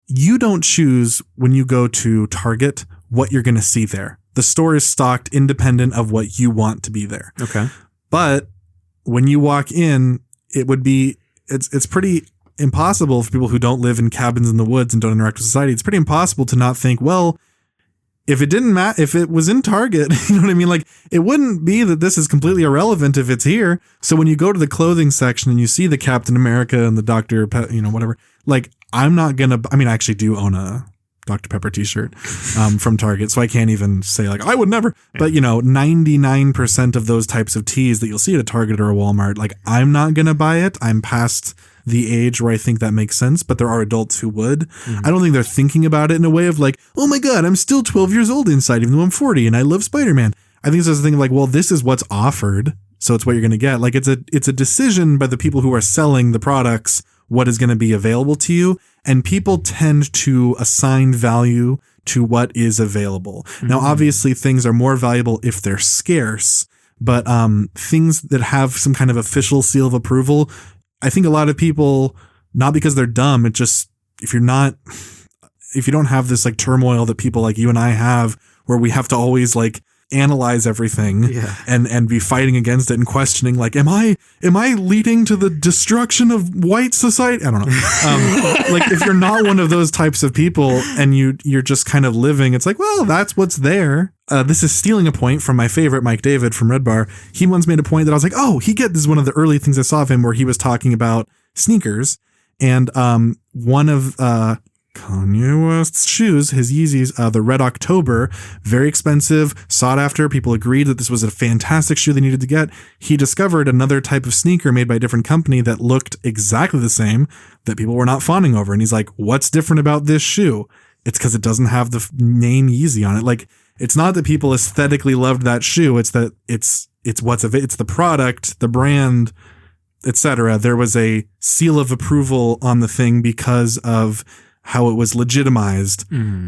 [SPEAKER 1] You don't choose when you go to Target what you're going to see there. The store is stocked independent of what you want to be there.
[SPEAKER 2] Okay.
[SPEAKER 1] But when you walk in, it's pretty impossible for people who don't live in cabins in the woods and don't interact with society. It's pretty impossible to not think, well, if it didn't matter, if it was in Target, you know what I mean? Like, it wouldn't be that this is completely irrelevant if it's here. So when you go to the clothing section and you see the Captain America and the Dr. Whatever, like, I actually do own a Dr. Pepper t-shirt from Target, so I can't even say like I would never, but 99% of those types of tees that you'll see at a Target or a Walmart, like I'm not gonna buy it. I'm past the age where I think that makes sense, but there are adults who would. Mm-hmm. I don't think they're thinking about it in a way of like, oh my God, I'm still 12 years old inside, even though I'm 40 and I love Spider-Man. I think it's just a thing of like, well, this is what's offered, so it's what you're gonna get. Like it's a decision by the people who are selling the products what is going to be available to you, and people tend to assign value to what is available. Mm-hmm. Now, obviously, things are more valuable if they're scarce, but things that have some kind of official seal of approval, I think a lot of people, not because they're dumb, it just, if you don't have this like turmoil that people like you and I have, where we have to always like analyze everything and be fighting against it and questioning like, am I leading to the destruction of white society? I don't know. Like if you're not one of those types of people and you're just kind of living, it's like, well, that's what's there. This is stealing a point from my favorite Mike David from Red Bar. He once made a point that I was like, oh, this is one of the early things I saw of him where he was talking about sneakers, and one of Kanye West's shoes, his Yeezys, the Red October, very expensive, sought after. People agreed that this was a fantastic shoe they needed to get. He discovered another type of sneaker made by a different company that looked exactly the same that people were not fawning over. And he's like, what's different about this shoe? It's because it doesn't have the name Yeezy on it. Like, it's not that people aesthetically loved that shoe. It's that it's the product, the brand, etc. There was a seal of approval on the thing because of how it was legitimized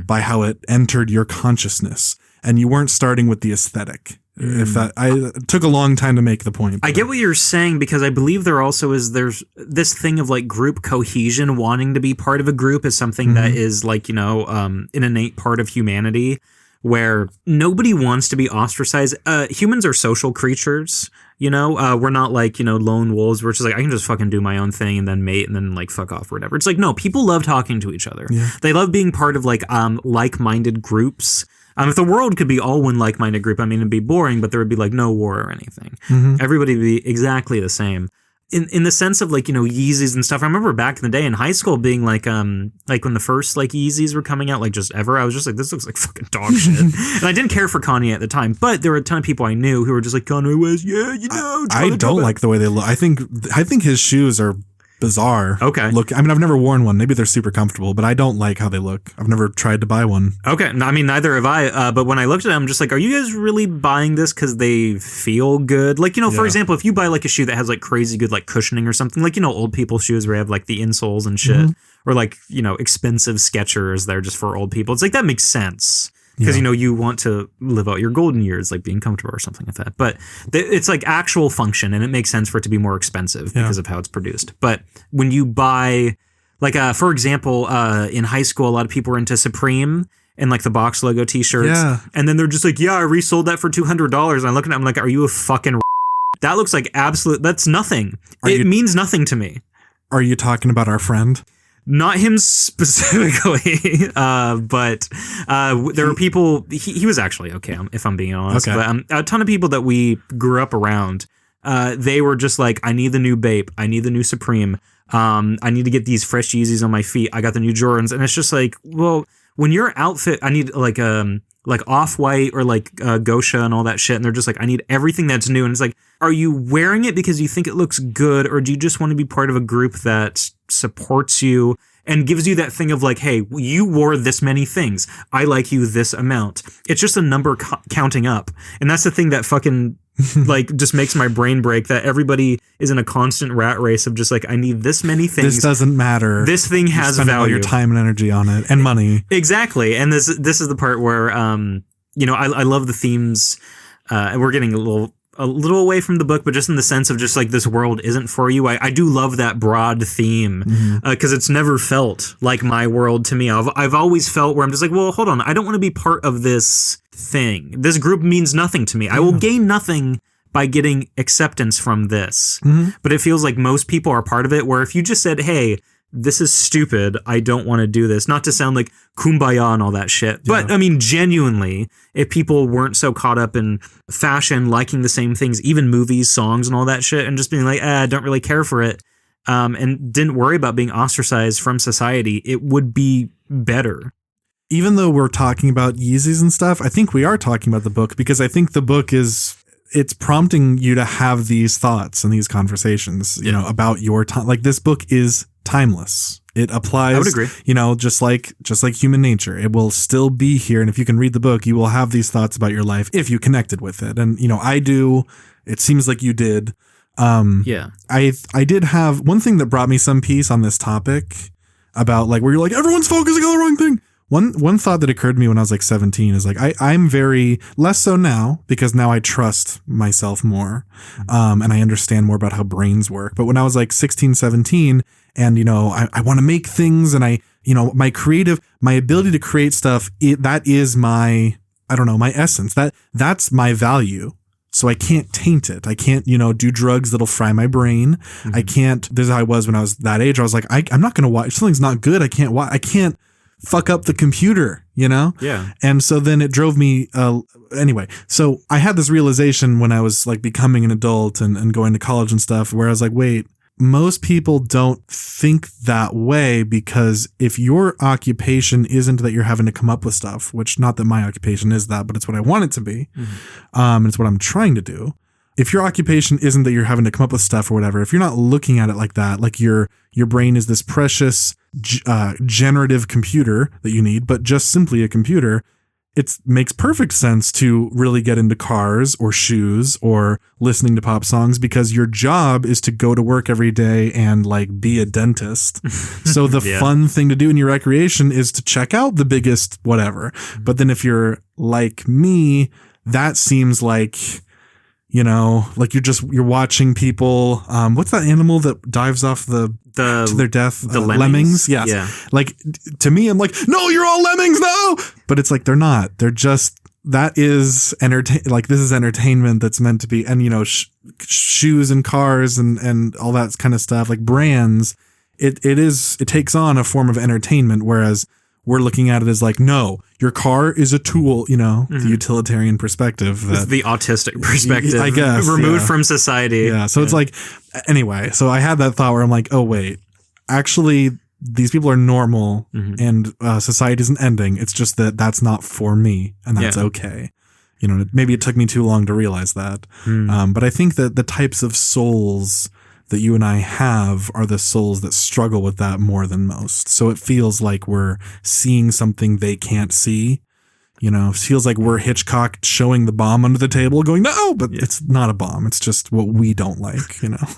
[SPEAKER 1] by how it entered your consciousness. And you weren't starting with the aesthetic. It took a long time to make the point.
[SPEAKER 2] I get what you're saying, because I believe there's this thing of like group cohesion, wanting to be part of a group is something that is like, an innate part of humanity, where nobody wants to be ostracized. Humans are social creatures, we're not like, lone wolves. We're just like, I can just fucking do my own thing and then mate and then like fuck off or whatever. It's like, no, people love talking to each other. Yeah. They love being part of like like-minded groups. If the world could be all one like-minded group, I mean, it'd be boring, but there would be like no war or anything. Everybody would be exactly the same. In the sense of like, Yeezys and stuff. I remember back in the day in high school being like when the first like Yeezys were coming out, like just ever, I was just like, this looks like fucking dog shit. And I didn't care for Kanye at the time, but there were a ton of people I knew who were just like, Kanye West,
[SPEAKER 1] I don't like the way they look. I think his shoes are bizarre.
[SPEAKER 2] Okay.
[SPEAKER 1] Look, I mean, I've never worn one. Maybe they're super comfortable, but I don't like how they look. I've never tried to buy one.
[SPEAKER 2] Okay. I mean, neither have I. But when I looked at them, I'm just like, are you guys really buying this because they feel good? Like, for example, if you buy like a shoe that has like crazy good like cushioning or something, like, old people shoes where you have like the insoles and shit, or like, expensive Skechers that are just for old people. It's like, that makes sense. Because, you want to live out your golden years, like being comfortable or something like that. But it's like actual function, and it makes sense for it to be more expensive because of how it's produced. But when you buy, like, for example, in high school, a lot of people were into Supreme and like the box logo t-shirts. Yeah. And then they're just like, I resold that for $200. And I'm looking at them like, are you a fucking That looks like that's nothing. It means nothing to me.
[SPEAKER 1] Are you talking about our friend?
[SPEAKER 2] Not him specifically, but there were people. He was actually okay, if I'm being honest. Okay. But a ton of people that we grew up around, they were just like, I need the new Bape, I need the new Supreme, I need to get these fresh Yeezys on my feet. I got the new Jordans, and it's just like, well, when your outfit, I need like Off-White or like Gosha and all that shit, and they're just like, I need everything that's new, and it's like, are you wearing it because you think it looks good, or do you just want to be part of a group that supports you and gives you that thing of like, hey, you wore this many things, I like you this amount. It's just a number counting up, and that's the thing that fucking like just makes my brain break, that everybody is in a constant rat race of just like, I need this many things.
[SPEAKER 1] This doesn't matter.
[SPEAKER 2] This thing has value.
[SPEAKER 1] All your time and energy on it, and money.
[SPEAKER 2] Exactly. And this is the part where I love the themes, and we're getting a little away from the book, but just in the sense of just like, this world isn't for you. I do love that broad theme, because it's never felt like my world to me. I've always felt where I'm just like, well, hold on, I don't want to be part of this thing. This group means nothing to me. Yeah. I will gain nothing by getting acceptance from this. But it feels like most people are part of it, where if you just said, hey, this is stupid, I don't want to do this, not to sound like kumbaya and all that shit, but I mean, genuinely, if people weren't so caught up in fashion, liking the same things, even movies, songs and all that shit, and just being like, I don't really care for it, and didn't worry about being ostracized from society, it would be better.
[SPEAKER 1] Even though we're talking about Yeezys and stuff, I think we are talking about the book, because I think the book it's prompting you to have these thoughts and these conversations, about your time. Like, this book is timeless. It applies,
[SPEAKER 2] I would agree.
[SPEAKER 1] Just like human nature. It will still be here. And if you can read the book, you will have these thoughts about your life if you connected with it. And, I do. It seems like you did. I did have one thing that brought me some peace on this topic about like, where you're like, everyone's focusing on the wrong thing. One thought that occurred to me when I was like 17 is like, I'm very less so now, because now I trust myself more, and I understand more about how brains work. But when I was like 16, 17, and I want to make things, and my ability to create stuff, that is my essence. That's my value. So I can't taint it. I can't, do drugs that'll fry my brain. I can't. This is how I was when I was that age. I was like, I'm not going to watch. If something's not good, I can't watch. I can't fuck up the computer,
[SPEAKER 2] Yeah.
[SPEAKER 1] And so then it drove me, anyway. So I had this realization when I was like becoming an adult and going to college and stuff, where I was like, wait, most people don't think that way, because if your occupation isn't that you're having to come up with stuff, which not that my occupation is that, but it's what I want it to be. And it's what I'm trying to do. If your occupation isn't that you're having to come up with stuff or whatever, if you're not looking at it like that, like your brain is this precious generative computer that you need, but just simply a computer, it makes perfect sense to really get into cars or shoes or listening to pop songs because your job is to go to work every day and like be a dentist. So the fun thing to do in your recreation is to check out the biggest whatever. But then if you're like me, that seems like, you know, like you're watching people. What's that animal that dives off to their death?
[SPEAKER 2] The lemmings?
[SPEAKER 1] Yes.
[SPEAKER 2] Yeah.
[SPEAKER 1] Like to me, I'm like, no, you're all lemmings, no. But it's like they're not. They're just that is like this is entertainment that's meant to be, and you know, shoes and cars and all that kind of stuff, like brands. It takes on a form of entertainment, whereas we're looking at it as like, no, your car is a tool, you know, the utilitarian perspective.
[SPEAKER 2] The autistic perspective.
[SPEAKER 1] I guess.
[SPEAKER 2] Removed from society.
[SPEAKER 1] Yeah. So it's like, anyway, so I had that thought where I'm like, oh, wait, actually, these people are normal and society isn't ending. It's just that that's not for me and that's okay. You know, maybe it took me too long to realize that. But I think that the types of souls that you and I have are the souls that struggle with that more than most. So it feels like we're seeing something they can't see. You know, it feels like we're Hitchcock showing the bomb under the table going, no, but it's not a bomb. It's just what we don't like, you know.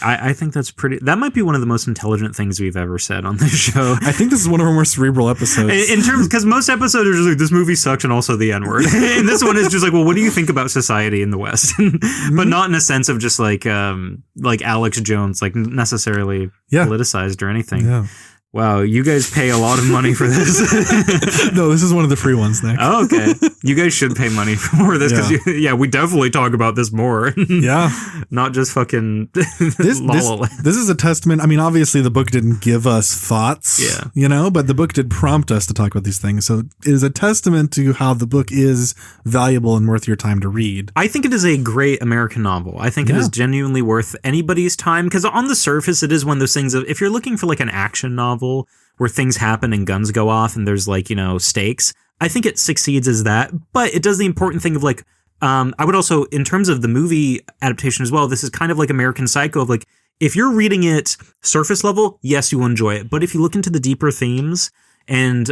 [SPEAKER 2] I think that might be one of the most intelligent things we've ever said on this show.
[SPEAKER 1] I think this is one of our more cerebral episodes.
[SPEAKER 2] In terms, because most episodes are just like, this movie sucks and also the N-word. And this one is just like, well, what do you think about society in the West? But not in a sense of just like Alex Jones, like necessarily politicized or anything.
[SPEAKER 1] Yeah.
[SPEAKER 2] Wow, you guys pay a lot of money for this.
[SPEAKER 1] No, this is one of the free ones, Nick.
[SPEAKER 2] Oh, okay. You guys should pay money for this because we definitely talk about this more.
[SPEAKER 1] Yeah.
[SPEAKER 2] Not just fucking
[SPEAKER 1] this is a testament. I mean, obviously the book didn't give us thoughts, you know, but the book did prompt us to talk about these things. So it is a testament to how the book is valuable and worth your time to read.
[SPEAKER 2] I think it is a great American novel. I think it is genuinely worth anybody's time because on the surface, it is one of those things of if you're looking for like an action novel where things happen and guns go off and there's like, you know, stakes. I think it succeeds as that, but it does the important thing of like, I would also, in terms of the movie adaptation as well, this is kind of like American Psycho of like, if you're reading it surface level, yes, you will enjoy it. But if you look into the deeper themes and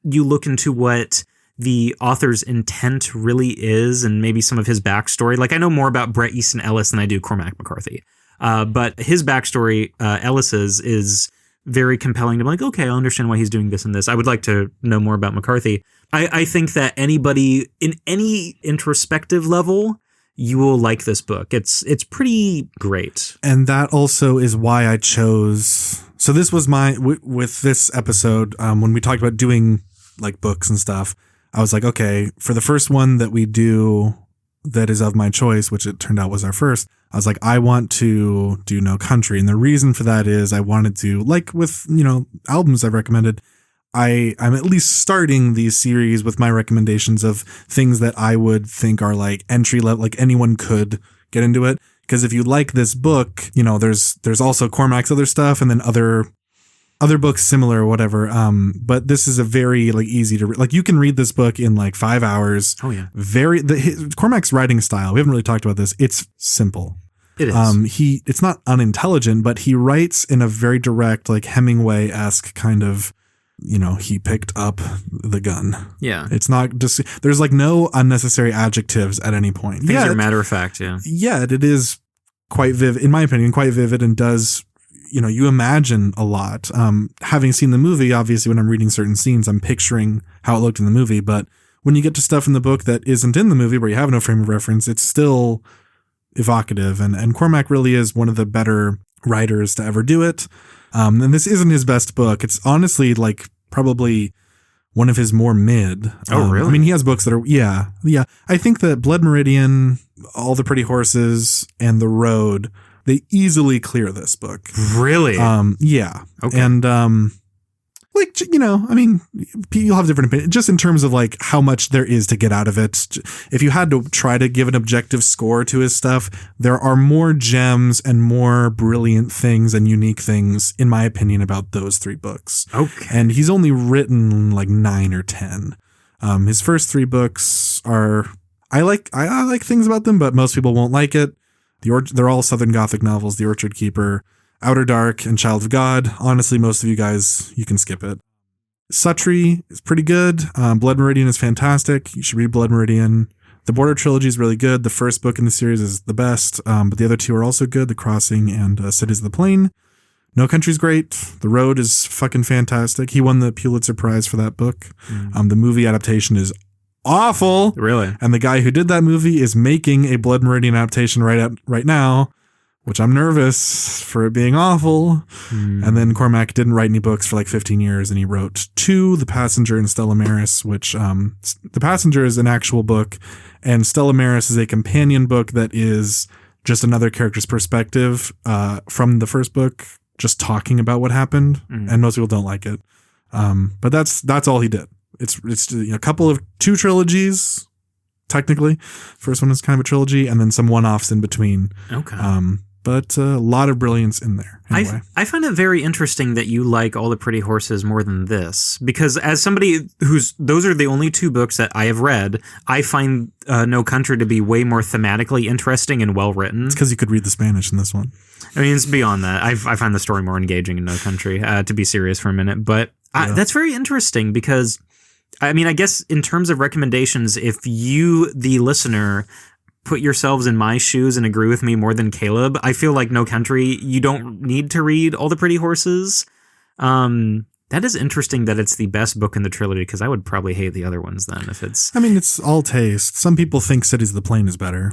[SPEAKER 2] you look into what the author's intent really is and maybe some of his backstory, like I know more about Bret Easton Ellis than I do Cormac McCarthy. But his backstory, Ellis's, is very compelling to be like, okay, I understand why he's doing this and this. I would like to know more about McCarthy. I think that anybody in any introspective level, you will like this book. It's pretty great.
[SPEAKER 1] And that also is why I chose. So this was with this episode, when we talked about doing like books and stuff, I was like, okay, for the first one that we do that is of my choice, which it turned out was our first, I was like, I want to do No Country. And the reason for that is I wanted to, like with, you know, albums I've recommended, I'm at least starting these series with my recommendations of things that I would think are like entry level, like anyone could get into it. Because if you like this book, you know, there's also Cormac's other stuff and then other books similar or whatever. But this is a very like easy to read. Like you can read this book in like 5 hours.
[SPEAKER 2] Oh yeah.
[SPEAKER 1] Cormac's writing style, we haven't really talked about this. It's simple.
[SPEAKER 2] It is.
[SPEAKER 1] It's not unintelligent, but he writes in a very direct, like Hemingway-esque kind of, you know, he picked up the gun.
[SPEAKER 2] Yeah.
[SPEAKER 1] It's not just, there's like no unnecessary adjectives at any point.
[SPEAKER 2] Things are matter of fact. Yeah.
[SPEAKER 1] Yeah. It is quite vivid, in my opinion, quite vivid and does, you know, you imagine a lot. Having seen the movie, obviously when I'm reading certain scenes, I'm picturing how it looked in the movie. But when you get to stuff in the book that isn't in the movie where you have no frame of reference, it's still evocative. And Cormac really is one of the better writers to ever do it. And this isn't his best book. It's honestly like probably one of his more mid.
[SPEAKER 2] Oh, really?
[SPEAKER 1] I mean, he has books that are, yeah. I think that Blood Meridian, All the Pretty Horses, and The Road, they easily clear this book.
[SPEAKER 2] Really?
[SPEAKER 1] Yeah.
[SPEAKER 2] Okay.
[SPEAKER 1] And, like, you know, I mean, you'll have different opinions just in terms of like how much there is to get out of it. If you had to try to give an objective score to his stuff, there are more gems and more brilliant things and unique things, in my opinion, about those 3 books.
[SPEAKER 2] Okay.
[SPEAKER 1] And he's only written like 9 or 10. His first 3 books are, I like things about them, but most people won't like it. They're all Southern Gothic novels, The Orchard Keeper, Outer Dark, and Child of God. Honestly, most of you guys, you can skip it. Suttree is pretty good. Blood Meridian is fantastic. You should read Blood Meridian. The Border Trilogy is really good. The first book in the series is the best, but the other two are also good. The Crossing and Cities of the Plain. No Country's great. The Road is fucking fantastic. He won the Pulitzer Prize for that book. The movie adaptation is awful.
[SPEAKER 2] Really?
[SPEAKER 1] And the guy who did that movie is making a Blood Meridian adaptation right now, which I'm nervous for it being awful. And then Cormac didn't write any books for like 15 years, and he wrote 2, The Passenger and Stella Maris, which The Passenger is an actual book, and Stella Maris is a companion book that is just another character's perspective from the first book, just talking about what happened, and most people don't like it. But that's all he did. It's a couple of 2 trilogies, technically. First one is kind of a trilogy, and then some one-offs in between.
[SPEAKER 2] Okay.
[SPEAKER 1] But a lot of brilliance in there. Anyway.
[SPEAKER 2] I find it very interesting that you like All the Pretty Horses more than this, because as somebody those are the only 2 books that I have read, I find No Country to be way more thematically interesting and well written.
[SPEAKER 1] It's because you could read the Spanish in this one.
[SPEAKER 2] I mean, it's beyond that. I find the story more engaging in No Country, to be serious for a minute. But that's very interesting because, I mean, I guess in terms of recommendations, if you, the listener, put yourselves in my shoes and agree with me more than Caleb, I feel like No Country, you don't need to read All the Pretty Horses. That is interesting that it's the best book in the trilogy, because I would probably hate the other ones then if it's...
[SPEAKER 1] I mean, it's all taste. Some people think Cities of the Plain is better.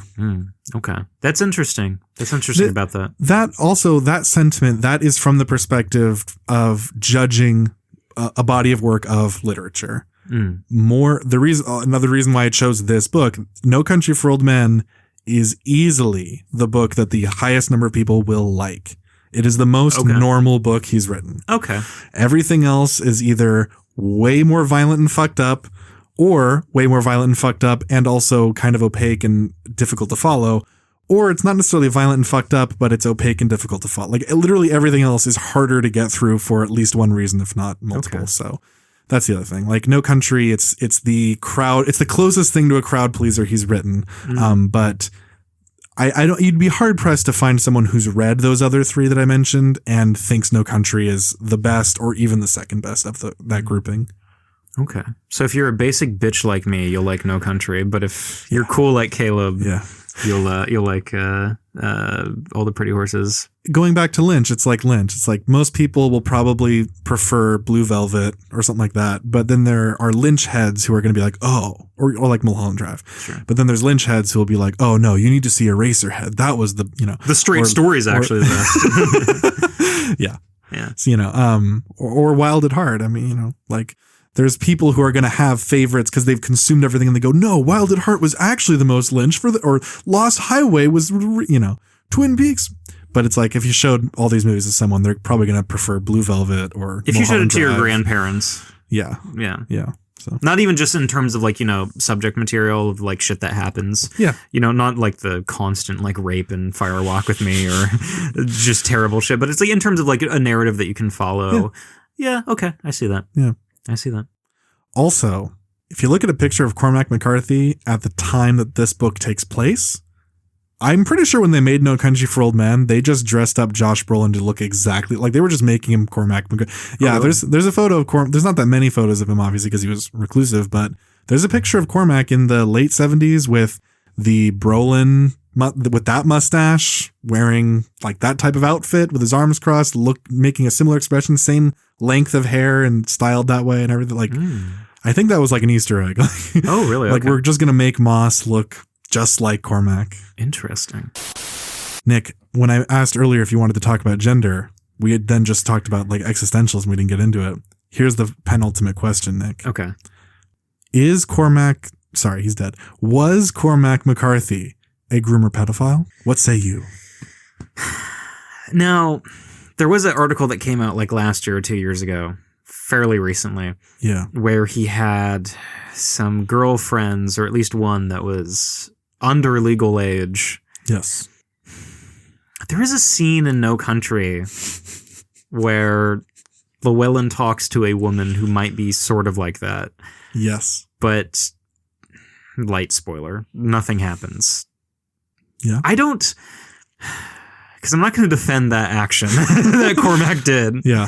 [SPEAKER 2] Okay. That's interesting. That's interesting about that.
[SPEAKER 1] That sentiment, that is from the perspective of judging a body of work of literature. Another reason why I chose this book, No Country for Old Men, is easily the book that the highest number of people will like. It is the most normal book he's written.
[SPEAKER 2] Okay.
[SPEAKER 1] Everything else is either way more violent and fucked up, or way more violent and fucked up and also kind of opaque and difficult to follow, or it's not necessarily violent and fucked up, but it's opaque and difficult to follow. Like, literally everything else is harder to get through for at least one reason, if not multiple. So that's the other thing. Like, No Country, it's the crowd. It's the closest thing to a crowd pleaser he's written. But I don't. You'd be hard pressed to find someone who's read those other 3 that I mentioned and thinks No Country is the best or even the second best of that grouping.
[SPEAKER 2] Okay. So if you're a basic bitch like me, you'll like No Country. But if you're cool like Caleb, you'll like All the Pretty Horses.
[SPEAKER 1] Going back to Lynch, it's like most people will probably prefer Blue Velvet or something like that. But then there are Lynch heads who are going to be like, oh, or like Mulholland Drive. Sure. But then there's Lynch heads who will be like, oh no, you need to see Eraserhead. That was the
[SPEAKER 2] Straight Story is actually the best.
[SPEAKER 1] Yeah. So, or Wild at Heart. I mean, like, there's people who are going to have favorites because they've consumed everything and they go, no, Wild at Heart was actually the most Lynch or Lost Highway was, Twin Peaks. But it's like, if you showed all these movies to someone, they're probably going to prefer Blue Velvet or
[SPEAKER 2] if you showed it to your grandparents.
[SPEAKER 1] Yeah. So
[SPEAKER 2] not even just in terms of like, subject material of like shit that happens.
[SPEAKER 1] Yeah.
[SPEAKER 2] Not like the constant like rape and Fire Walk with Me or just terrible shit, but it's like in terms of like a narrative that you can follow. Yeah. Okay. I see that.
[SPEAKER 1] Yeah.
[SPEAKER 2] I see that.
[SPEAKER 1] Also, if you look at a picture of Cormac McCarthy at the time that this book takes place, I'm pretty sure when they made No Country for Old Men, they just dressed up Josh Brolin to look exactly like they were just making him Cormac McCarthy. Yeah, there's a photo of Cormac. There's not that many photos of him, obviously, because he was reclusive, but there's a picture of Cormac in the late 70s with the Brolin, with that mustache, wearing like that type of outfit with his arms crossed, making a similar expression, same length of hair and styled that way and everything. Like, I think that was like an Easter egg.
[SPEAKER 2] Oh, really?
[SPEAKER 1] Like, we're just going to make Moss look just like Cormac.
[SPEAKER 2] Interesting.
[SPEAKER 1] Nick, when I asked earlier if you wanted to talk about gender, we had then just talked about like existentials and we didn't get into it. Here's the penultimate question, Nick.
[SPEAKER 2] Okay.
[SPEAKER 1] He's dead. Was Cormac McCarthy a groomer pedophile? What say you?
[SPEAKER 2] Now, there was an article that came out like last year or 2 years ago, fairly recently.
[SPEAKER 1] Yeah.
[SPEAKER 2] Where he had some girlfriends, or at least one that was under legal age.
[SPEAKER 1] Yes.
[SPEAKER 2] There is a scene in No Country where Llewellyn talks to a woman who might be sort of like that.
[SPEAKER 1] Yes.
[SPEAKER 2] But, light spoiler, nothing happens.
[SPEAKER 1] Yeah.
[SPEAKER 2] because I'm not going to defend that action that Cormac did.
[SPEAKER 1] Yeah.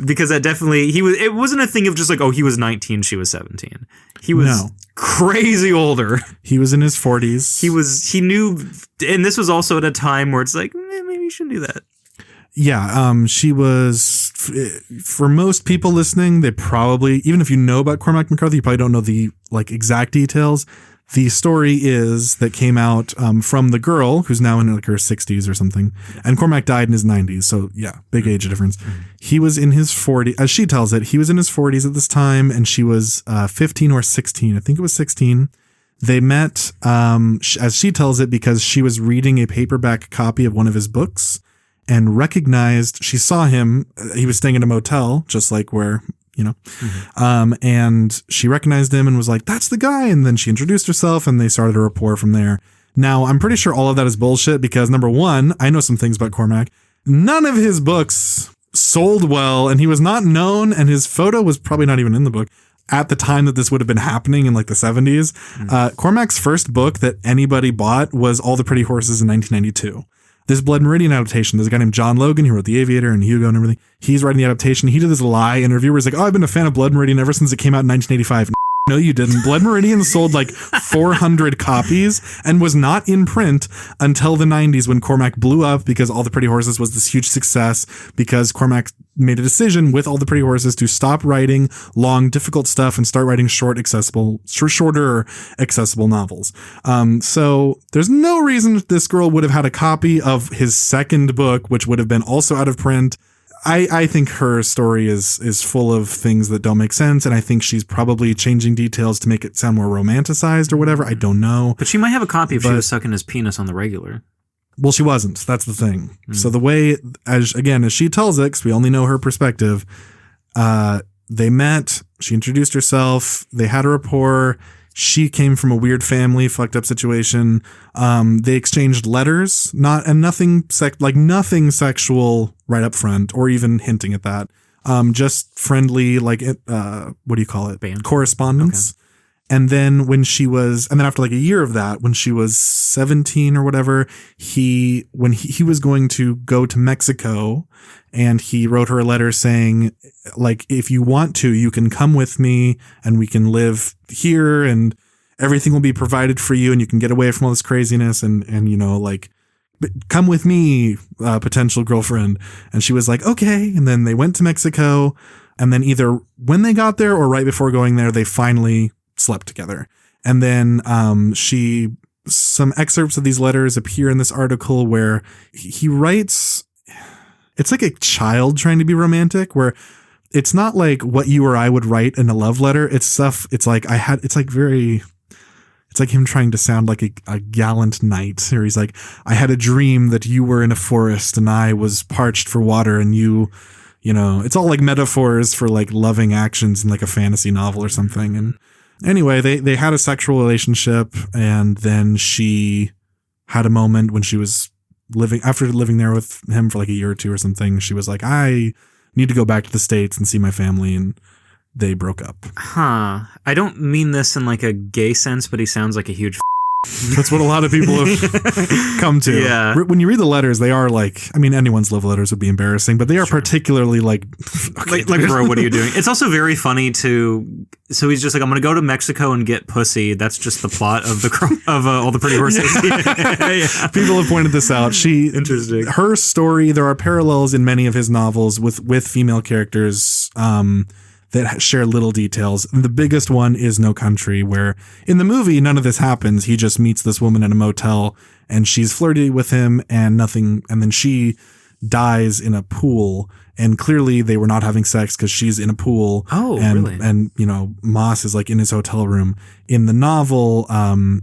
[SPEAKER 2] Because that definitely, it wasn't a thing of just like, oh, he was 19, she was 17. He was crazy older.
[SPEAKER 1] He was in his 40s.
[SPEAKER 2] He knew, and this was also at a time where it's like, maybe you shouldn't do that.
[SPEAKER 1] Yeah, she was, for most people listening, they probably, even if you know about Cormac McCarthy, you probably don't know the like exact details. The story is that came out from the girl who's now in like her 60s or something. And Cormac died in his 90s. So yeah, big age difference. He was in his 40s, as she tells it, he was in his 40s at this time, and she was 15 or 16. I think it was 16. They met, as she tells it, because she was reading a paperback copy of one of his books and recognized, she saw him, he was staying in a motel, just like where, and she recognized him and was like, that's the guy. And then she introduced herself and they started a rapport from there. Now, I'm pretty sure all of that is bullshit because number one, I know some things about Cormac. None of his books sold well and he was not known and his photo was probably not even in the book at the time that this would have been happening in like the 70s. Cormac's first book that anybody bought was All the Pretty Horses in 1992. This Blood Meridian adaptation, there's a guy named John Logan who wrote The Aviator and Hugo and everything. He's writing the adaptation. He did this lie interview where he's like, oh, I've been a fan of Blood Meridian ever since it came out in 1985. No, you didn't. Blood Meridian sold like 400 copies and was not in print until the 90s when Cormac blew up because All the Pretty Horses was this huge success because Cormac made a decision with All the Pretty Horses to stop writing long, difficult stuff and start writing shorter, accessible novels. So there's no reason this girl would have had a copy of his second book, which would have been also out of print. I think her story is full of things that don't make sense, and I think she's probably changing details to make it sound more romanticized or whatever. I don't know.
[SPEAKER 2] But she might have a copy if she was sucking his penis on the regular.
[SPEAKER 1] Well, she wasn't. That's the thing. So the way, as she tells it, because we only know her perspective, they met, she introduced herself, they had a rapport. She came from a weird family, fucked up situation. They exchanged letters, nothing sexual right up front, or even hinting at that. Just friendly, like what do you call it?
[SPEAKER 2] Band.
[SPEAKER 1] Correspondence. Okay. And then after like a year of that, when she was 17 or whatever, when he was going to go to Mexico, and he wrote her a letter saying, like, if you want to, you can come with me and we can live here and everything will be provided for you and you can get away from all this craziness and like, come with me, potential girlfriend. And she was like, okay. And then they went to Mexico, and then either when they got there or right before going there, they finally slept together. And then some excerpts of these letters appear in this article where he writes, it's like a child trying to be romantic, where it's not like what you or I would write in a love letter. It's stuff. It's like it's like him trying to sound like a gallant knight, or he's like, I had a dream that you were in a forest and I was parched for water and it's all like metaphors for like loving actions in like a fantasy novel or something. And anyway, they had a sexual relationship, and then she had a moment when she was after living there with him for like a year or two or something. She was like, I need to go back to the States and see my family, and they broke up.
[SPEAKER 2] I don't mean this in like a gay sense, but he sounds like a huge
[SPEAKER 1] That's what a lot of people have come to.
[SPEAKER 2] Yeah.
[SPEAKER 1] When you read the letters, they are like, I mean, anyone's love letters would be embarrassing, but they are particularly like,
[SPEAKER 2] okay, like, bro, what are you doing? It's also very funny so he's just like, I'm going to go to Mexico and get pussy. That's just the plot of All the Pretty Horses.
[SPEAKER 1] Yeah. People have pointed this out.
[SPEAKER 2] Interesting.
[SPEAKER 1] Her story, there are parallels in many of his novels with female characters, that share little details. And the biggest one is No Country, where in the movie, none of this happens. He just meets this woman in a motel and she's flirty with him and nothing. And then she dies in a pool, and clearly they were not having sex because she's in a pool.
[SPEAKER 2] Oh,
[SPEAKER 1] and,
[SPEAKER 2] really?
[SPEAKER 1] And, Moss is like in his hotel room. In the novel,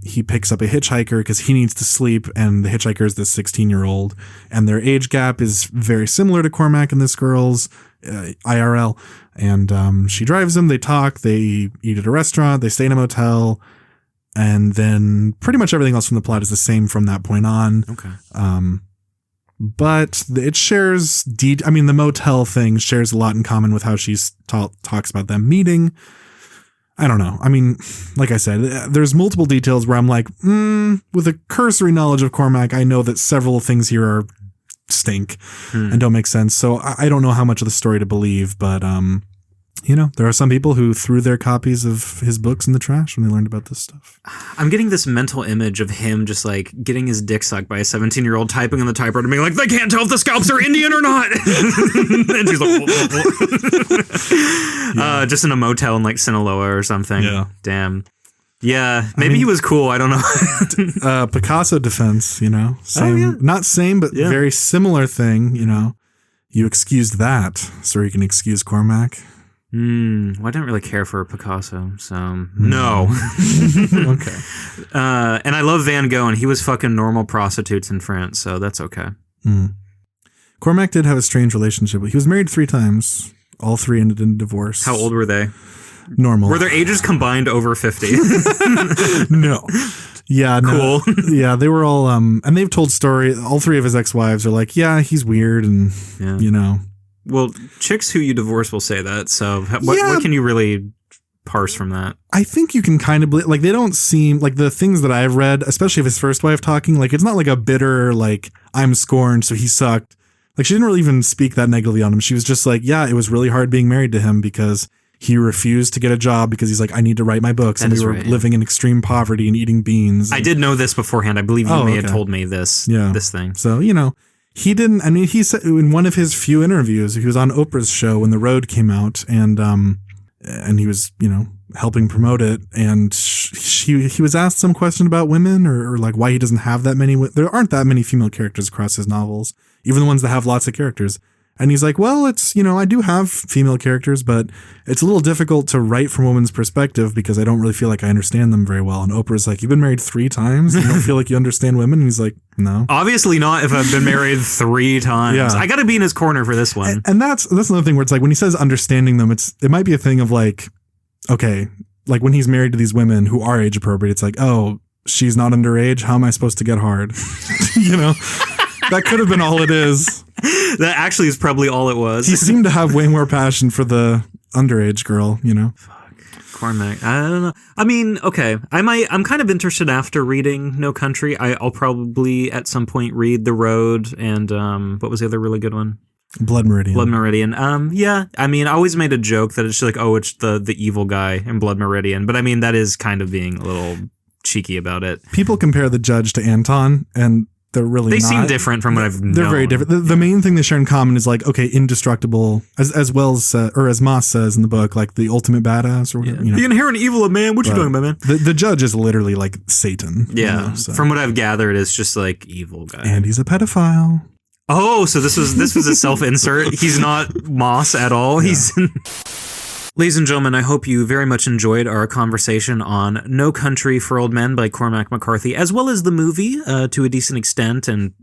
[SPEAKER 1] he picks up a hitchhiker because he needs to sleep. And the hitchhiker is this 16-year-old, and their age gap is very similar to Cormac and this girl's IRL. And she drives him, they talk, they eat at a restaurant, they stay in a motel, and then pretty much everything else from the plot is the same from that point on.
[SPEAKER 2] Okay.
[SPEAKER 1] But it shares the motel thing shares a lot in common with how she talks about them meeting. I don't know. I mean, like I said, there's multiple details where I'm like, with a cursory knowledge of Cormac, I know that several things here are stink and don't make sense. So I don't know how much of the story to believe, but there are some people who threw their copies of his books in the trash when they learned about this stuff.
[SPEAKER 2] I'm getting this mental image of him just like getting his dick sucked by a 17-year-old typing on the typewriter and being like, they can't tell if the scalps are Indian or not. And she's like, just in a motel in like Sinaloa or something. Yeah. Damn. Yeah, maybe he was cool. I don't know.
[SPEAKER 1] Picasso defense, same, not same, but very similar thing. You excused that, so you can excuse Cormac.
[SPEAKER 2] Well, I didn't really care for Picasso, so no.
[SPEAKER 1] Okay.
[SPEAKER 2] And I love Van Gogh, and he was fucking normal prostitutes in France, so that's okay.
[SPEAKER 1] Cormac did have a strange relationship. He was married 3 times. All 3 ended in divorce.
[SPEAKER 2] How old were they?
[SPEAKER 1] Normal.
[SPEAKER 2] Were their ages combined over 50?
[SPEAKER 1] No. Yeah. No.
[SPEAKER 2] Cool.
[SPEAKER 1] Yeah, they were all, and they've told story. All 3 of his ex-wives are like, yeah, he's weird, and,
[SPEAKER 2] Well, chicks who you divorce will say that, so what can you really parse from that?
[SPEAKER 1] I think you can kind of, like, they don't seem, like, the things that I've read, especially of his first wife talking, like, it's not like a bitter, like, I'm scorned, so he sucked. Like, she didn't really even speak that negatively on him. She was just like, yeah, it was really hard being married to him because he refused to get a job because he's like, I need to write my books. And we were living in extreme poverty and eating beans.
[SPEAKER 2] I did know this beforehand. I believe you may have told me this thing.
[SPEAKER 1] So, he didn't, he said in one of his few interviews, he was on Oprah's show when The Road came out, and he was, helping promote it. And he was asked some question about women or like why he doesn't have that many. There aren't that many female characters across his novels, even the ones that have lots of characters. And he's like, well, it's, I do have female characters, but it's a little difficult to write from a woman's perspective because I don't really feel like I understand them very well. And Oprah's like, you've been married 3 times? You don't feel like you understand women? And he's like, no.
[SPEAKER 2] Obviously not if I've been married 3 times. Yeah. I got to be in his corner for this one.
[SPEAKER 1] And that's another thing where it's like, when he says understanding them, it might be a thing of like, okay, like when he's married to these women who are age appropriate, it's like, oh, she's not underage. How am I supposed to get hard? That could have been all it is.
[SPEAKER 2] That actually is probably all it was.
[SPEAKER 1] He seemed to have way more passion for the underage girl,
[SPEAKER 2] Fuck. Cormac. I don't know. I mean, okay. I'm kind of interested after reading No Country. I'll probably at some point read The Road and what was the other really good one?
[SPEAKER 1] Blood Meridian.
[SPEAKER 2] Yeah. I mean, I always made a joke that it's just like, oh, it's the evil guy in Blood Meridian. But I mean, that is kind of being a little cheeky about it.
[SPEAKER 1] People compare the judge to Anton, and they're really
[SPEAKER 2] They
[SPEAKER 1] not.
[SPEAKER 2] seem different from what I've known.
[SPEAKER 1] They're very different. The main thing they share in common is like, okay, indestructible, as well as, or as Moss says in the book, like the ultimate badass or whatever.
[SPEAKER 2] The inherent evil of man. What you talking about, man?
[SPEAKER 1] The judge is literally like Satan.
[SPEAKER 2] Yeah. From what I've gathered, it's just like evil guy.
[SPEAKER 1] And he's a pedophile.
[SPEAKER 2] Oh, so this was a self-insert. He's not Moss at all. Yeah. Ladies and gentlemen, I hope you very much enjoyed our conversation on No Country for Old Men by Cormac McCarthy, as well as the movie to a decent extent, and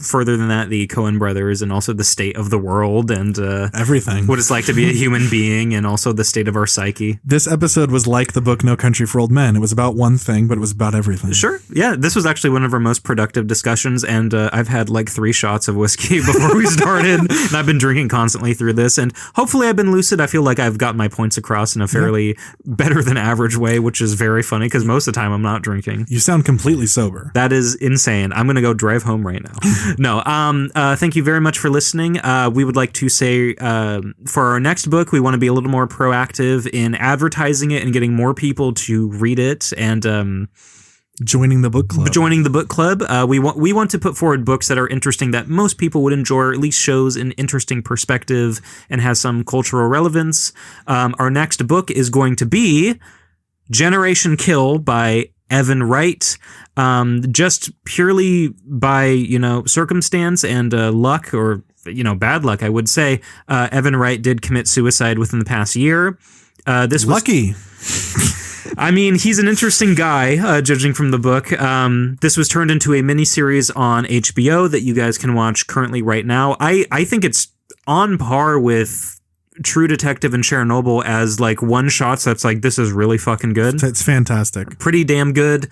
[SPEAKER 2] further than that, the Coen brothers, and also the state of the world, and
[SPEAKER 1] everything.
[SPEAKER 2] What it's like to be a human being, and also the state of our psyche.
[SPEAKER 1] This episode was like the book No Country for Old Men. It was about one thing, but it was about everything.
[SPEAKER 2] Sure. Yeah, this was actually one of our most productive discussions, and I've had like 3 shots of whiskey before we started, and I've been drinking constantly through this, and hopefully I've been lucid. I feel like I've got my points across in a fairly better than average way, which is very funny because most of the time I'm not drinking.
[SPEAKER 1] You sound completely sober.
[SPEAKER 2] That is insane. I'm going to go drive home right now. No, thank you very much for listening. We would like to say for our next book, we want to be a little more proactive in advertising it and getting more people to read it and
[SPEAKER 1] joining the book club.
[SPEAKER 2] We want to put forward books that are interesting that most people would enjoy, or at least shows an interesting perspective and has some cultural relevance. Our next book is going to be Generation Kill by Evan Wright. Just purely by, circumstance and luck, or, bad luck, I would say, Evan Wright did commit suicide within the past year. This was
[SPEAKER 1] lucky.
[SPEAKER 2] I mean, he's an interesting guy, judging from the book. This was turned into a miniseries on HBO that you guys can watch currently right now. I think it's on par with True Detective and Chernobyl as like one shots that's like, this is really fucking good.
[SPEAKER 1] It's fantastic.
[SPEAKER 2] Pretty damn good.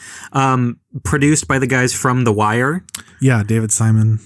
[SPEAKER 2] Produced by the guys from The Wire.
[SPEAKER 1] Yeah, David Simon.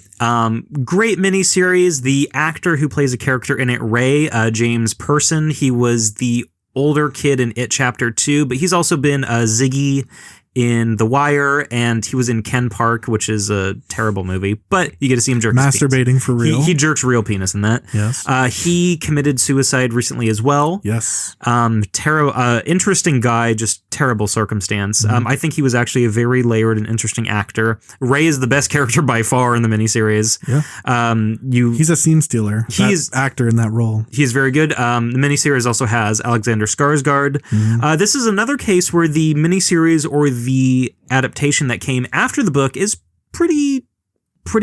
[SPEAKER 2] Great miniseries. The actor who plays a character in it, Ray, James Person, he was the older kid in It Chapter 2, but he's also been Ziggy in The Wire, and he was in Ken Park, which is a terrible movie, but you get to see him jerk
[SPEAKER 1] masturbating
[SPEAKER 2] his penis.
[SPEAKER 1] For real.
[SPEAKER 2] He jerks real penis in that.
[SPEAKER 1] Yes.
[SPEAKER 2] He committed suicide recently as well.
[SPEAKER 1] Yes.
[SPEAKER 2] Interesting guy, just terrible circumstance. I think he was actually a very layered and interesting actor. Ray is the best character by far in the miniseries.
[SPEAKER 1] Yeah. He's a scene stealer. He's actor in that role.
[SPEAKER 2] He's very good. The miniseries also has Alexander Skarsgård. This is another case where the miniseries or the adaptation that came after the book is pretty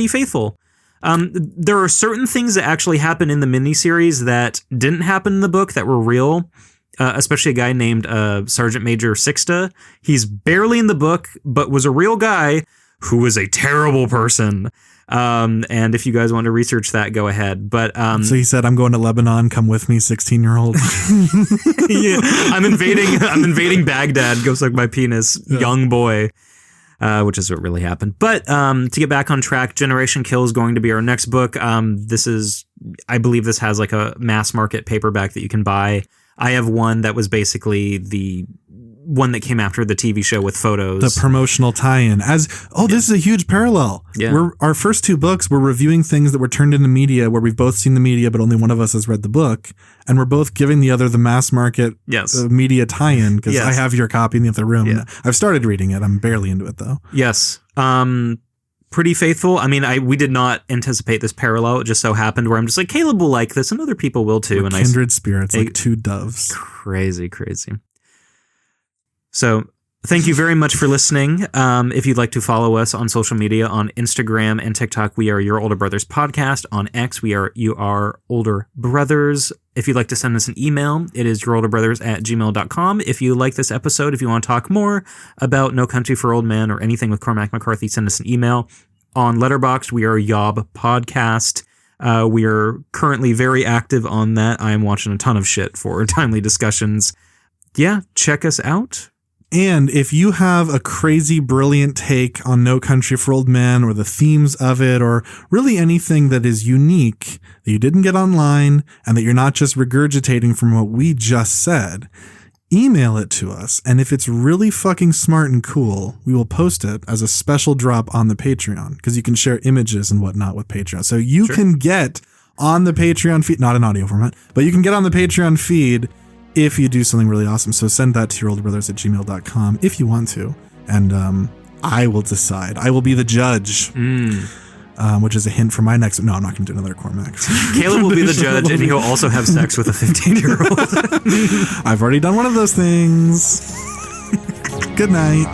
[SPEAKER 2] faithful. There are certain things that actually happen in the miniseries that didn't happen in the book that were real, especially a guy named Sergeant Major Sixta. He's barely in the book, but was a real guy who was a terrible person. And if you guys want to research that, go ahead. But
[SPEAKER 1] so he said, "I'm going to Lebanon. Come with me, 16-year-old."
[SPEAKER 2] Yeah, I'm invading Baghdad. Go suck my penis, young boy. Which is what really happened. But to get back on track, Generation Kill is going to be our next book. I believe this has like a mass market paperback that you can buy. I have one that was basically the one that came after the TV show with photos.
[SPEAKER 1] The promotional tie-in. This is a huge parallel.
[SPEAKER 2] Yeah.
[SPEAKER 1] Our first two books, we're reviewing things that were turned into media where we've both seen the media, but only one of us has read the book. And we're both giving the other the mass market media tie-in because I have your copy in the other room. Yeah. I've started reading it. I'm barely into it though.
[SPEAKER 2] Yes. Pretty faithful. I mean, we did not anticipate this parallel. It just so happened where I'm just like, Caleb will like this and other people will too.
[SPEAKER 1] We're kindred spirits, like two doves.
[SPEAKER 2] Crazy. So thank you very much for listening. If you'd like to follow us on social media, on Instagram and TikTok, we are Your Older Brothers Podcast. On X, we are You Are Older Brothers. If you'd like to send us an email, it is yourolderbrothers@gmail.com. If you like this episode, if you want to talk more about No Country for Old Men or anything with Cormac McCarthy, send us an email. On Letterboxd, we are YOB Podcast. We are currently very active on that. I am watching a ton of shit for timely discussions. Yeah, check us out.
[SPEAKER 1] And if you have a crazy, brilliant take on No Country for Old Men or the themes of it, or really anything that is unique that you didn't get online and that you're not just regurgitating from what we just said, email it to us. And if it's really fucking smart and cool, we will post it as a special drop on the Patreon because you can share images and whatnot with Patreon. So you can get on the Patreon feed, not in audio format, but you can get on the Patreon feed if you do something really awesome. So send that to yourolderbrothers@gmail.com if you want to. And I will decide. I will be the judge, which is a hint for my next... No, I'm not going to do another Cormac.
[SPEAKER 2] Caleb will be the judge, and he'll also have sex with a 15-year-old.
[SPEAKER 1] I've already done one of those things. Good night.